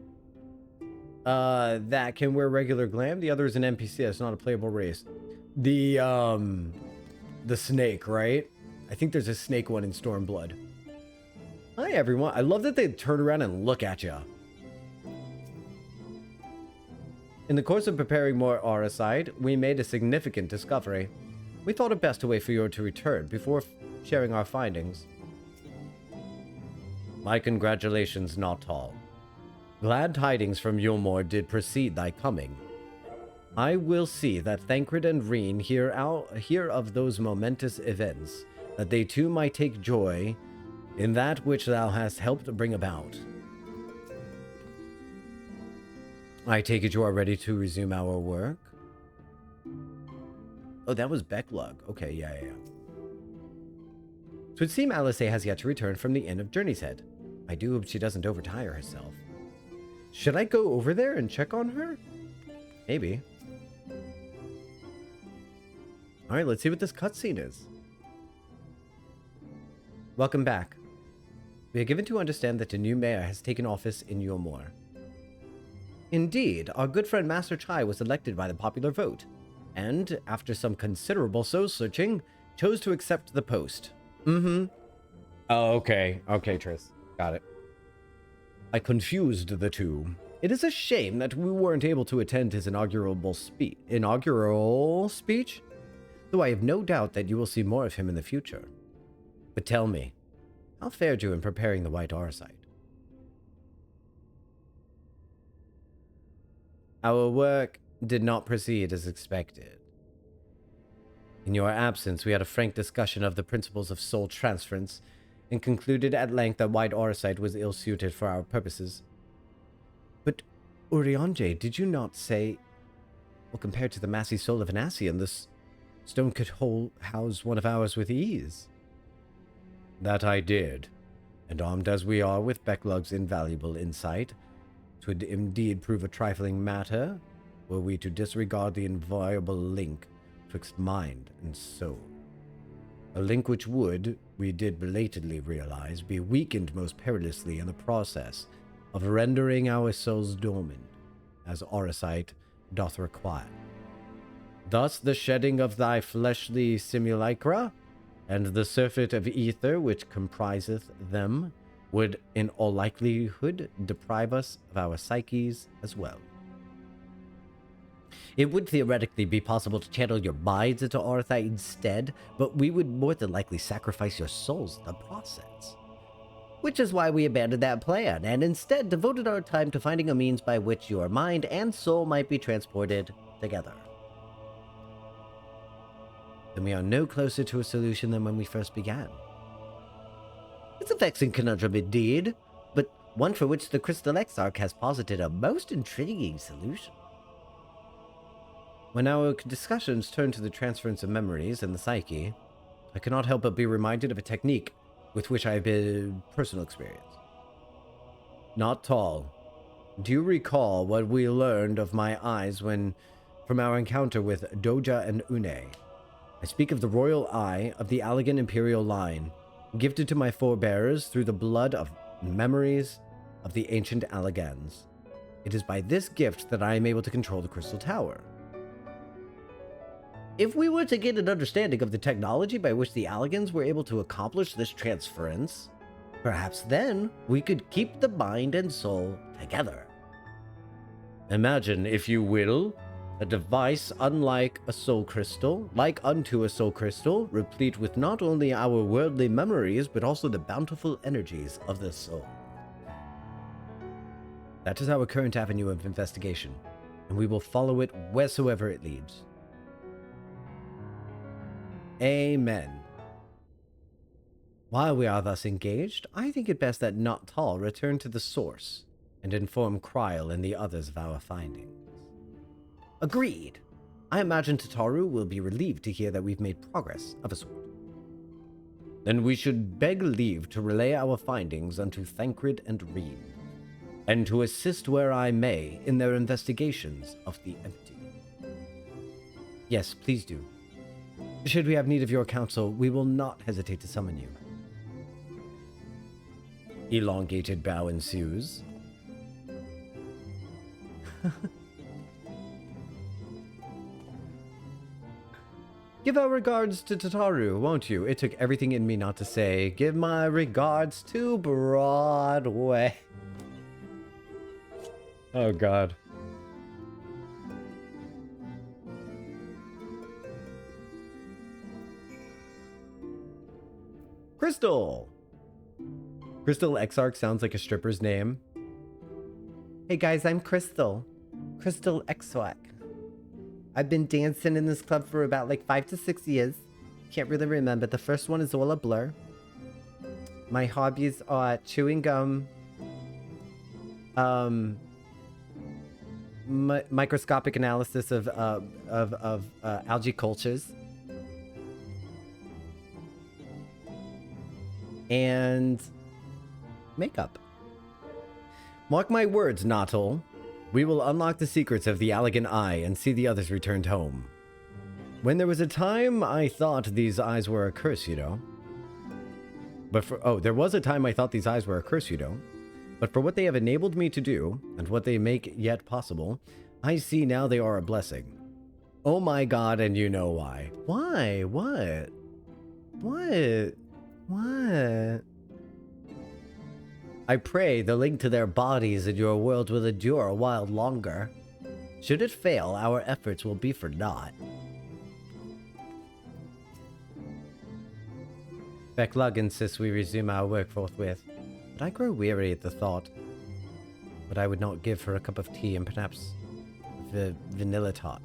that can wear regular glam. The other is an NPC. That's not a playable race. The snake, right? I think there's a snake one in Stormblood. Hi, everyone. I love that they turn around and look at you. In the course of preparing more Auracide, we made a significant discovery. We thought it best to wait for you to return before sharing our findings. My congratulations, Jocktal. Glad tidings from Yulmore did precede thy coming. I will see that Thancred and Reen hear of those momentous events, that they too might take joy in that which thou hast helped bring about. I take it you are ready to resume our work? Oh, that was Becklug. Okay, yeah. So it seems Alice has yet to return from the Inn of Journey's Head. I do hope she doesn't overtire herself. Should I go over there and check on her? Maybe. Alright, let's see what this cutscene is. Welcome back. We are given to understand that a new mayor has taken office in Yulmore. Indeed, our good friend Master Chai was elected by the popular vote, and, after some considerable soul-searching, chose to accept the post. Oh, okay. Okay, Triss. Got it. I confused the two. It is a shame that we weren't able to attend his inaugural speech, though I have no doubt that you will see more of him in the future. But tell me, how fared you in preparing the White Auracide? Our work did not proceed as expected. In your absence, we had a frank discussion of the principles of soul transference, and concluded at length that White Auracide was ill-suited for our purposes. But, Urianger, did you not say... Well, compared to the massy soul of an Ascian, this stone could house one of ours with ease. That I did, and armed as we are with Becklug's invaluable insight, 'twould indeed prove a trifling matter were we to disregard the inviolable link twixt mind and soul. A link which would, we did belatedly realize, be weakened most perilously in the process of rendering our souls dormant, as Auracite doth require. Thus the shedding of thy fleshly simulacra, and the surfeit of ether which compriseth them, would in all likelihood deprive us of our psyches as well. It would theoretically be possible to channel your minds into Arthai instead, but we would more than likely sacrifice your souls in the process. Which is why we abandoned that plan, and instead devoted our time to finding a means by which your mind and soul might be transported together. And we are no closer to a solution than when we first began. It's a vexing conundrum indeed, but one for which the Crystal Exarch has posited a most intriguing solution. When our discussions turn to the transference of memories and the psyche, I cannot help but be reminded of a technique with which I have been personal experience. Not tall. Do you recall what we learned of my eyes from our encounter with Doja and Une? I speak of the royal eye of the Allegan imperial line, gifted to my forebears through the blood of memories of the ancient Allegans. It is by this gift that I am able to control the Crystal Tower. If we were to get an understanding of the technology by which the Allegans were able to accomplish this transference, perhaps then we could keep the mind and soul together. Imagine, if you will, a device unlike a soul crystal, like unto a soul crystal, replete with not only our worldly memories, but also the bountiful energies of the soul. That is our current avenue of investigation, and we will follow it wheresoever it leads. Amen. While we are thus engaged, I think it best that Not Tall return to the source and inform Kryl and the others of our findings. Agreed. I imagine Tataru will be relieved to hear that we've made progress of a sort. Then we should beg leave to relay our findings unto Thancred and Reed, and to assist where I may in their investigations of the empty. Yes, please do. Should we have need of your counsel, we will not hesitate to summon you. Elongated bow ensues. Give our regards to Tataru, won't you? It took everything in me not to say, give my regards to Broadway. Oh, God. Crystal! Crystal Exarch sounds like a stripper's name. Hey guys, I'm Crystal. Crystal Exarch. I've been dancing in this club for about like 5 to 6 years. Can't really remember. The first one is all a blur. My hobbies are chewing gum, microscopic analysis of algae cultures, and makeup. Mark my words, Nautil. We will unlock the secrets of the Allegan Eye and see the others returned home. When there was a time I thought these eyes were a curse, you know. There was a time I thought these eyes were a curse, you know. But for what they have enabled me to do, and what they make yet possible, I see now they are a blessing. Oh my God, and you know why. Why? What? What? What? I pray the link to their bodies in your world will endure a while longer. Should it fail, our efforts will be for naught. Becklug insists we resume our work forthwith, but I grow weary at the thought. But I would not give her a cup of tea and perhaps vanilla tot.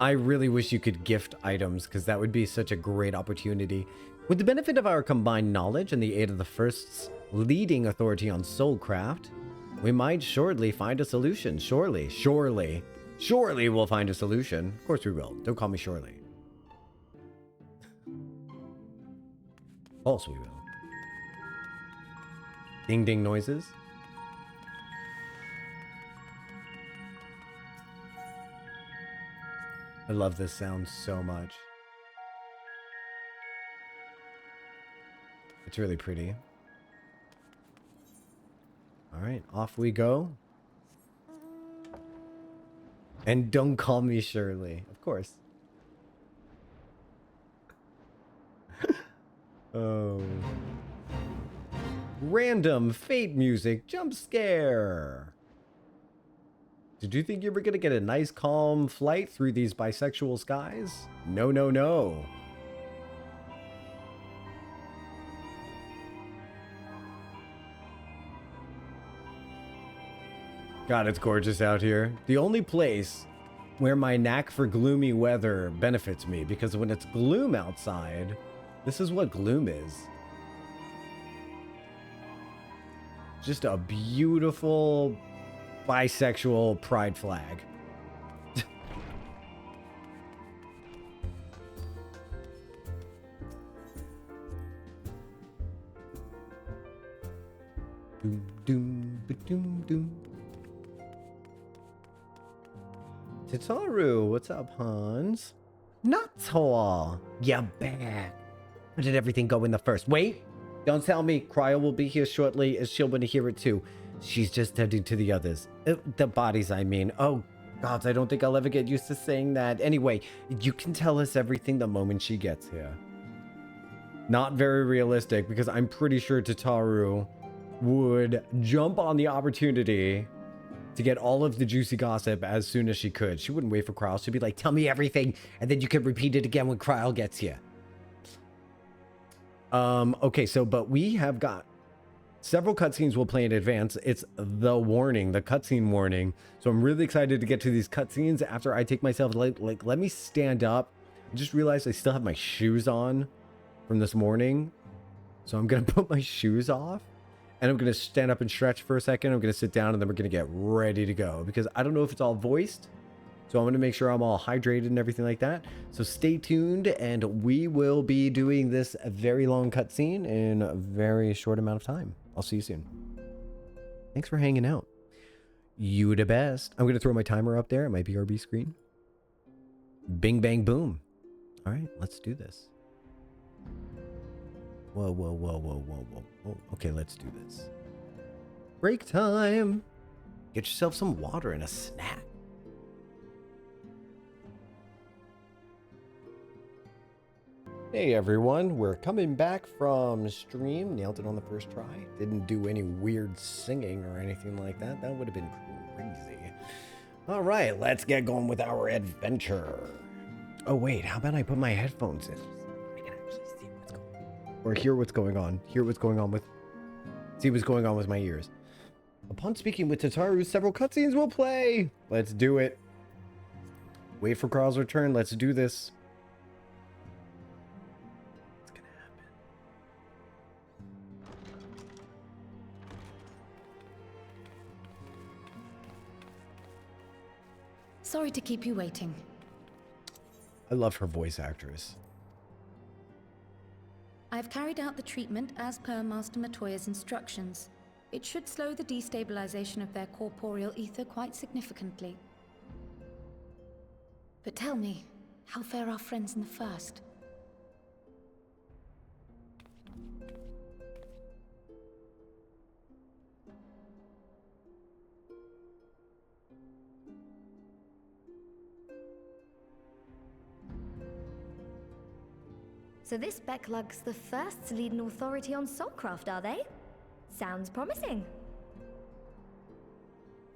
I really wish you could gift items, because that would be such a great opportunity. With the benefit of our combined knowledge and the aid of the First's leading authority on soulcraft, we might shortly find a solution. Surely we'll find a solution. Of course we will. Don't call me surely. Of course we will. Ding ding noises. I love this sound so much. It's really pretty. All right, off we go. And don't call me Shirley, of course. Oh. Random fate music jump scare. Did you think you were going to get a nice calm flight through these bisexual skies? No, no, no. God, it's gorgeous out here. The only place where my knack for gloomy weather benefits me, because when it's gloom outside, this is what gloom is. Just a beautiful bisexual pride flag. Doom, doom, ba-doom, doom. Tataru, what's up, Hans? Not all. Yeah, back. How did everything go in the first? Wait, don't tell me. Cryo will be here shortly, as she'll want to hear it too. She's just heading to the others. The bodies, I mean. Oh, gods, I don't think I'll ever get used to saying that. Anyway, you can tell us everything the moment she gets here. Not very realistic, because I'm pretty sure Tataru would jump on the opportunity to get all of the juicy gossip as soon as she could. She wouldn't wait for Kryle. She'd be like, tell me everything, and then you can repeat it again when Kryle gets here. Okay, so, but we have got several cutscenes we'll play in advance. It's the warning, the cutscene warning. So I'm really excited to get to these cutscenes after I take myself, like, let me stand up. I just realized I still have my shoes on from this morning. So I'm going to put my shoes off and I'm going to stand up and stretch for a second. I'm going to sit down and then we're going to get ready to go because I don't know if it's all voiced. So I'm going to make sure I'm all hydrated and everything like that. So stay tuned and we will be doing this very long cutscene in a very short amount of time. I'll see you soon. Thanks for hanging out. You the best. I'm going to throw my timer up there at my BRB screen. Bing, bang, boom. All right, let's do this. Whoa, whoa, whoa, whoa, whoa, whoa, whoa. Okay, let's do this. Break time. Get yourself some water and a snack. Hey everyone, we're coming back from stream. Nailed it on the first try. Didn't do any weird singing or anything like that. That would have been crazy. All right, let's get going with our adventure. Oh wait, how about I put my headphones in? I can actually see what's going on. Or hear what's going on. Hear what's going on with... See what's going on with my ears. Upon speaking with Tataru, several cutscenes will play. Let's do it. Wait for Carl's return. Let's do this. Sorry to keep you waiting. I love her voice actress. I've carried out the treatment as per Master Matoya's instructions. It should slow the destabilization of their corporeal ether quite significantly. But tell me, how fare our friends in the first? So this Becklug's the first to lead an authority on soulcraft, are they? Sounds promising.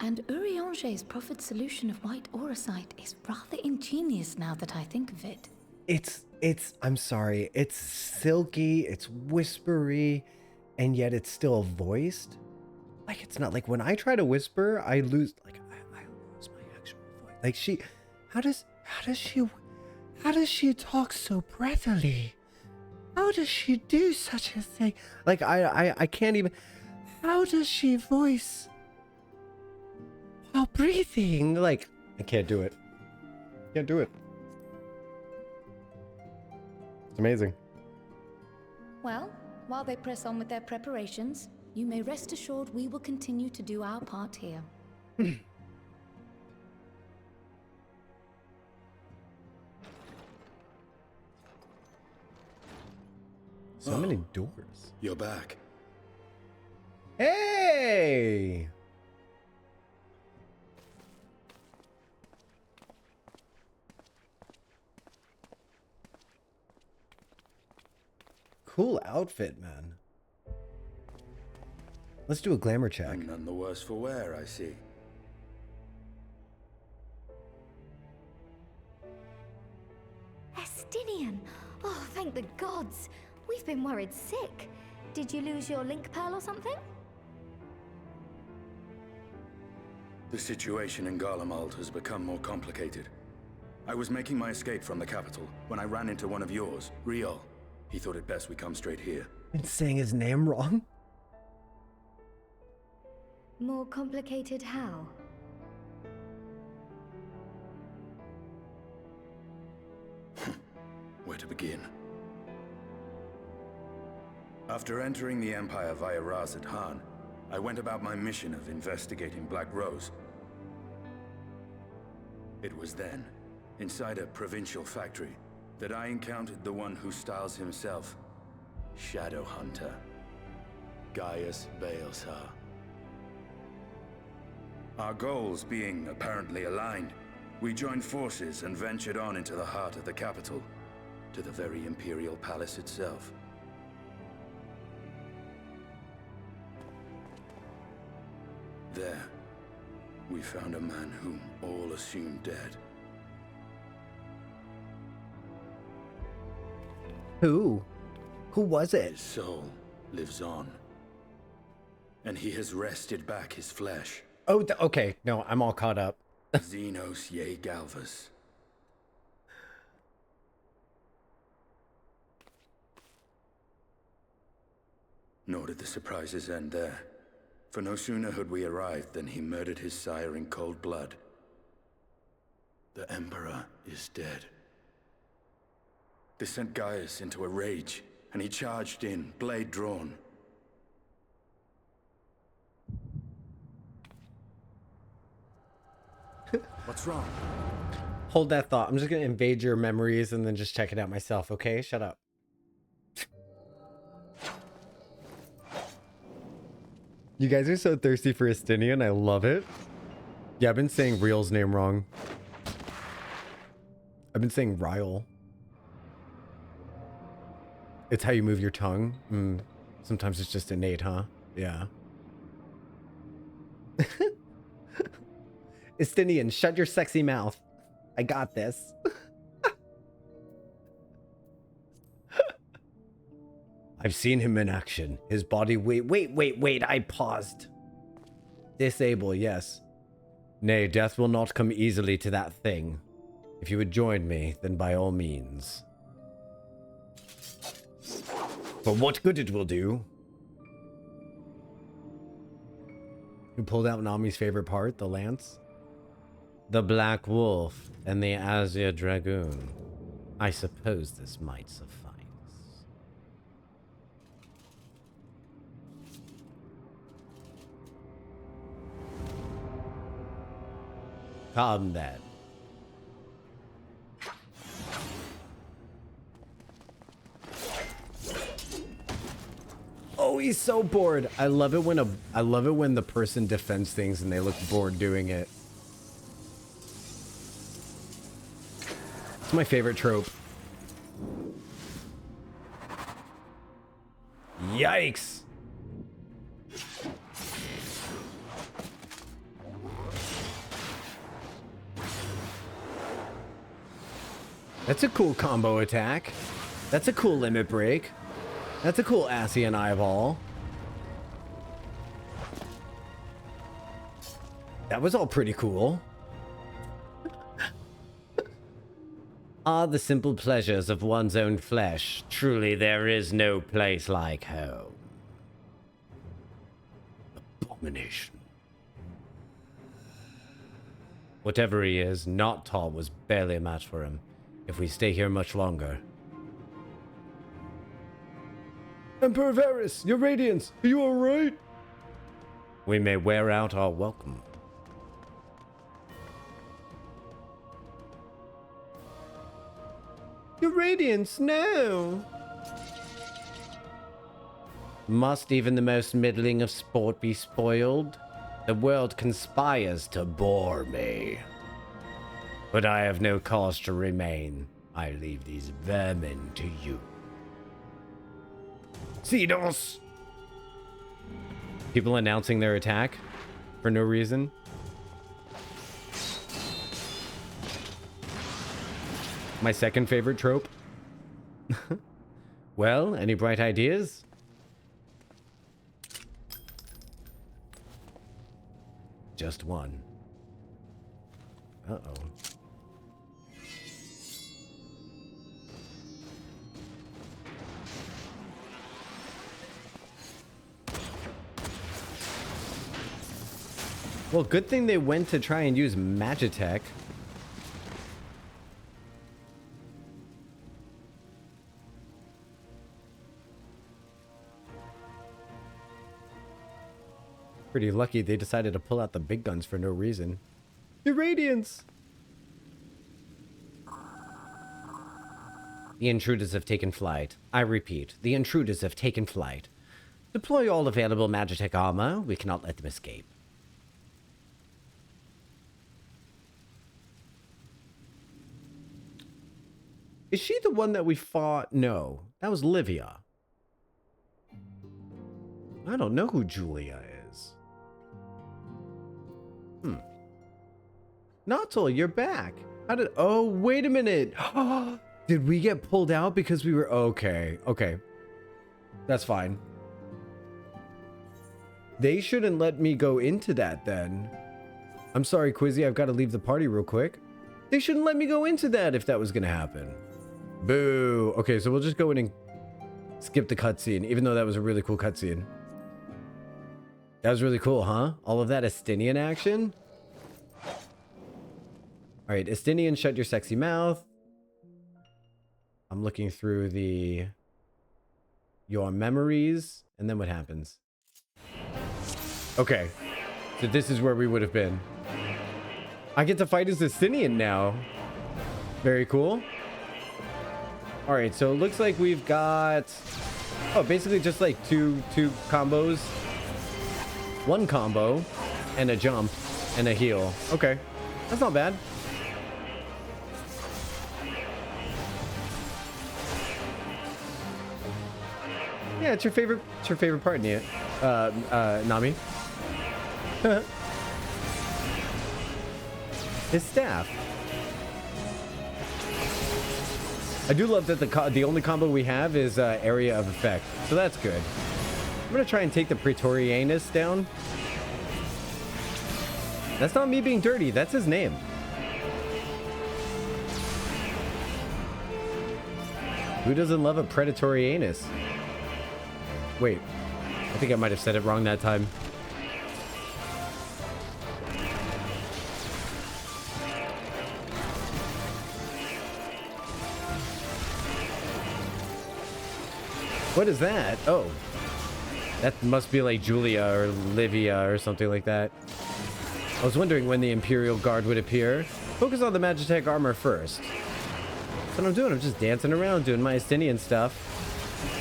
And Urianger's proffered solution of white auracite is rather ingenious now that I think of it. I'm sorry, it's silky, it's whispery, and yet it's still voiced. Like, it's not like when I try to whisper, I lose, like, I lose my actual voice. Like, how does she talk so breathily? How does she do such a thing? Like, I can't even... How does she voice while breathing? Like, I can't do it. Can't do it. It's amazing. Well, while they press on with their preparations, you may rest assured we will continue to do our part here. So many doors. You're back. Hey! Cool outfit, man. Let's do a glamour check. None the worse for wear, I see. Justinian. Oh, thank the gods. We've been worried sick. Did you lose your link pearl or something? The situation in Garlemald has become more complicated. I was making my escape from the capital when I ran into one of yours, Riol. He thought it best we come straight here. I'm saying his name wrong. More complicated how? Where to begin? After entering the Empire via Razad Han, I went about my mission of investigating Black Rose. It was then, inside a provincial factory, that I encountered the one who styles himself Shadow Hunter, Gaius Baelsar. Our goals being apparently aligned, we joined forces and ventured on into the heart of the capital, to the very Imperial Palace itself. There, we found a man whom all assumed dead. Who? Who was it? His soul lives on, and he has wrested back his flesh. Oh, okay. No, I'm all caught up. Xenos Ye Galvus. Nor did the surprises end there. For no sooner had we arrived than he murdered his sire in cold blood. The Emperor is dead. This sent Gaius into a rage, and he charged in, blade drawn. What's wrong? Hold that thought. I'm just going to invade your memories and then just check it out myself, okay? Shut up. You guys are so thirsty for Estinian. I love it. Yeah, I've been saying Riel's name wrong. I've been saying Riel. It's how you move your tongue. Sometimes it's just innate, huh? Yeah. Estinian, shut your sexy mouth. I got this. I've seen him in action. His body... Wait. I paused. Disable, yes. Nay, death will not come easily to that thing. If you would join me, then by all means. For what good it will do. You pulled out Nami's favorite part, the lance? The Black Wolf and the Azure Dragoon. I suppose this might suffice. Come then. Oh, he's so bored. I love it when the person defends things and they look bored doing it. It's my favorite trope. Yikes. That's a cool combo attack. That's a cool limit break. That's a cool Asian eyeball. That was all pretty cool. Ah, the simple pleasures of one's own flesh. Truly, there is no place like home. Abomination. Whatever he is, not tall was barely a match for him. If we stay here much longer. Emperor Varys, your radiance, are you alright? We may wear out our welcome. Your radiance, no! Must even the most middling of sport be spoiled? The world conspires to bore me. But I have no cause to remain. I leave these vermin to you. Cedos! People announcing their attack for no reason. My second favorite trope. Well, any bright ideas? Just one. Uh-oh. Well, good thing they went to try and use Magitech. Pretty lucky they decided to pull out the big guns for no reason. Irradiance! The intruders have taken flight. I repeat, the intruders have taken flight. Deploy all available Magitech armor. We cannot let them escape. Is she the one that we fought? No, that was Livia. I don't know who Julia is. Jocktal, you're back. How did... Oh, wait a minute. Did we get pulled out because we were... Okay, okay. That's fine. They shouldn't let me go into that then. I'm sorry, Quizzy, I've got to leave the party real quick. They shouldn't let me go into that if that was going to happen. Boo. Okay, so we'll just go in and skip the cutscene, even though that was a really cool cutscene. That was really cool, huh? All of that Estinian action? Alright, Estinian, shut your sexy mouth. I'm looking through the... Your memories. And then what happens? Okay. So this is where we would have been. I get to fight as Estinian now. Very cool. Alright, so it looks like we've got... Oh, basically just like two combos. One combo. And a jump. And a heal. Okay. That's not bad. Yeah, it's your favorite part, Nia. Nami. His staff. I do love that the only combo we have is area of effect, so that's good. I'm gonna try and take the Praetorianus down. That's not me being dirty, that's his name. Who doesn't love a Praetorianus? Wait, I think I might have said it wrong that time. What is that? Oh. That must be like Julia or Livia or something like that. I was wondering when the Imperial Guard would appear. Focus on the Magitech armor first. That's what I'm doing. I'm just dancing around doing my Estinian stuff.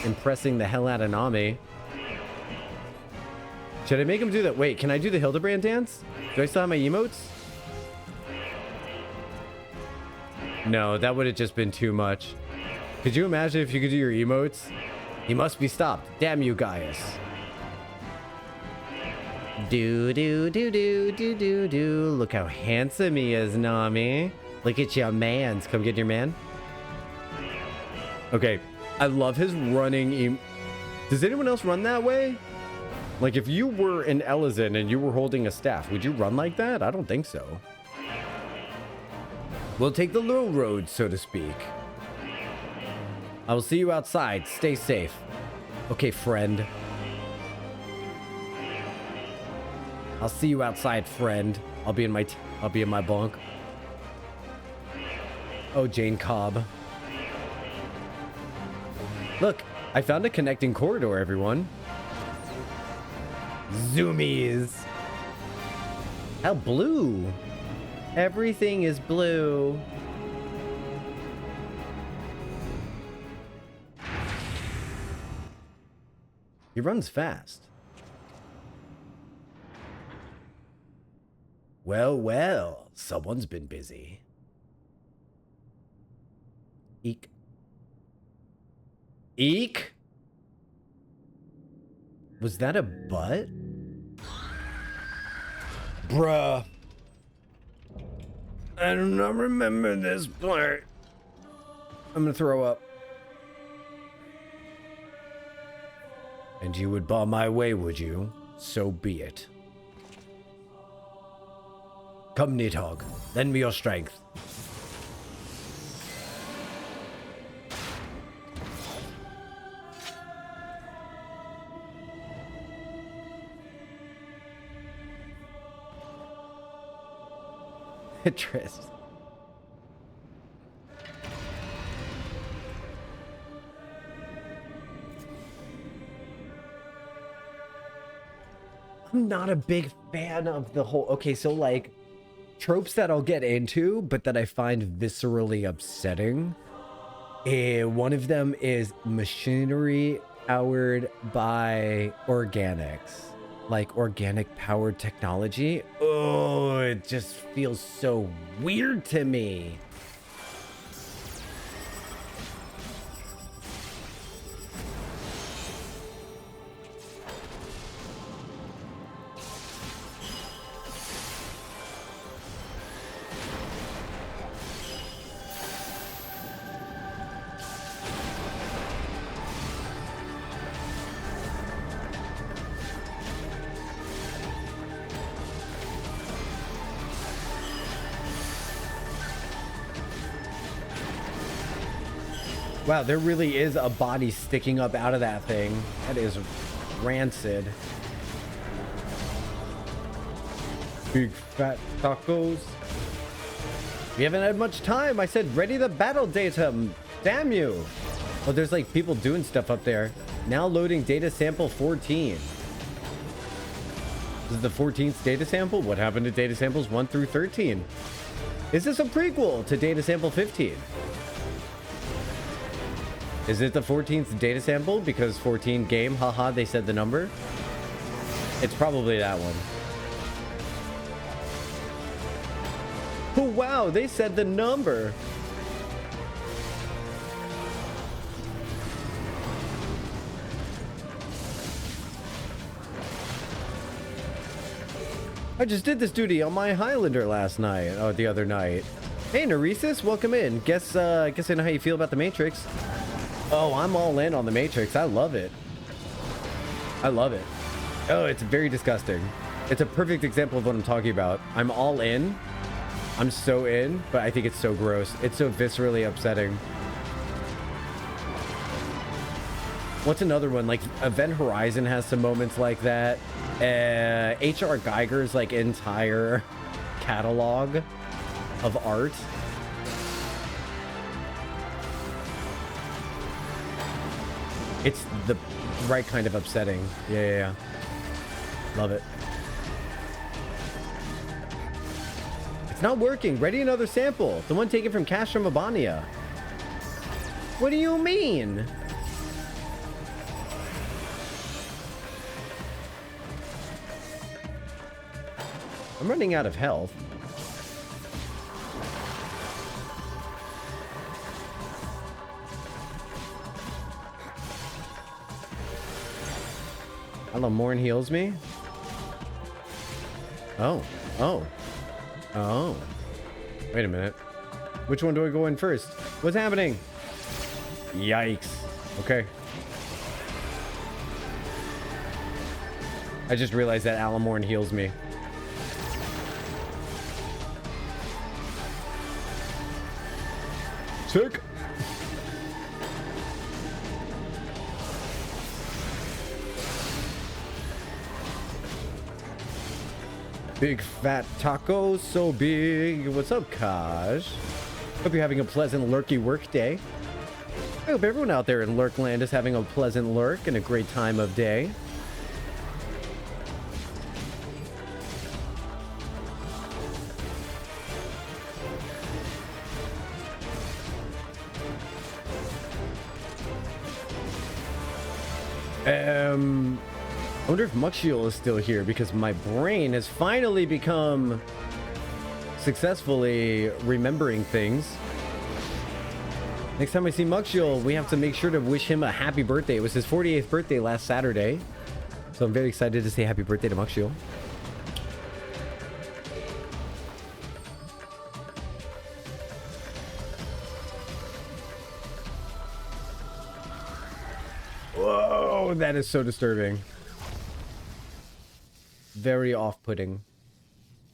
Impressing the hell out of Nami. Should I make him do that? Wait, can I do the Hildebrand dance? Do I still have my emotes? No, that would have just been too much. Could you imagine if you could do your emotes? He must be stopped. Damn you, Gaius. Do do do do do do do. Look how handsome he is, Nami. Look at your mans. Come get your man. Okay, I love his running. Does anyone else run that way? Like if you were an Elizin and you were holding a staff, would you run like that? I don't think so. We'll take the low road, so to speak. I will see you outside. Stay safe. Okay, friend. I'll see you outside, friend. I'll be in my bunk. Oh, Jane Cobb. Look, I found a connecting corridor, everyone. Zoomies. How blue. Everything is blue. He runs fast. Well, well, someone's been busy. Eek. Eek? Was that a butt? Bruh. I do not remember this part. I'm gonna throw up. And you would bar my way, would you? So be it. Come, Nidhogg, lend me your strength. Trist. I'm not a big fan of the whole... Okay, so like tropes that I'll get into, but that I find viscerally upsetting. One of them is machinery powered by organics. Like organic powered technology. Oh, it just feels so weird to me. Wow, there really is a body sticking up out of that thing. That is rancid. Big fat tacos. We haven't had much time. I said ready the battle data. Damn you. Oh, there's like people doing stuff up there. Now loading data sample 14. This is the 14th data sample? What happened to data samples 1 through 13? Is this a prequel to data sample 15? Is it the 14th data sample? Because 14 game, haha, they said the number. It's probably that one. Oh, wow, they said the number. I just did this duty on my Highlander last night. Oh, the other night. Hey, Neresis, welcome in. Guess I know how you feel about the Matrix. Oh, I'm all in on the Matrix. I love it. I love it. Oh, it's very disgusting. It's a perfect example of what I'm talking about. I'm all in. I'm so in, but I think it's so gross. It's so viscerally upsetting. What's another one? Like, Event Horizon has some moments like that. H.R. Geiger's, like, entire catalog of art. It's the right kind of upsetting. Yeah. Love it. It's not working. Ready another sample. The one taken from Cash from Abania. What do you mean? I'm running out of health. Hello, Morn heals me. Oh. Wait a minute. Which one do I go in first? What's happening? Yikes. Okay. I just realized that Alamorn heals me. Sick. Big fat taco, so big. What's up, Kaj? Hope you're having a pleasant lurky work day. I hope everyone out there in Lurkland is having a pleasant lurk and a great time of day. I wonder if Muxiel is still here because my brain has finally become successfully remembering things. Next time I see Muxiel, we have to make sure to wish him a happy birthday. It was his 48th birthday last Saturday. So I'm very excited to say happy birthday to Muxiel. Whoa! Oh, that is so disturbing. Very off-putting.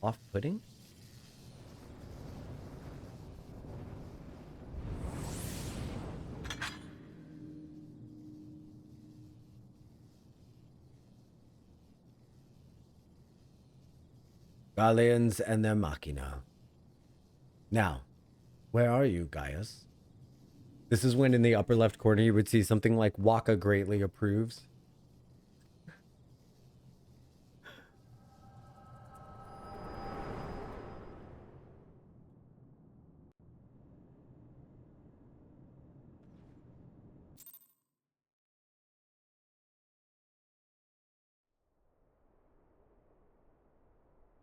Off-putting? Galleons and their machina. Now, where are you, Gaius? This is when in the upper left corner you would see something like Waka greatly approves.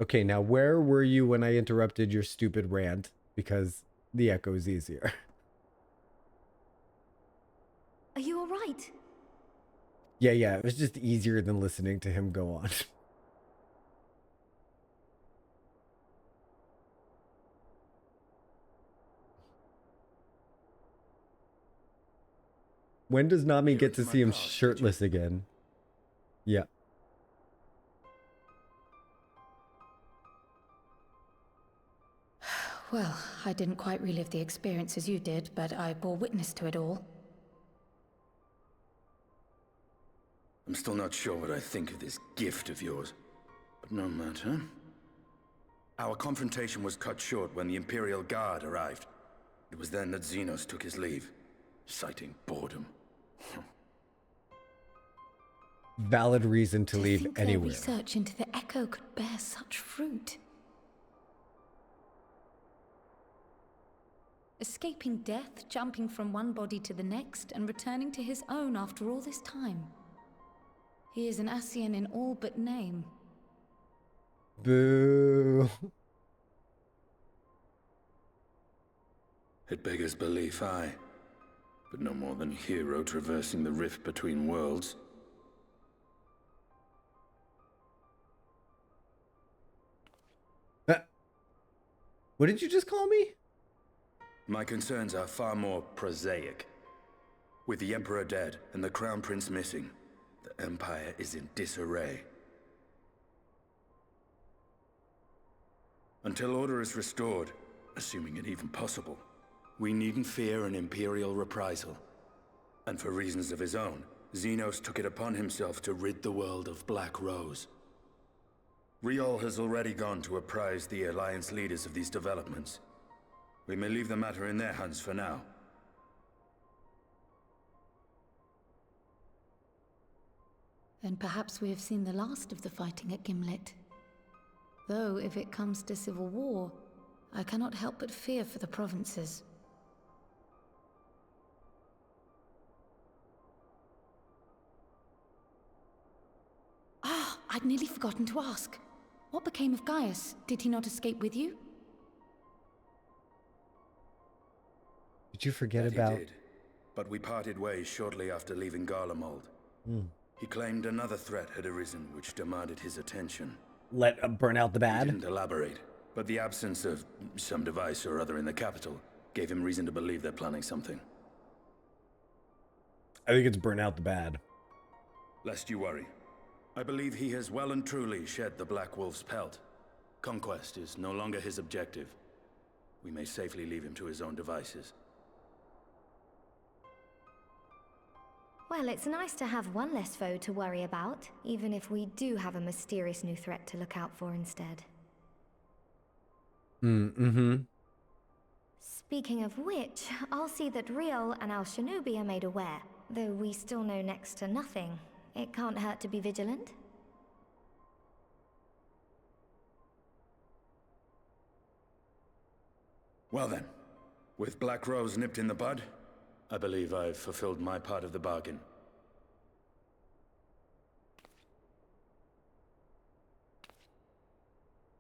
Okay, now where were you when I interrupted your stupid rant? Because the echo is easier. Are you alright? Yeah, it was just easier than listening to him go on. When does Nami get to see him shirtless again? Yeah. Well, I didn't quite relive the experience as you did, but I bore witness to it all. I'm still not sure what I think of this gift of yours, but no matter. Our confrontation was cut short when the Imperial Guard arrived. It was then that Xenos took his leave, citing boredom. Valid reason to leave think anywhere. Their research into the Echo could bear such fruit. Escaping death, jumping from one body to the next, and returning to his own after all this time. He is an Ascian in all but name. Boo. It beggars belief, aye. But no more than a hero traversing the rift between worlds. What did you just call me? My concerns are far more prosaic. With the Emperor dead and the Crown Prince missing, the Empire is in disarray. Until order is restored, assuming it even possible, we needn't fear an Imperial reprisal. And for reasons of his own, Xenos took it upon himself to rid the world of Black Rose. Riol has already gone to apprise the Alliance leaders of these developments. We may leave the matter in their hands for now. Then perhaps we have seen the last of the fighting at Gimlet. Though, if it comes to civil war, I cannot help but fear for the provinces. Ah, I'd nearly forgotten to ask. What became of Gaius? Did he not escape with you? Did you forget That about... He did, but we parted ways shortly after leaving Garlemald. He claimed another threat had arisen which demanded his attention. burn out the He bad? didn't elaborate, but the absence of some device or other in the capital gave him reason to believe they're planning something. I think it's burn out the bad. Lest you worry. I believe he has well and truly shed the Black Wolf's pelt. Conquest is no longer his objective. We may safely leave him to his own devices. Well, it's nice to have one less foe to worry about, even if we do have a mysterious new threat to look out for instead. Speaking of which, I'll see that Riol and Al Shinobi are made aware. Though we still know next to nothing, it can't hurt to be vigilant. Well then, with Black Rose nipped in the bud, I believe I've fulfilled my part of the bargain.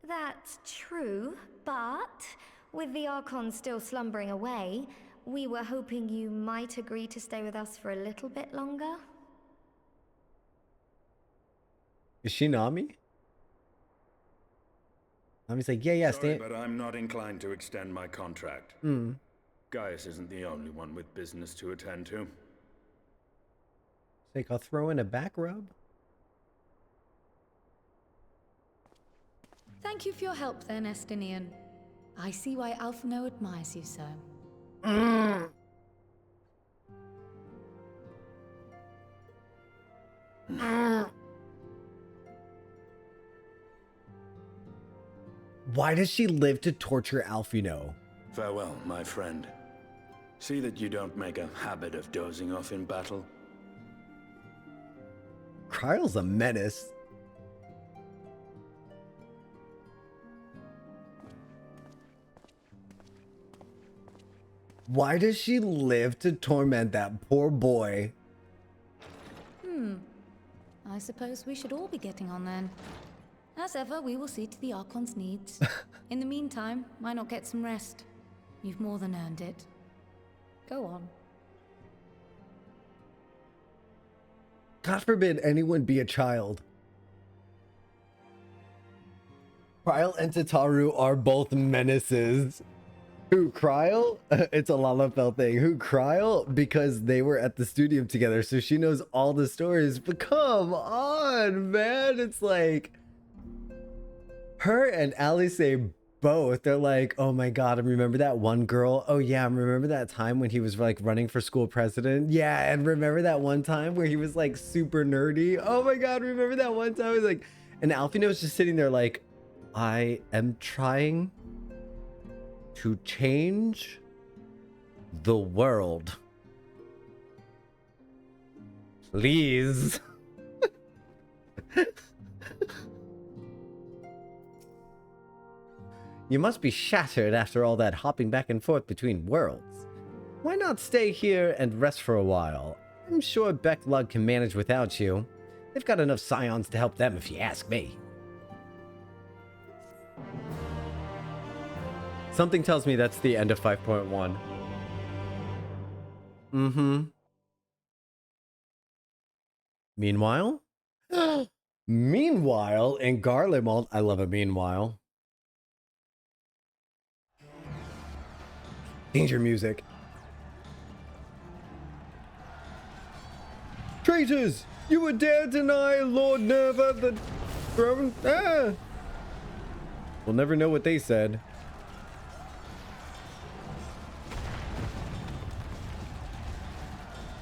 That's true, but with the Archon still slumbering away, we were hoping you might agree to stay with us for a little bit longer. Is she Nami? Nami's like, yeah, Sorry, stay... but I'm not inclined to extend my contract. Gaius isn't the only one with business to attend to. Think I'll throw in a back rub. Thank you for your help then, Estinian. I see why Alphino admires you so. Why does she live to torture Alphino? Farewell, my friend. See that you don't make a habit of dozing off in battle. Kryle's a menace. Why does she live to torment that poor boy? I suppose we should all be getting on then. As ever, we will see to the Archon's needs. In the meantime, why not get some rest? You've more than earned it. Go on. God forbid anyone be a child. Kryle and Tataru are both menaces. Who, Kryle? It's a Lalafell thing. Who, Kryle? Because they were at the studio together, so she knows all the stories. But come on, man. It's like... her and Alice both. They're like, oh my god, I remember that one girl. Oh yeah, remember that time when he was like running for school president? Yeah, and remember that one time where he was like super nerdy? Oh my god, remember that one time? It was like... and Alphino's just sitting there like, I am trying to change the world. Please. You must be shattered after all that hopping back and forth between worlds. Why not stay here and rest for a while? I'm sure Becklug can manage without you. They've got enough scions to help them if you ask me. Something tells me that's the end of 5.1. Meanwhile? Meanwhile, in Garlemald, I love a meanwhile. Danger music. Traitors! You would dare deny Lord Nerva the throne? Ah! We'll never know what they said.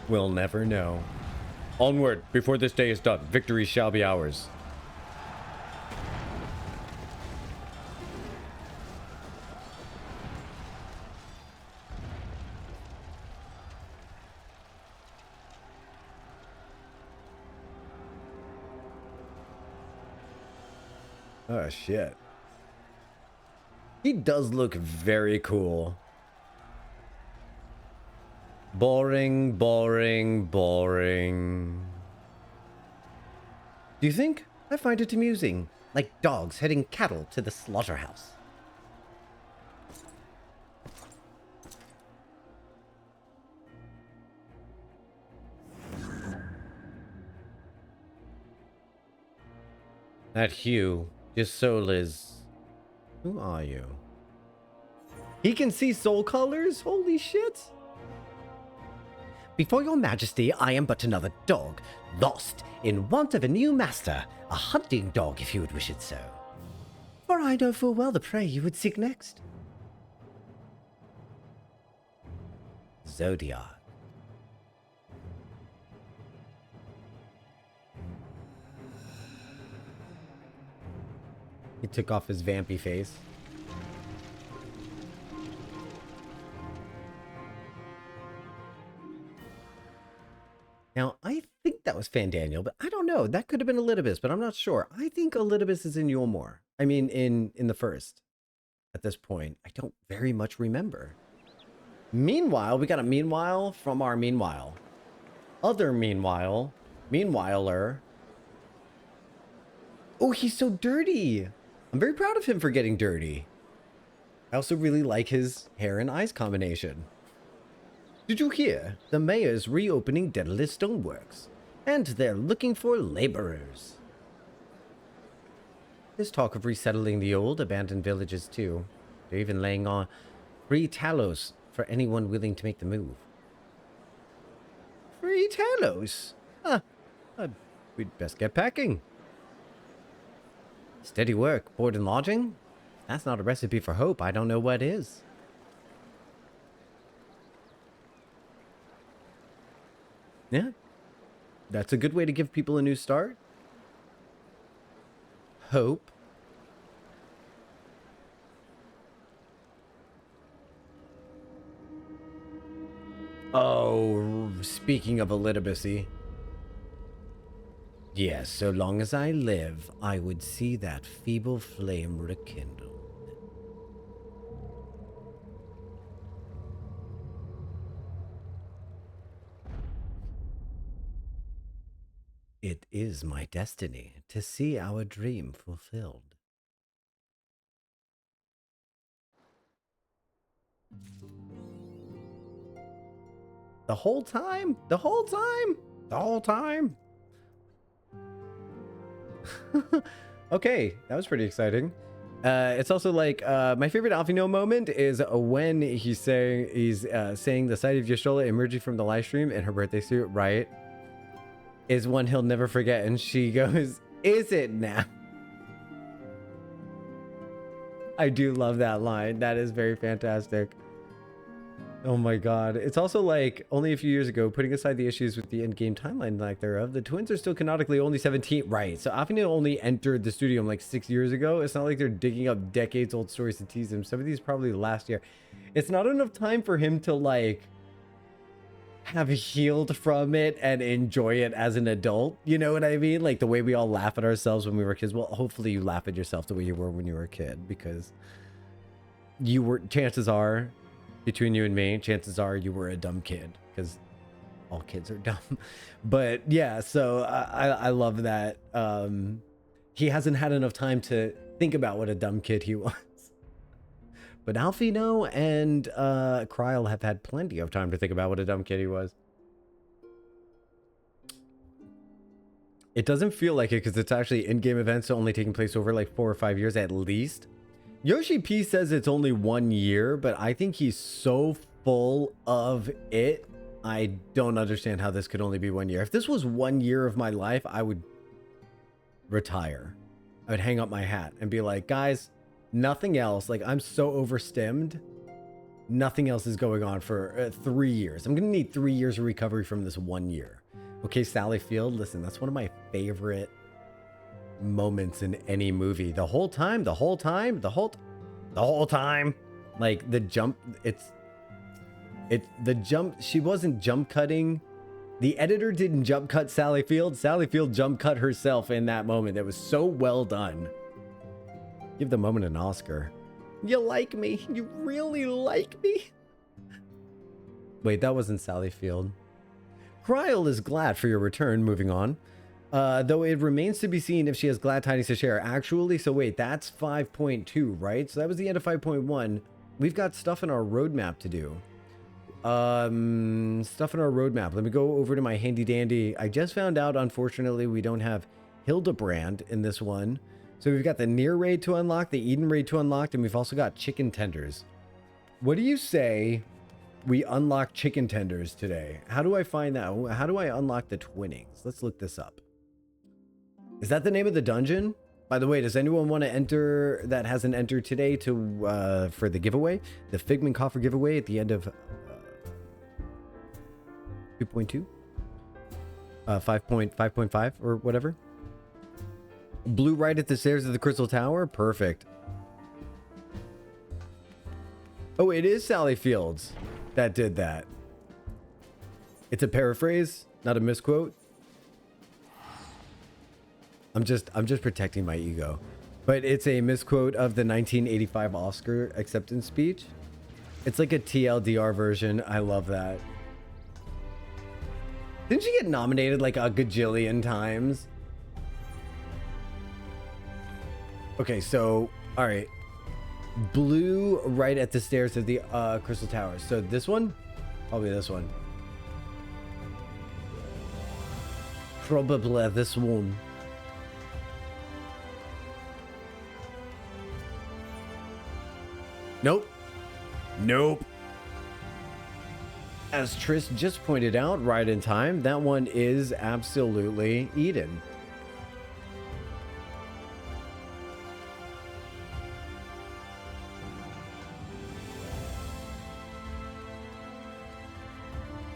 We'll never know. Onward, before this day is done. Victory shall be ours. Oh, shit. He does look very cool. Boring, boring, boring. Do you think? I find it amusing. Like dogs heading cattle to the slaughterhouse. That Hugh, his soul is... Who are you? He can see soul colors? Holy shit. Before your majesty, I am but another dog, lost, in want of a new master, a hunting dog if you would wish it so. For I know full well the prey you would seek next. Zodiac. He took off his vampy face. Now, I think that was Fandaniel, but I don't know. That could have been Elidibus, but I'm not sure. I think Elidibus is in Yulmore. I mean, in the first. At this point, I don't very much remember. Meanwhile, we got a meanwhile from our meanwhile. Other meanwhile. Meanwhiler. Oh, he's so dirty. I'm very proud of him for getting dirty. I also really like his hair and eyes combination. Did you hear? The mayor's reopening Daedalus Stoneworks, and they're looking for laborers. There's talk of resettling the old abandoned villages too. They're even laying on free talos for anyone willing to make the move. Free talos? We'd best get packing. Steady work, board and lodging? That's not a recipe for hope. I don't know what is. Yeah. That's a good way to give people a new start. Hope. Oh, speaking of illiteracy. Yes, so long as I live, I would see that feeble flame rekindled. It is my destiny to see our dream fulfilled. The whole time? The whole time? The whole time? Okay, that was pretty exciting. It's also like my favorite Alfino moment is when he's saying the sight of Y'shtola emerging from the live stream in her birthday suit, right? Is one he'll never forget, and she goes, "Is it now?" I do love that line. That is very fantastic. Oh my god. It's also like, only a few years ago, putting aside the issues with the in-game timeline lack thereof, the twins are still canonically only 17. Right, so Alfino only entered the studio like 6 years ago. It's not like they're digging up decades-old stories to tease him. Some of these probably last year. It's not enough time for him to, like, have healed from it and enjoy it as an adult. You know what I mean? Like, the way we all laugh at ourselves when we were kids. Well, hopefully you laugh at yourself the way you were when you were a kid, because you were, chances are, between you and me, chances are you were a dumb kid, because all kids are dumb. But yeah, so I love that. He hasn't had enough time to think about what a dumb kid he was. But Alfino and Kryl have had plenty of time to think about what a dumb kid he was. It doesn't feel like it because it's actually in-game events only taking place over like 4 or 5 years at least. Yoshi P says it's only 1 year, but I think he's so full of it. I don't understand how this could only be 1 year. If this was 1 year of my life, I would retire. I would hang up my hat and be like, guys, nothing else. Like, I'm so overstimmed. Nothing else is going on for 3 years. I'm going to need 3 years of recovery from this 1 year. Okay, Sally Field, listen, that's one of my favorite moments in any movie. The whole time, like the jump, the jump, she wasn't jump cutting. The editor didn't jump cut Sally Field. Sally Field jump cut herself in that moment. It was so well done. Give the moment an Oscar. You like me? You really like me? Wait, that wasn't Sally Field. Kryl is glad for your return. Moving on. Though it remains to be seen if she has glad tidings to share. Actually, so wait, that's 5.2, right? So that was the end of 5.1. We've got stuff in our roadmap to do. Stuff in our roadmap. Let me go over to my handy dandy. I just found out, unfortunately, we don't have Hildebrand in this one. So we've got the Near raid to unlock, the Eden raid to unlock, and we've also got chicken tenders. What do you say we unlock chicken tenders today? How do I find that? How do I unlock the twinnings? Let's look this up. Is that the name of the dungeon? By the way, does anyone want to enter that hasn't entered today to for the giveaway? The Figment Coffer giveaway at the end of 2.2? 5.5 or whatever. Blue right at the stairs of the Crystal Tower? Perfect. Oh, it is Sally Fields that did that. It's a paraphrase, not a misquote. I'm just protecting my ego. But it's a misquote of the 1985 Oscar acceptance speech. It's like a TLDR version. I love that. Didn't she get nominated like a gajillion times? Okay, so, all right. Blue right at the stairs of the Crystal Tower. So this one? Probably this one. Probably this one. Nope. Nope. As Triss just pointed out right in time, that one is absolutely Eden.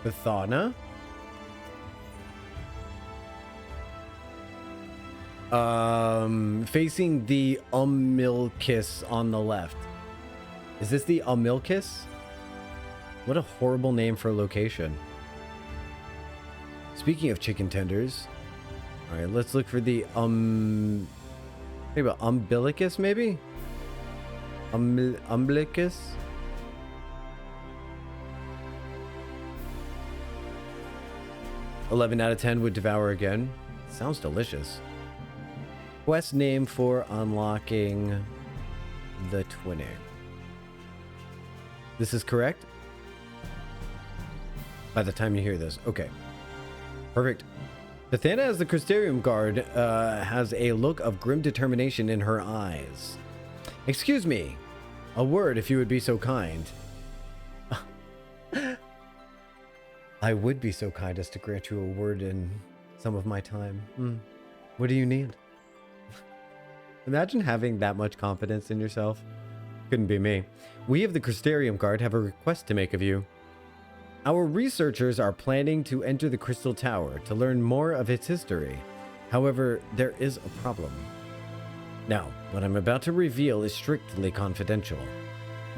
Bethana. Facing the Umilkis on the left. Is this the Umilkis? What a horrible name for a location. Speaking of chicken tenders, all right, let's look for the maybe umbilicus, maybe umbilicus. 11 out of 10 would devour again. Sounds delicious. Quest name for unlocking the twinning. This is correct? By the time you hear this. Okay. Perfect. Bethana, as the Crystarium guard, has a look of grim determination in her eyes. Excuse me. A word, if you would be so kind. I would be so kind as to grant you a word in some of my time. What do you need? Imagine having that much confidence in yourself. Couldn't be me. We of the Crystarium Guard have a request to make of you. Our researchers are planning to enter the Crystal Tower to learn more of its history. However, there is a problem. Now, what I'm about to reveal is strictly confidential.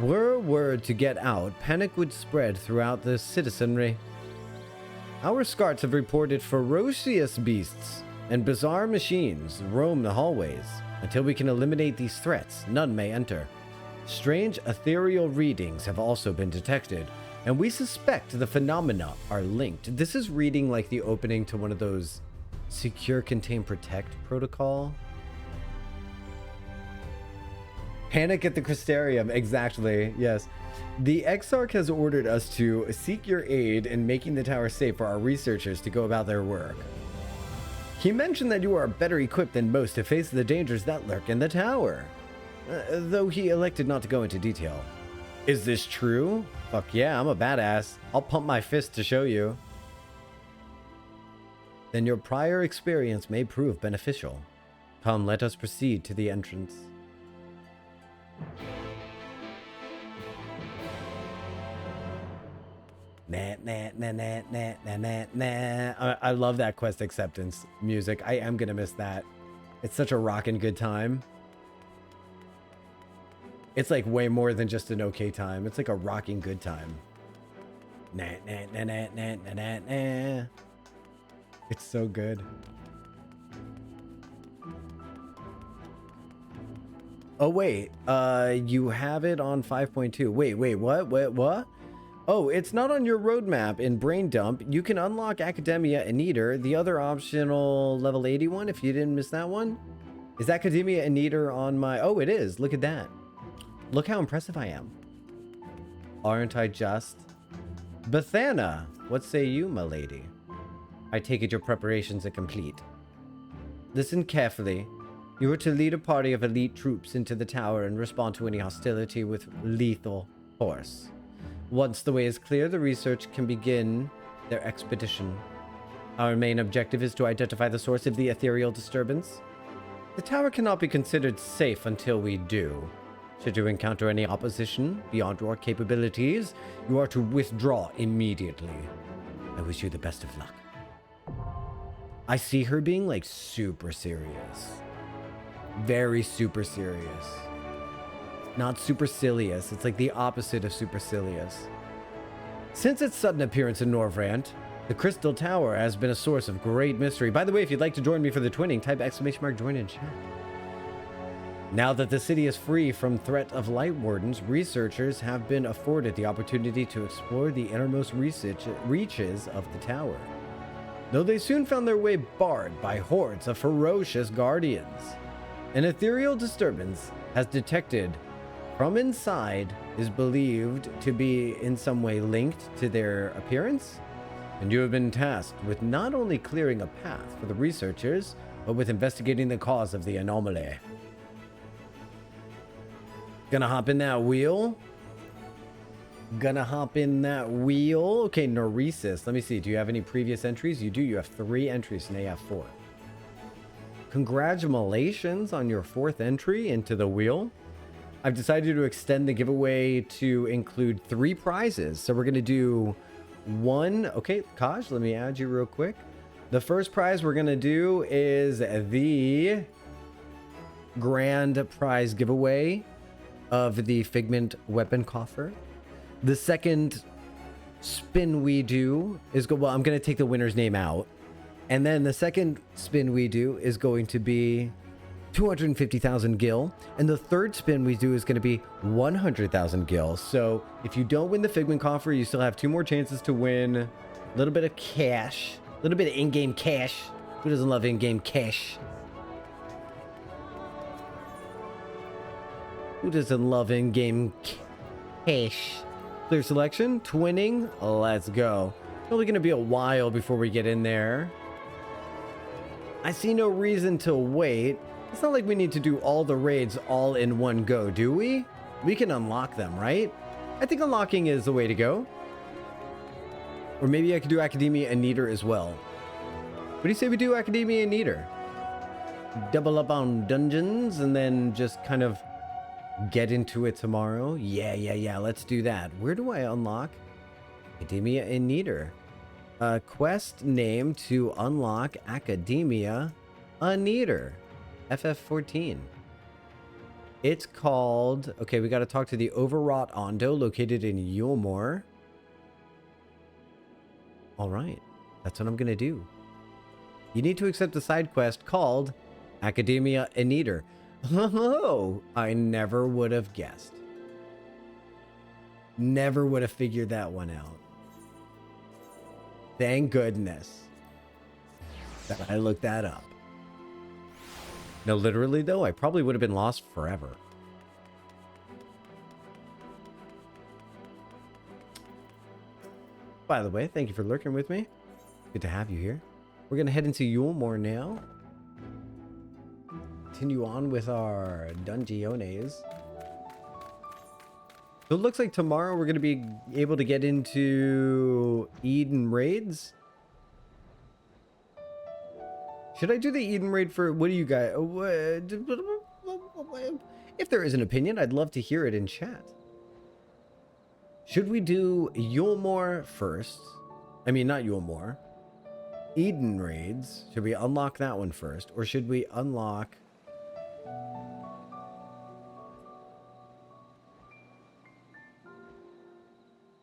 Were word to get out, panic would spread throughout the citizenry. Our scouts have reported ferocious beasts and bizarre machines roam the hallways. Until we can eliminate these threats, none may enter. Strange ethereal readings have also been detected, and we suspect the phenomena are linked. This is reading like the opening to one of those Secure, Contain, Protect protocol. Panic at the Crystarium, exactly, yes. The Exarch has ordered us to seek your aid in making the tower safe for our researchers to go about their work. He mentioned that you are better equipped than most to face the dangers that lurk in the tower, though he elected not to go into detail. Is this true? Fuck yeah, I'm a badass. I'll pump my fist to show you. Then your prior experience may prove beneficial. Come, let us proceed to the entrance. Nah, nah, nah, nah, nah, nah, nah, nah. I love that quest acceptance music. I am gonna miss that. It's such a rockin' good time. It's like way more than just an okay time. It's like a rocking good time. Nah, nah, nah, nah, nah, nah, nah, nah. It's so good. Oh, wait. You have it on 5.2. Wait, what? Oh, it's not on your roadmap in Brain Dump. You can unlock Academia and Eater, the other optional level 81, if you didn't miss that one. Is Academia and Eater on my... Oh, it is. Look at that. Look how impressive I am. Aren't I just? Bethana, what say you, my lady? I take it your preparations are complete. Listen carefully. You are to lead a party of elite troops into the tower and respond to any hostility with lethal force. Once the way is clear, the research can begin their expedition. Our main objective is to identify the source of the ethereal disturbance. The tower cannot be considered safe until we do. Should you encounter any opposition beyond your capabilities, you are to withdraw immediately. I wish you the best of luck. I see her being like super serious. Very super serious. Not supercilious. It's like the opposite of supercilious. Since its sudden appearance in Norvrant, the Crystal Tower has been a source of great mystery. By the way, if you'd like to join me for the twinning, type !join in chat. Now that the city is free from threat of light wardens, researchers have been afforded the opportunity to explore the innermost reaches of the tower. Though they soon found their way barred by hordes of ferocious guardians. An ethereal disturbance has detected from inside is believed to be in some way linked to their appearance, and you have been tasked with not only clearing a path for the researchers, but with investigating the cause of the anomaly. Gonna hop in that wheel? Gonna hop in that wheel. Okay, Noresis. Let me see. Do you have any previous entries? You do. You have 3 entries. Now you have 4. Congratulations on your 4th entry into the wheel. I've decided to extend the giveaway to include 3 prizes. So we're going to do 1. Okay, Kaj, let me add you real quick. The first prize we're going to do is the grand prize giveaway of the Figment weapon coffer. The second spin we do is well, I'm going to take the winner's name out. And then the second spin we do is going to be 250,000 gil. And the third spin we do is going to be 100,000 gil. So if you don't win the Figment coffer, you still have 2 more chances to win a little bit of cash, a little bit of in-game cash. Who doesn't love in-game cash? Who doesn't love in-game cash? Clear selection, twinning, let's go. It's only going to be a while before we get in there. I see no reason to wait. It's not like we need to do all the raids all in one go, do we? We can unlock them, right? I think unlocking is the way to go. Or maybe I could do Academia and Neater as well. What do you say we do Academia and Neater? Double up on dungeons and then just kind of get into it tomorrow? Yeah, let's do that. Where do I unlock Academia and Neater? Quest name to unlock Academia Unedited. FF14. It's called... Okay, we got to talk to the Overwrought Ondo located in Yulmore. All right. That's what I'm going to do. You need to accept a side quest called Academia Unedited. Oh, I never would have guessed. Never would have figured that one out. Thank goodness that I looked that up. No, literally, though, I probably would have been lost forever. By the way, thank you for lurking with me. Good to have you here. We're going to head into Yulmore now. Continue on with our Dungeones. So it looks like tomorrow we're going to be able to get into Eden raids. Should I do the Eden raid for... What do you guys... If there is an opinion, I'd love to hear it in chat. Should we do Yulmore first? I mean, not Yulmore. Eden raids. Should we unlock that one first? Or should we unlock...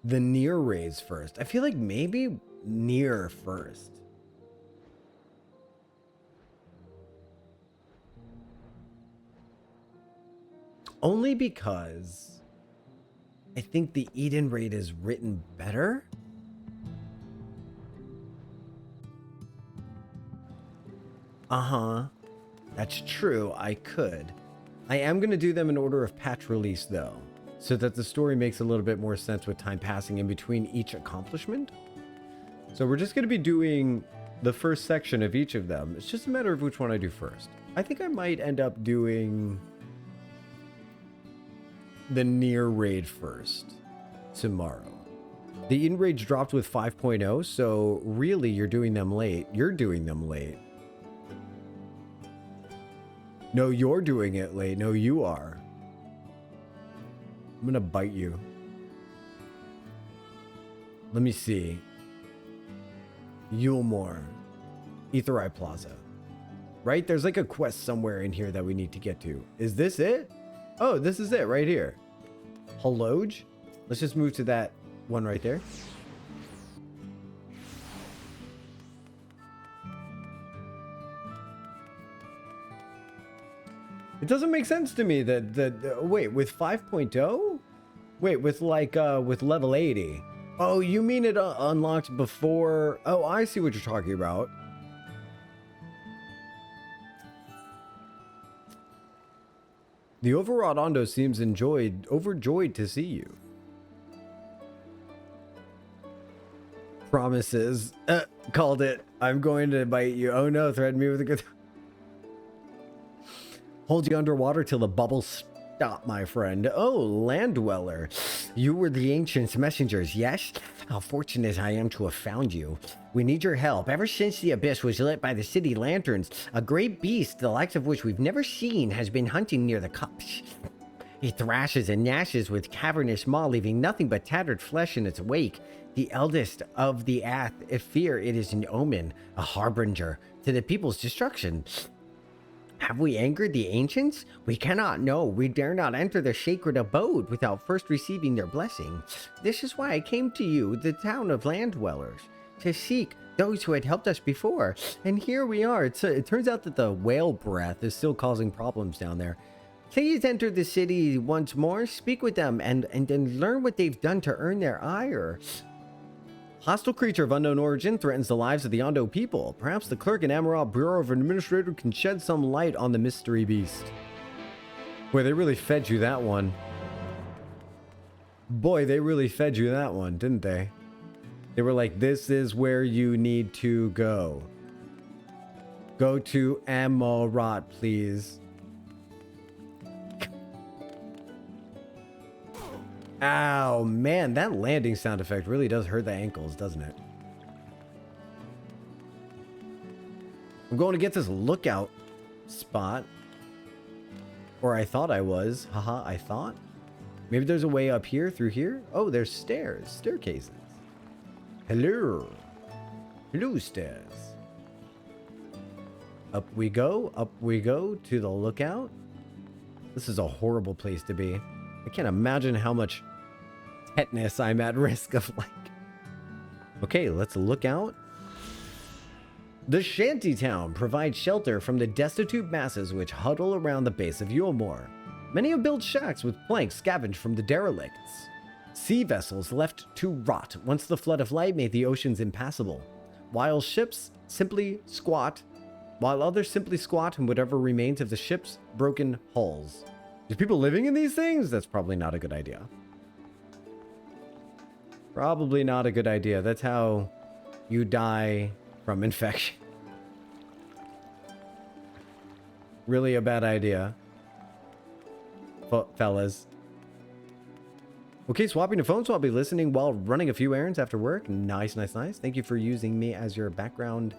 the near raids first? I feel like maybe near first. Only because I think the Eden raid is written better. That's true. I could. I am going to do them in order of patch release, though, so that the story makes a little bit more sense with time passing in between each accomplishment. So we're just going to be doing the first section of each of them. It's just a matter of which one I do first. I think I might end up doing the near raid first tomorrow. The Eden raids dropped with 5.0, so really you're doing them late. You're doing them late. No, you're doing it late. No, you are. I'm gonna bite you. Let me see. Yulmore. Aetherai Plaza. Right? There's like a quest somewhere in here that we need to get to. Is this it? Oh, this is it right here. Haloge? Let's just move to that one right there. It doesn't make sense to me that wait, with 5.0? Wait, with like with level 80. Oh, you mean it unlocked before? Oh, I see what you're talking about. The Overwrought Ondo seems overjoyed to see you. Promises. Called it. I'm going to bite you. Oh no, threaten me with a good... Hold you underwater till the bubbles stop, my friend. Oh, Land Dweller. You were the ancient's messengers, yes? How fortunate I am to have found you. We need your help. Ever since the abyss was lit by the city lanterns, a great beast, the likes of which we've never seen, has been hunting near the cups. It thrashes and gnashes with cavernous maw, leaving nothing but tattered flesh in its wake. The eldest of the Ath, if fear it is an omen, a harbinger to the people's destruction. Have we angered the ancients? We cannot know. We dare not enter their sacred abode without first receiving their blessing. This is why I came to you, the town of land dwellers, to seek those who had helped us before. And here we are. It turns out that the whale breath is still causing problems down there. Please enter the city once more, speak with them, and then learn what they've done to earn their ire. Hostile creature of unknown origin threatens the lives of the Ondo people. Perhaps the clerk in Amaral Bureau of Administrator can shed some light on the mystery beast. Boy, they really fed you that one. Boy, they really fed you that one, didn't they? They were like, this is where you need to go. Go to Amaral, please. Ow, man, that landing sound effect really does hurt the ankles, doesn't it? I'm going to get this lookout spot. Or I thought I was. Haha, I thought. Maybe there's a way up here, through here? Oh, there's stairs, staircases. Hello. Hello, stairs. Up we go to the lookout. This is a horrible place to be. I can't imagine how much tetanus I'm at risk of, like. Okay, let's look out. The shantytown provides shelter from the destitute masses which huddle around the base of Yulmore. Many have built shacks with planks scavenged from the derelicts. Sea vessels left to rot once the flood of light made the oceans impassable, while others simply squat in whatever remains of the ship's broken hulls. There's people living in these things? That's probably not a good idea. Probably not a good idea. That's how you die from infection. Really a bad idea. Fellas. Okay, swapping to phone, so I'll be listening while running a few errands after work. Nice, nice, nice. Thank you for using me as your background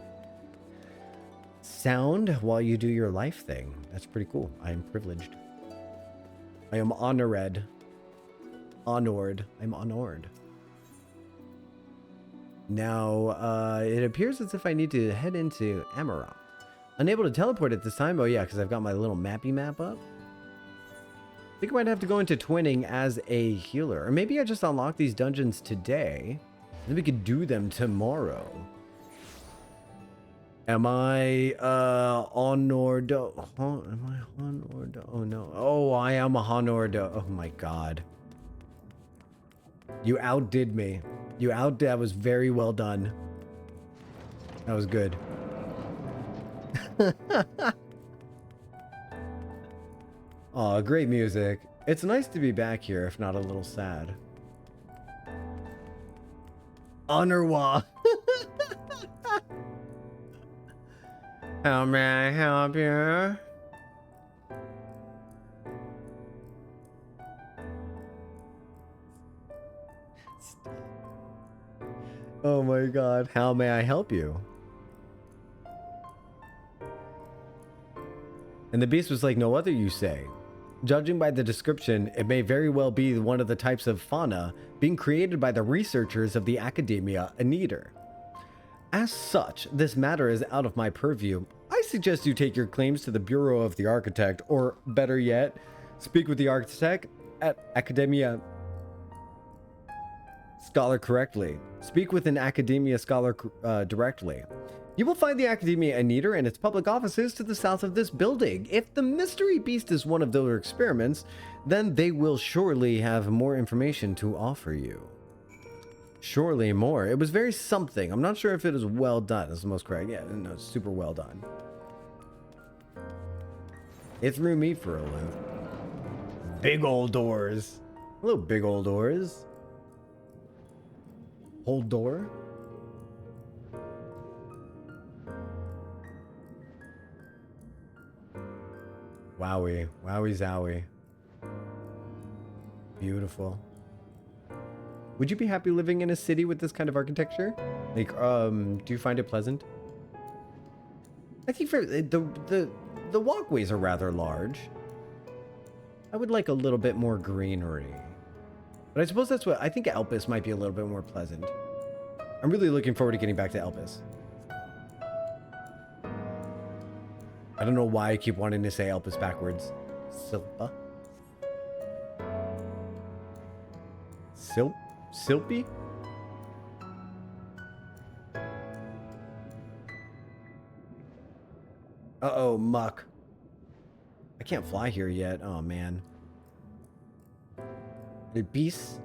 sound while you do your life thing. That's pretty cool. I am privileged. I am honored. Honored. I'm honored. Now, it appears as if I need to head into Amaral. Unable to teleport at this time. Oh, yeah, because I've got my little mappy map up. I think I might have to go into twinning as a healer. Or maybe I just unlock these dungeons today. Then we could do them tomorrow. Am I honored? Am I honored? Oh no. Oh, I am a honored. Oh my god. You outdid me. That was very well done. That was good. Oh, great music. It's nice to be back here, if not a little sad. Honorwa. How may I help you? Oh my god, how may I help you? And the beast was like, no other, you say. Judging by the description, it may very well be one of the types of fauna being created by the researchers of the Academia Unedited. As such, this matter is out of my purview. I suggest you take your claims to the Bureau of the Architect, or better yet, speak with the architect at Academia Scholar correctly. Speak with an Academia Scholar directly. You will find the Academia Unedited and its public offices to the south of this building. If the mystery beast is one of their experiments, then they will surely have more information to offer you. Surely more. It was very something. I'm not sure if it is well done. That's the most correct. Yeah, no, it's super well done. It threw me for a loop. Big old doors. Hello, big old doors. Hold door. Wowie. Wowie zowie. Beautiful. Would you be happy living in a city with this kind of architecture? Like, do you find it pleasant? I think for the walkways are rather large. I would like a little bit more greenery. But I suppose that's what I think Elpis might be a little bit more pleasant. I'm really looking forward to getting back to Elpis. I don't know why I keep wanting to say Elpis backwards. Silpa? Silpy? Uh-oh, muck. I can't fly here yet. Oh, man. The beast.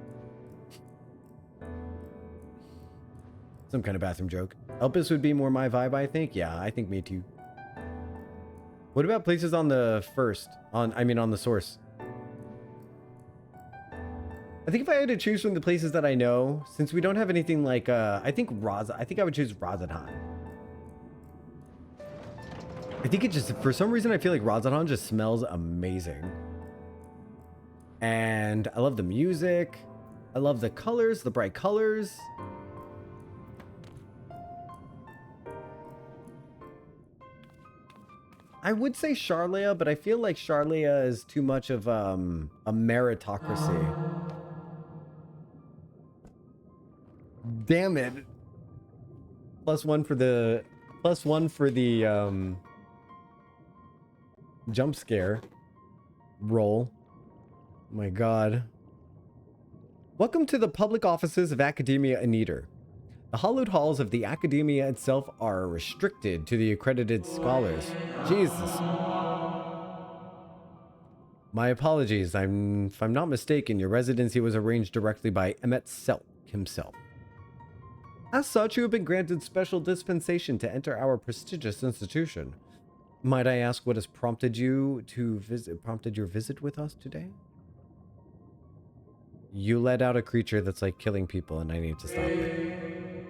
Some kind of bathroom joke. Elpis would be more my vibe, I think. Yeah, I think me too. What about places on the first? On the source? I think if I had to choose from the places that I know, since we don't have anything like, I think I would choose Razadhan. I think it just, for some reason, I feel like Razadhan just smells amazing. And I love the music. I love the colors, the bright colors. I would say Charlea, but I feel like Charlea is too much of a meritocracy. Damn it. +1 for the jump scare roll. Oh my god. Welcome to the public offices of Academia Unedited. The hallowed halls of the Academia itself are restricted to the accredited scholars. Jesus. My apologies. If I'm not mistaken, your residency was arranged directly by MSQ himself. As such, you have been granted special dispensation to enter our prestigious institution. Might I ask what has prompted your visit with us today? You let out a creature that's like killing people and I need to stop it.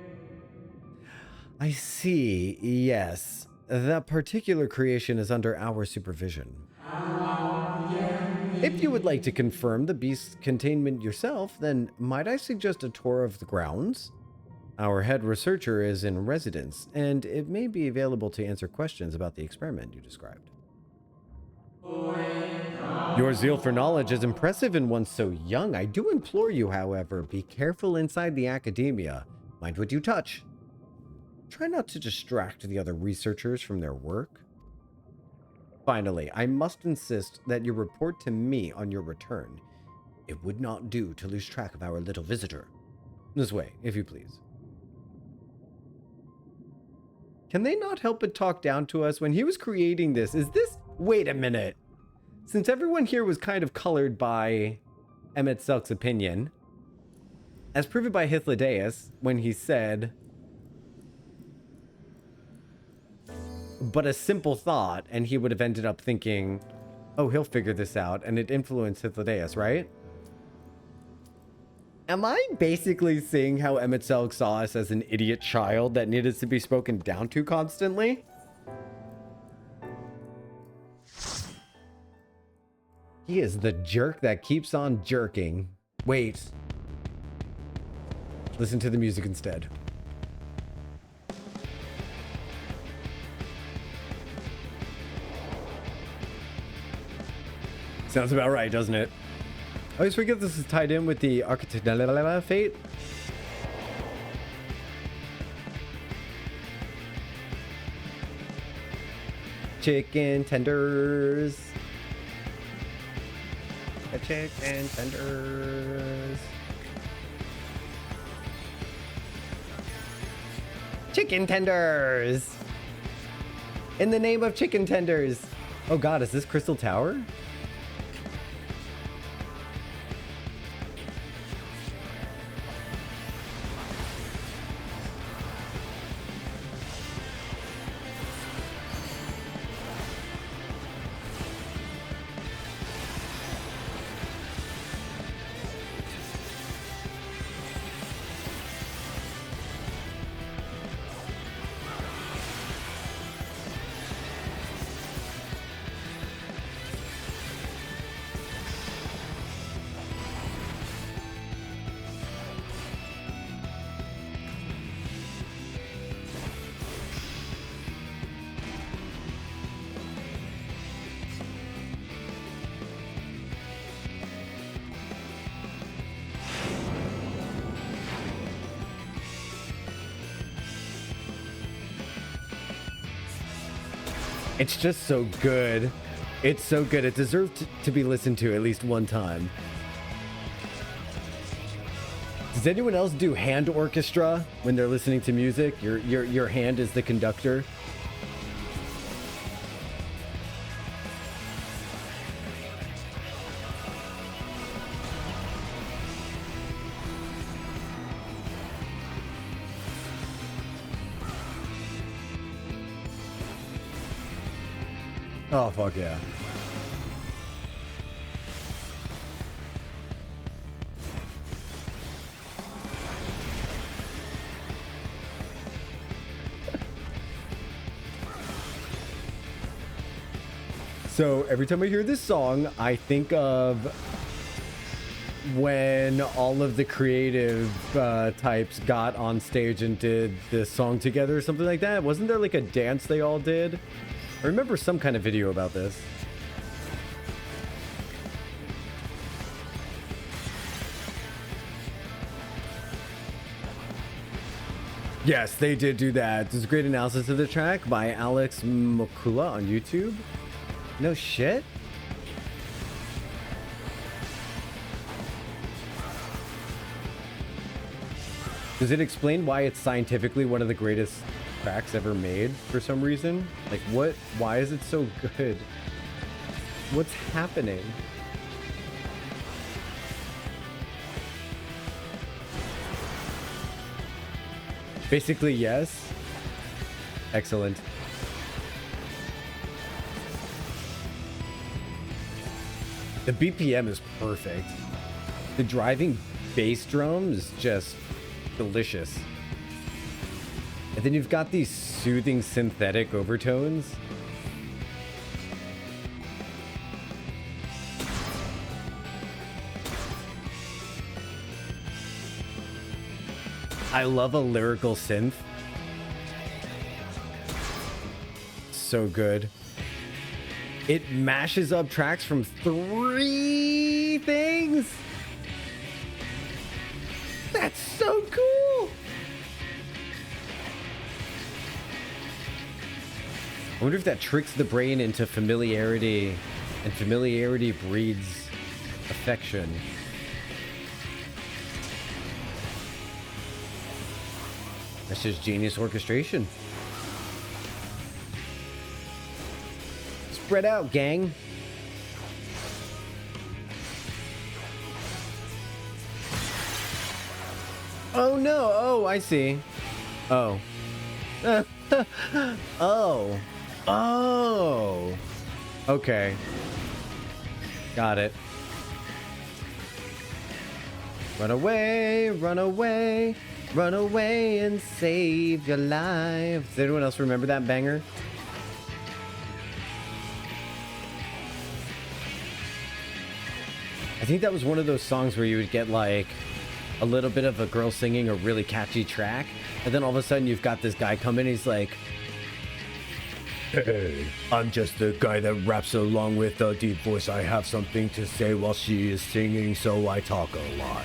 I see, yes. That particular creation is under our supervision. If you would like to confirm the beast's containment yourself, then might I suggest a tour of the grounds? Our head researcher is in residence, and it may be available to answer questions about the experiment you described. Your zeal for knowledge is impressive in one so young. I do implore you, however, be careful inside the academia. Mind what you touch. Try not to distract the other researchers from their work. Finally, I must insist that you report to me on your return. It would not do to lose track of our little visitor. This way, if you please. Can they not help but talk down to us when he was creating this? Wait a minute. Since everyone here was kind of colored by MSQ's opinion, as proven by Hythlodaeus when he said, but a simple thought, and he would have ended up thinking, oh, he'll figure this out, and it influenced Hythlodaeus, right? Am I basically seeing how MSQ saw us as an idiot child that needed to be spoken down to constantly? He is the jerk that keeps on jerking. Wait. Listen to the music instead. Sounds about right, doesn't it? I always forget this is tied in with the architectural fate. Chicken tenders. Chicken tenders. Chicken tenders. In the name of chicken tenders. Oh god, is this Crystal Tower? It's just so good. It's so good. It deserved to be listened to at least one time. Does anyone else do hand orchestra when they're listening to music? Your hand is the conductor. Oh, fuck yeah. So every time I hear this song, I think of when all of the creative types got on stage and did this song together or something like that. Wasn't there like a dance they all did? I remember some kind of video about this. Yes, they did do that. There's a great analysis of the track by Alex Mokula on YouTube. No shit? Does it explain why it's scientifically one of the greatest tracks ever made for some reason? Like what? Why is it so good? What's happening? Basically, yes. Excellent. The BPM is perfect. The driving bass drum is just delicious. And then you've got these soothing synthetic overtones. I love a lyrical synth. So good. It mashes up tracks from 3 things. That's so cool. I wonder if that tricks the brain into familiarity, and familiarity breeds affection. That's just genius orchestration. Spread out, gang. Oh no, oh, I see. Oh. Oh. Oh. Okay. Got it. Run away, run away, run away and save your life. Does anyone else remember that banger? I think that was one of those songs where you would get like a little bit of a girl singing a really catchy track, and then all of a sudden you've got this guy come in, he's like, hey, I'm just the guy that raps along with a deep voice. I have something to say while she is singing, so I talk a lot.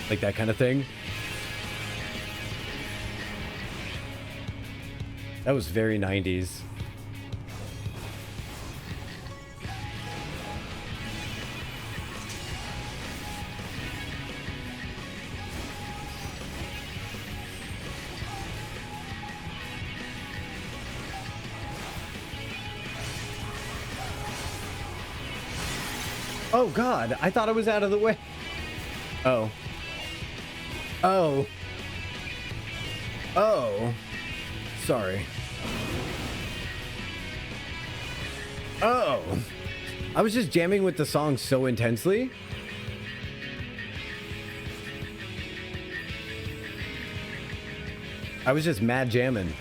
Like that kind of thing. That was very 90s. Oh God, I thought I was out of the way. Oh. Oh. Oh. Sorry. Oh. I was just jamming with the song so intensely. I was just mad jamming.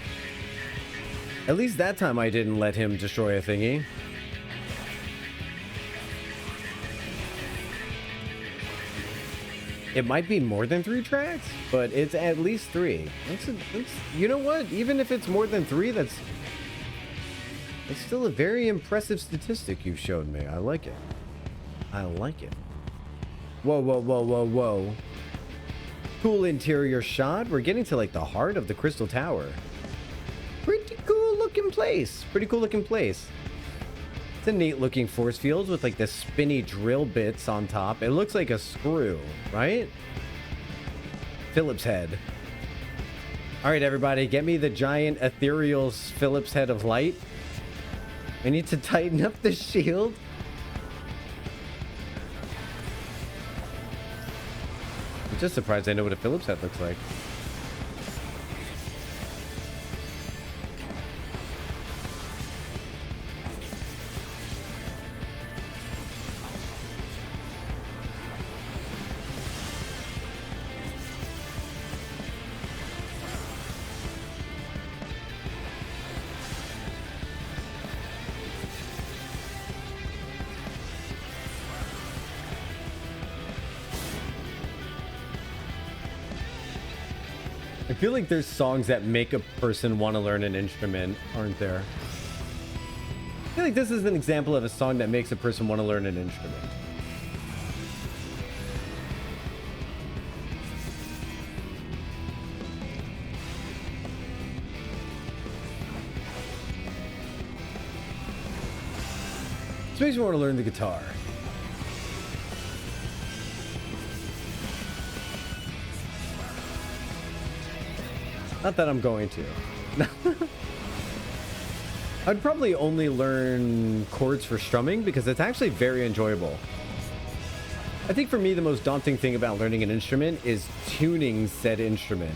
At least that time I didn't let him destroy a thingy. It might be more than 3 tracks, but it's at least 3. That's you know what? Even if it's more than 3, that's still a very impressive statistic you've shown me. I like it. I like it. Whoa, whoa, whoa, whoa, whoa. Cool interior shot. We're getting to like the heart of the Crystal Tower. Pretty cool looking looking place. Pretty cool looking place. It's a neat looking force field with like the spinny drill bits on top. It looks like a screw, right? Phillips head. All right, everybody, get me the giant ethereal Phillips head of light. I need to tighten up the shield. I'm just surprised I know what a Phillips head looks like. I feel like there's songs that make a person want to learn an instrument, aren't there? I feel like this is an example of a song that makes a person want to learn an instrument. This makes me want to learn the guitar. Not that I'm going to. I'd probably only learn chords for strumming because it's actually very enjoyable. I think for me, the most daunting thing about learning an instrument is tuning said instrument.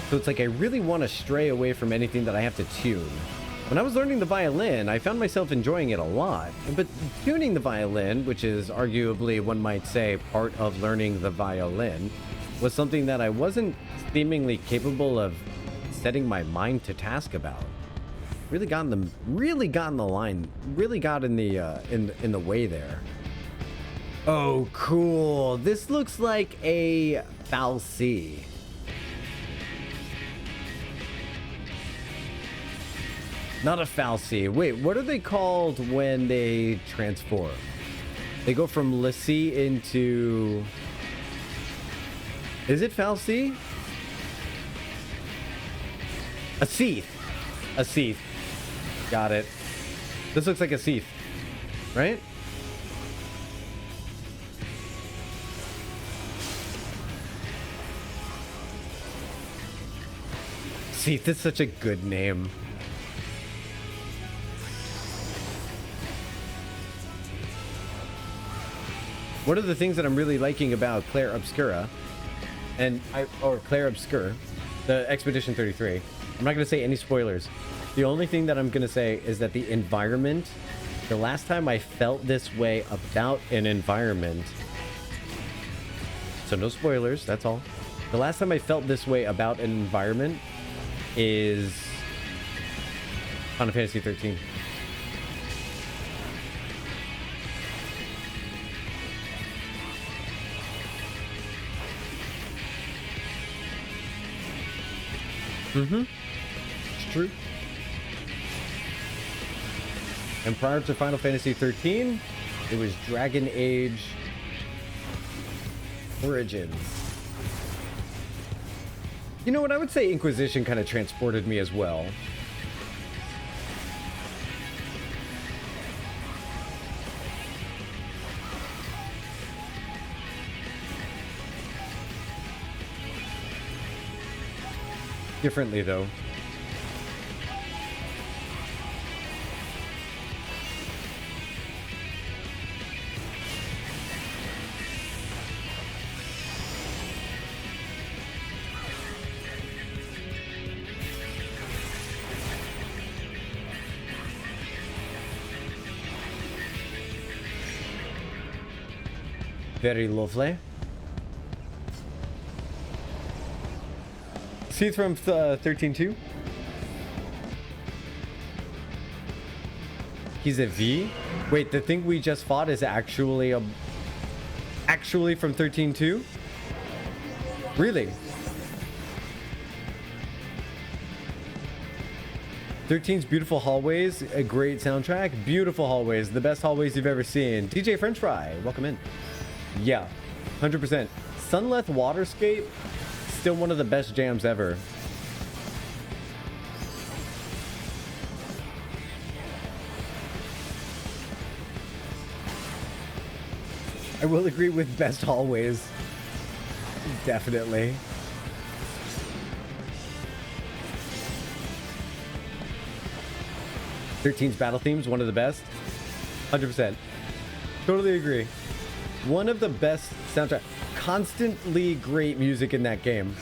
So it's like I really want to stray away from anything that I have to tune. When I was learning the violin, I found myself enjoying it a lot. But tuning the violin, which is arguably, one might say, part of learning the violin, was something that I wasn't seemingly capable of setting my mind to task about. Really got in the line, really got in the way there. Oh, cool. This looks like a fal'C. Not a fal'C. Wait, what are they called when they transform? They go from l'C into... Is it fal'C? A Seath. A Seath. Got it. This looks like a Seath, right? Seath is such a good name. One of the things that I'm really liking about Claire Obscura, or Claire Obscure, the Expedition 33. I'm not going to say any spoilers. The only thing that I'm going to say is that the environment, the last time I felt this way about an environment, so no spoilers, that's all. The last time I felt this way about an environment is Final Fantasy 13. Mm-hmm. It's true. And prior to Final Fantasy 13, it was Dragon Age Origins. You know what? I would say Inquisition kind of transported me as well. Differently, though. Very lovely. See from 13-2. He's a V. Wait, the thing we just fought is actually from 13-2? Really? 13's beautiful hallways, a great soundtrack. Beautiful hallways, the best hallways you've ever seen. DJ French Fry, welcome in. Yeah, 100%. Sunleth Waterscape, still one of the best jams ever. I will agree with best hallways. Definitely. '13's battle themes, one of the best. 100%. Totally agree. One of the best soundtrack. Constantly great music in that game.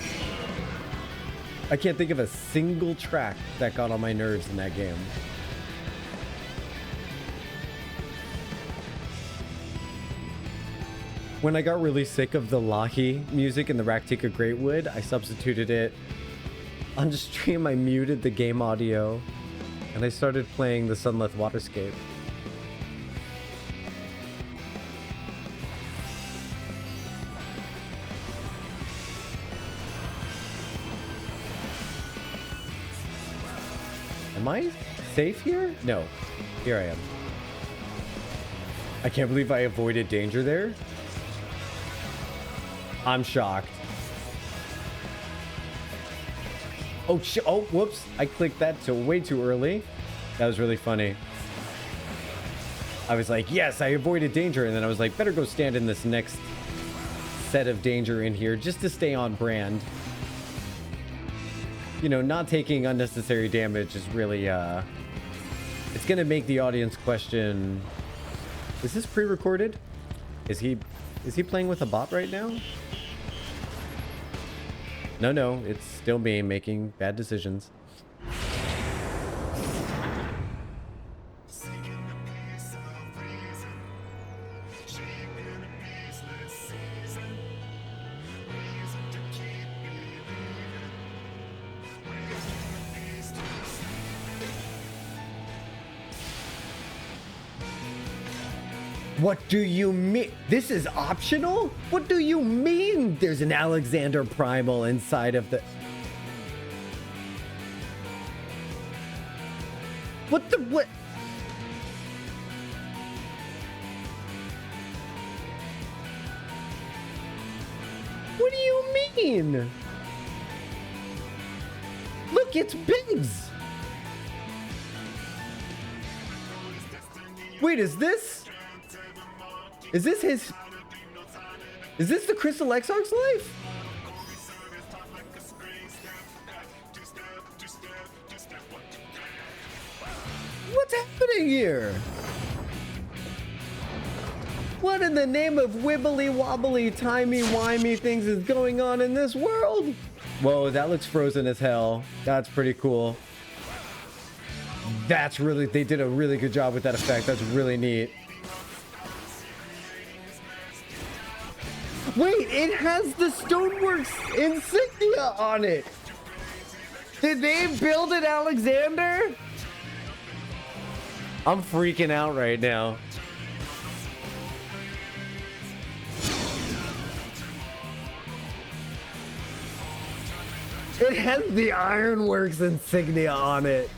I can't think of a single track that got on my nerves in that game. When I got really sick of the Lahi music in the Raktika Greatwood, I substituted it. On the stream, I muted the game audio, and I started playing the Sunlit Waterscape. Am I safe here? No. Here I am. I can't believe I avoided danger there. I'm shocked. Oh, oh, whoops. I clicked that way too early. That was really funny. I was like, yes, I avoided danger. And then I was like, better go stand in this next set of danger in here just to stay on brand. You know, not taking unnecessary damage is really, it's going to make the audience question, is this pre-recorded? Is he playing with a bot right now? No, it's still me making bad decisions. What do you mean? This is optional? What do you mean there's an Alexander Primal inside of the... What the... What? What do you mean? Look, it's Biggs! Wait, is this... Is this his... Is this the Crystal Exarch's life? What's happening here? What in the name of wibbly wobbly timey wimey things is going on in this world? Whoa, that looks frozen as hell. That's pretty cool. That's really... They did a really good job with that effect. That's really neat. Wait, it has the Stoneworks insignia on it. Did they build it, Alexander? I'm freaking out right now. It has the Ironworks insignia on it.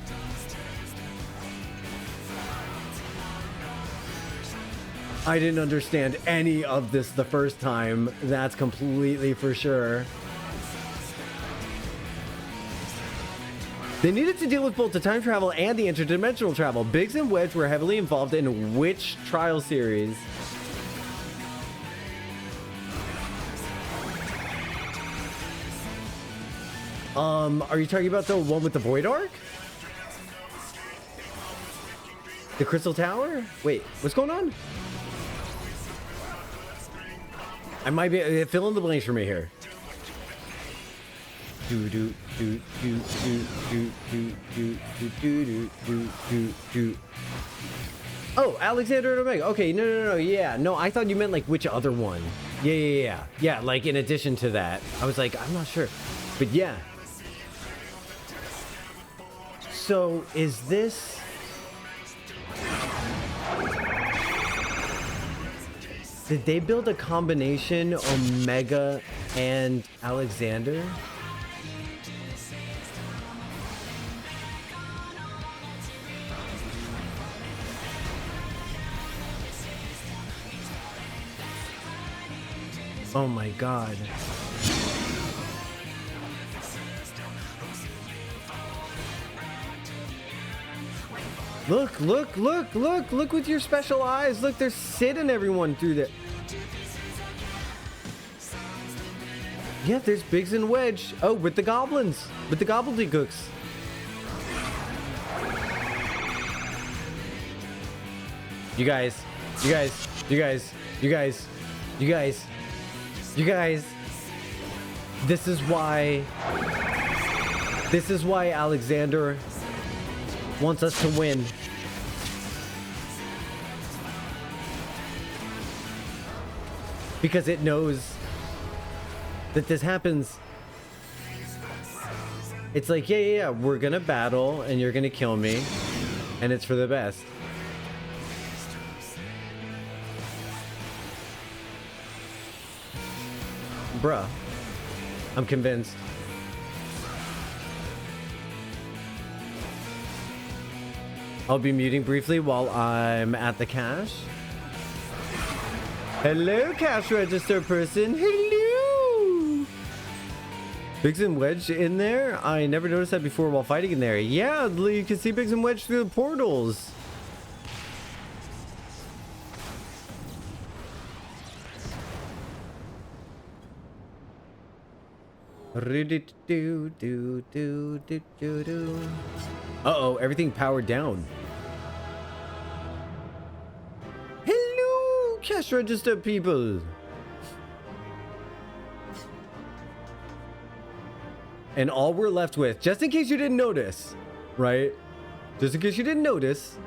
I didn't understand any of this the first time. That's completely for sure. They needed to deal with both the time travel and the interdimensional travel. Biggs and Wedge were heavily involved in which trial series? Are you talking about the one with the Void Arc? The Crystal Tower? Wait, what's going on? I might be fill in the blanks for me here. Oh, Alexander and Omega. Okay, no, yeah. No, I thought you meant like which other one. Yeah, like in addition to that. I was like, I'm not sure. But yeah. So, is this... Did they build a combination Omega and Alexander? Oh my god. Look with your special eyes. Look, they're sitting everyone through the... Yeah, there's Biggs and Wedge. Oh, with the goblins. With the gobbledygooks. You guys. This is why Alexander wants us to win. Because it knows that this happens. It's like, yeah, we're gonna battle and you're gonna kill me, and it's for the best. Bruh, I'm convinced. I'll be muting briefly while I'm at the cash. Hello, cash register person. Hello. Biggs and Wedge in there? I never noticed that before while fighting in there. Yeah, you can see Biggs and Wedge through the portals. Uh-oh, everything powered down. Hello, cash register people. And all we're left with, just in case you didn't notice, right? Just in case you didn't notice,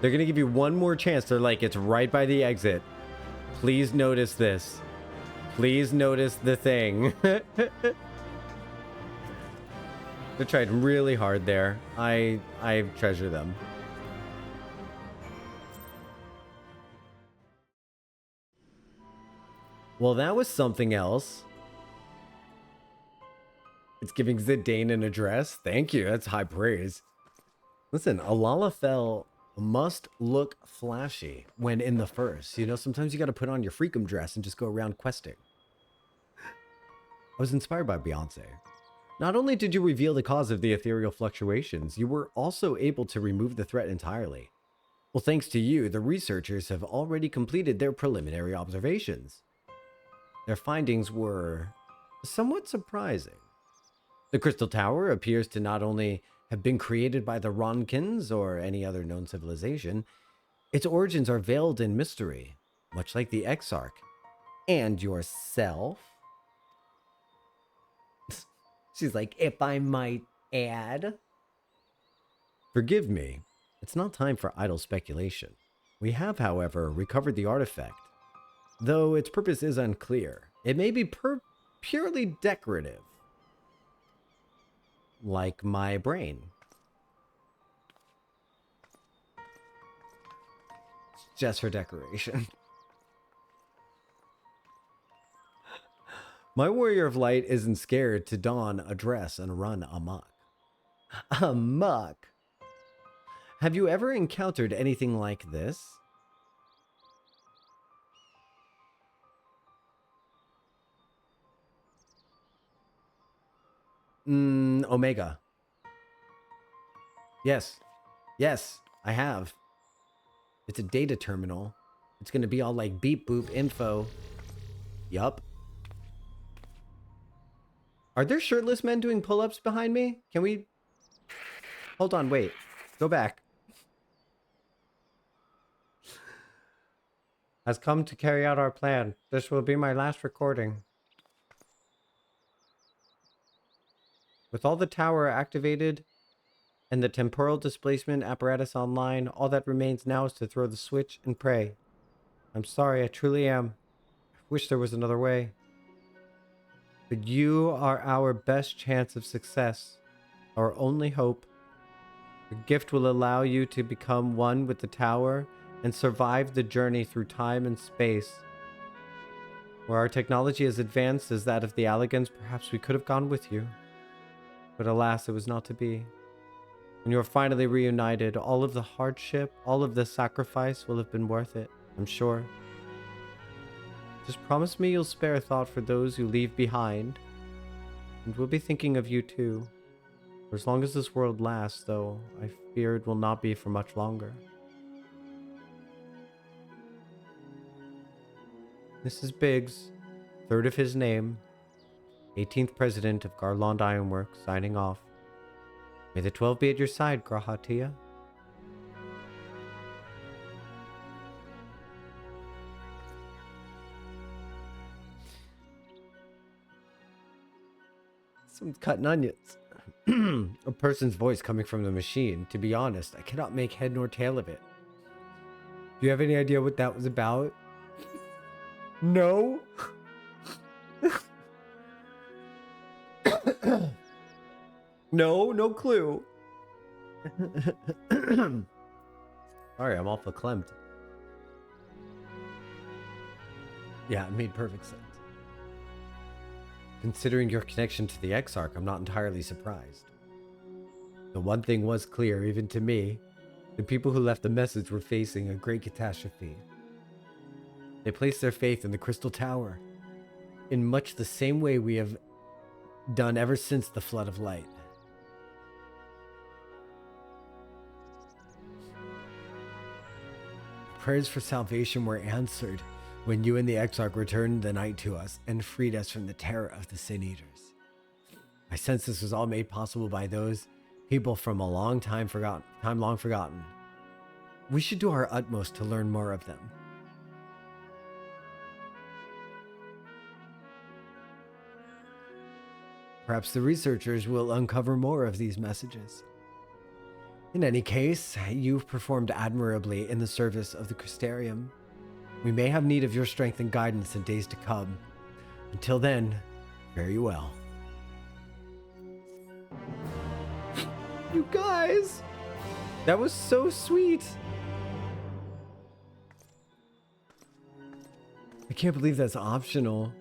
they're gonna give you one more chance. They're like, it's right by the exit. Please notice this. Please notice the thing. They tried really hard there. I treasure them. Well, that was something else. It's giving Zidane an address. Thank you. That's high praise. Listen, Alalafell must look flashy when in the first. You know, sometimes you got to put on your freakum dress and just go around questing. I was inspired by Beyonce. Not only did you reveal the cause of the ethereal fluctuations, you were also able to remove the threat entirely. Well, thanks to you, the researchers have already completed their preliminary observations. Their findings were somewhat surprising. The Crystal Tower appears to not only have been created by the Ronkins or any other known civilization, its origins are veiled in mystery, much like the Exarch. And yourself? She's like, if I might add. Forgive me, it's not time for idle speculation. We have, however, recovered the artifact. Though its purpose is unclear, it may be purely decorative. Like my brain. It's just for decoration. My warrior of light isn't scared to don a dress and run amok. Amok? Have you ever encountered anything like this? Omega. Yes. Yes, I have. It's a data terminal. It's gonna be all like beep boop info. Yup. Are there shirtless men doing pull-ups behind me? Can we... Hold on, wait. Go back. Has come to carry out our plan. This will be my last recording. With all the tower activated and the temporal displacement apparatus online, all that remains now is to throw the switch and pray. I'm sorry, I truly am. I wish there was another way. But you are our best chance of success, our only hope. The gift will allow you to become one with the tower and survive the journey through time and space. Where our technology is advanced as that of the Allegans, perhaps we could have gone with you. But alas, it was not to be. When you are finally reunited, all of the hardship, all of the sacrifice will have been worth it, I'm sure. Just promise me you'll spare a thought for those you leave behind. And we'll be thinking of you too. For as long as this world lasts, though, I fear it will not be for much longer. This is Biggs, third of his name. 18th President of Garland Ironworks, signing off. May the 12 be at your side, Grahatia. Someone's cutting onions. A person's voice coming from the machine. To be honest, I cannot make head nor tail of it. Do you have any idea what that was about? No. No clue. Sorry, I'm all verklempt. Yeah, it made perfect sense. Considering your connection to the Exarch, I'm not entirely surprised. The one thing was clear, even to me. The people who left the message were facing a great catastrophe. They placed their faith in the Crystal Tower, in much the same way we have done ever since the Flood of Light. Prayers for salvation were answered when you and the Exarch returned the night to us and freed us from the terror of the Sin Eaters. I sense this was all made possible by those people from a long time long forgotten. We should do our utmost to learn more of them. Perhaps the researchers will uncover more of these messages. In any case, you've performed admirably in the service of the Crystarium. We may have need of your strength and guidance in days to come. Until then, fare you well. You guys! That was so sweet! I can't believe that's optional.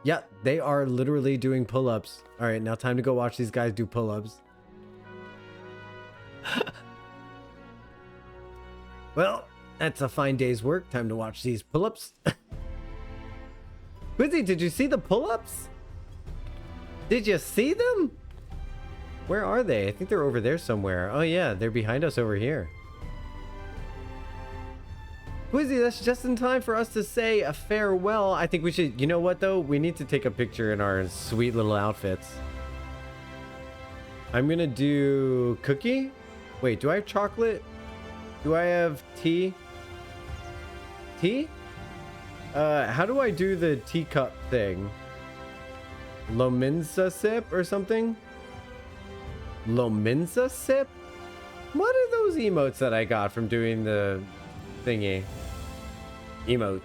Yeah, they are literally doing pull-ups. Alright, now time to go watch these guys do pull-ups. Well, that's a fine day's work. Time to watch these pull-ups. Quizzy, did you see the pull-ups? Did you see them? Where are they? I think they're over there somewhere. Oh yeah, they're behind us over here. Quizzy, that's just in time for us to say a farewell. I think we should, you know what though? We need to take a picture in our sweet little outfits. I'm gonna do cookie. Wait, do I have chocolate? Do I have tea? Tea? How do I do the teacup thing? Lominsa sip or something? Lominsa sip? What are those emotes that I got from doing the thingy? Emotes.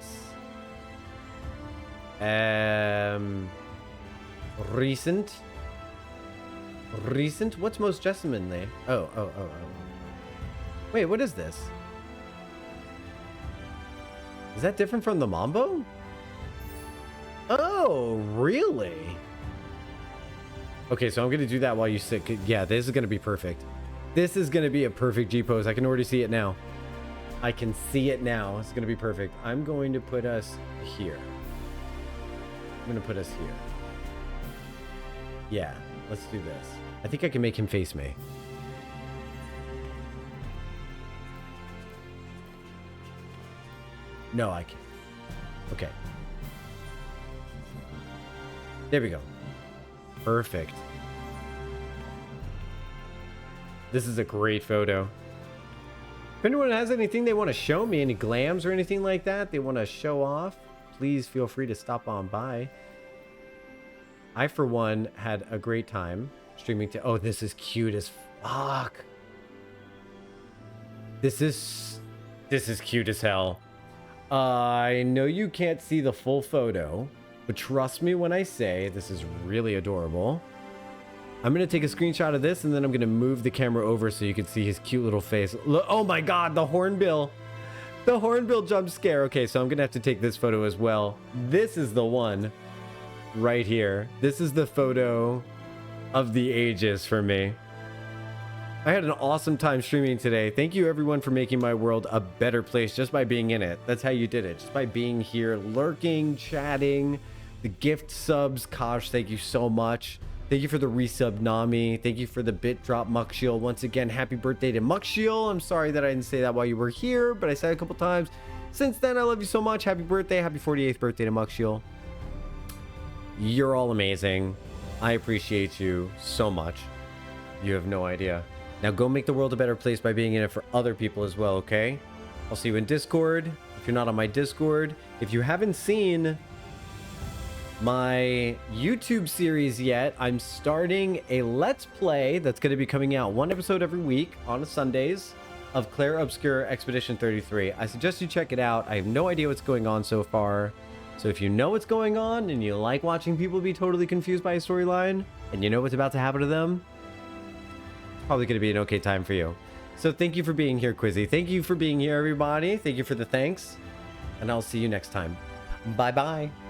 Recent? Recent? What's most gentlemanly? Oh. Wait, what is this? Is that different from the Mambo? Oh, really? Okay, so I'm going to do that while you sit. Yeah, this is going to be perfect. This is going to be a perfect G-pose. I can already see it now. I can see it now. It's going to be perfect. I'm going to put us here. I'm going to put us here. Yeah, let's do this. I think I can make him face me. No, I can't. Okay. There we go. Perfect. This is a great photo. If anyone has anything they want to show me, any glams or anything like that they want to show off, please feel free to stop on by. I, for one, had a great time streaming to... Oh, this is cute as fuck. This is cute as hell. I know you can't see the full photo, but trust me when I say this is really adorable. I'm going to take a screenshot of this and then I'm going to move the camera over so you can see his cute little face. Look, oh my god, the hornbill. The hornbill jump scare. Okay, so I'm going to have to take this photo as well. This is the one right here. This is the photo of the ages for me. I had an awesome time streaming today. Thank you everyone for making my world a better place just by being in it. That's how you did it. Just by being here, lurking, chatting, the gift subs. Kosh, thank you so much. Thank you for the resub, Nami. Thank you for the bit drop, Muckshiel. Once again, happy birthday to Muckshiel. I'm sorry that I didn't say that while you were here, but I said it a couple times. Since then, I love you so much. Happy birthday. Happy 48th birthday to Muckshiel. You're all amazing. I appreciate you so much. You have no idea. Now go make the world a better place by being in it for other people as well, okay? I'll see you in Discord. If you're not on my Discord, if you haven't seen my YouTube series yet, I'm starting a Let's Play that's going to be coming out one episode every week on Sundays of Claire Obscure Expedition 33. I suggest you check it out. I have no idea what's going on so far. So if you know what's going on and you like watching people be totally confused by a storyline and you know what's about to happen to them, it's probably going to be an okay time for you. So thank you for being here, Quizzy. Thank you for being here, everybody. Thank you for the thanks. And I'll see you next time. Bye-bye.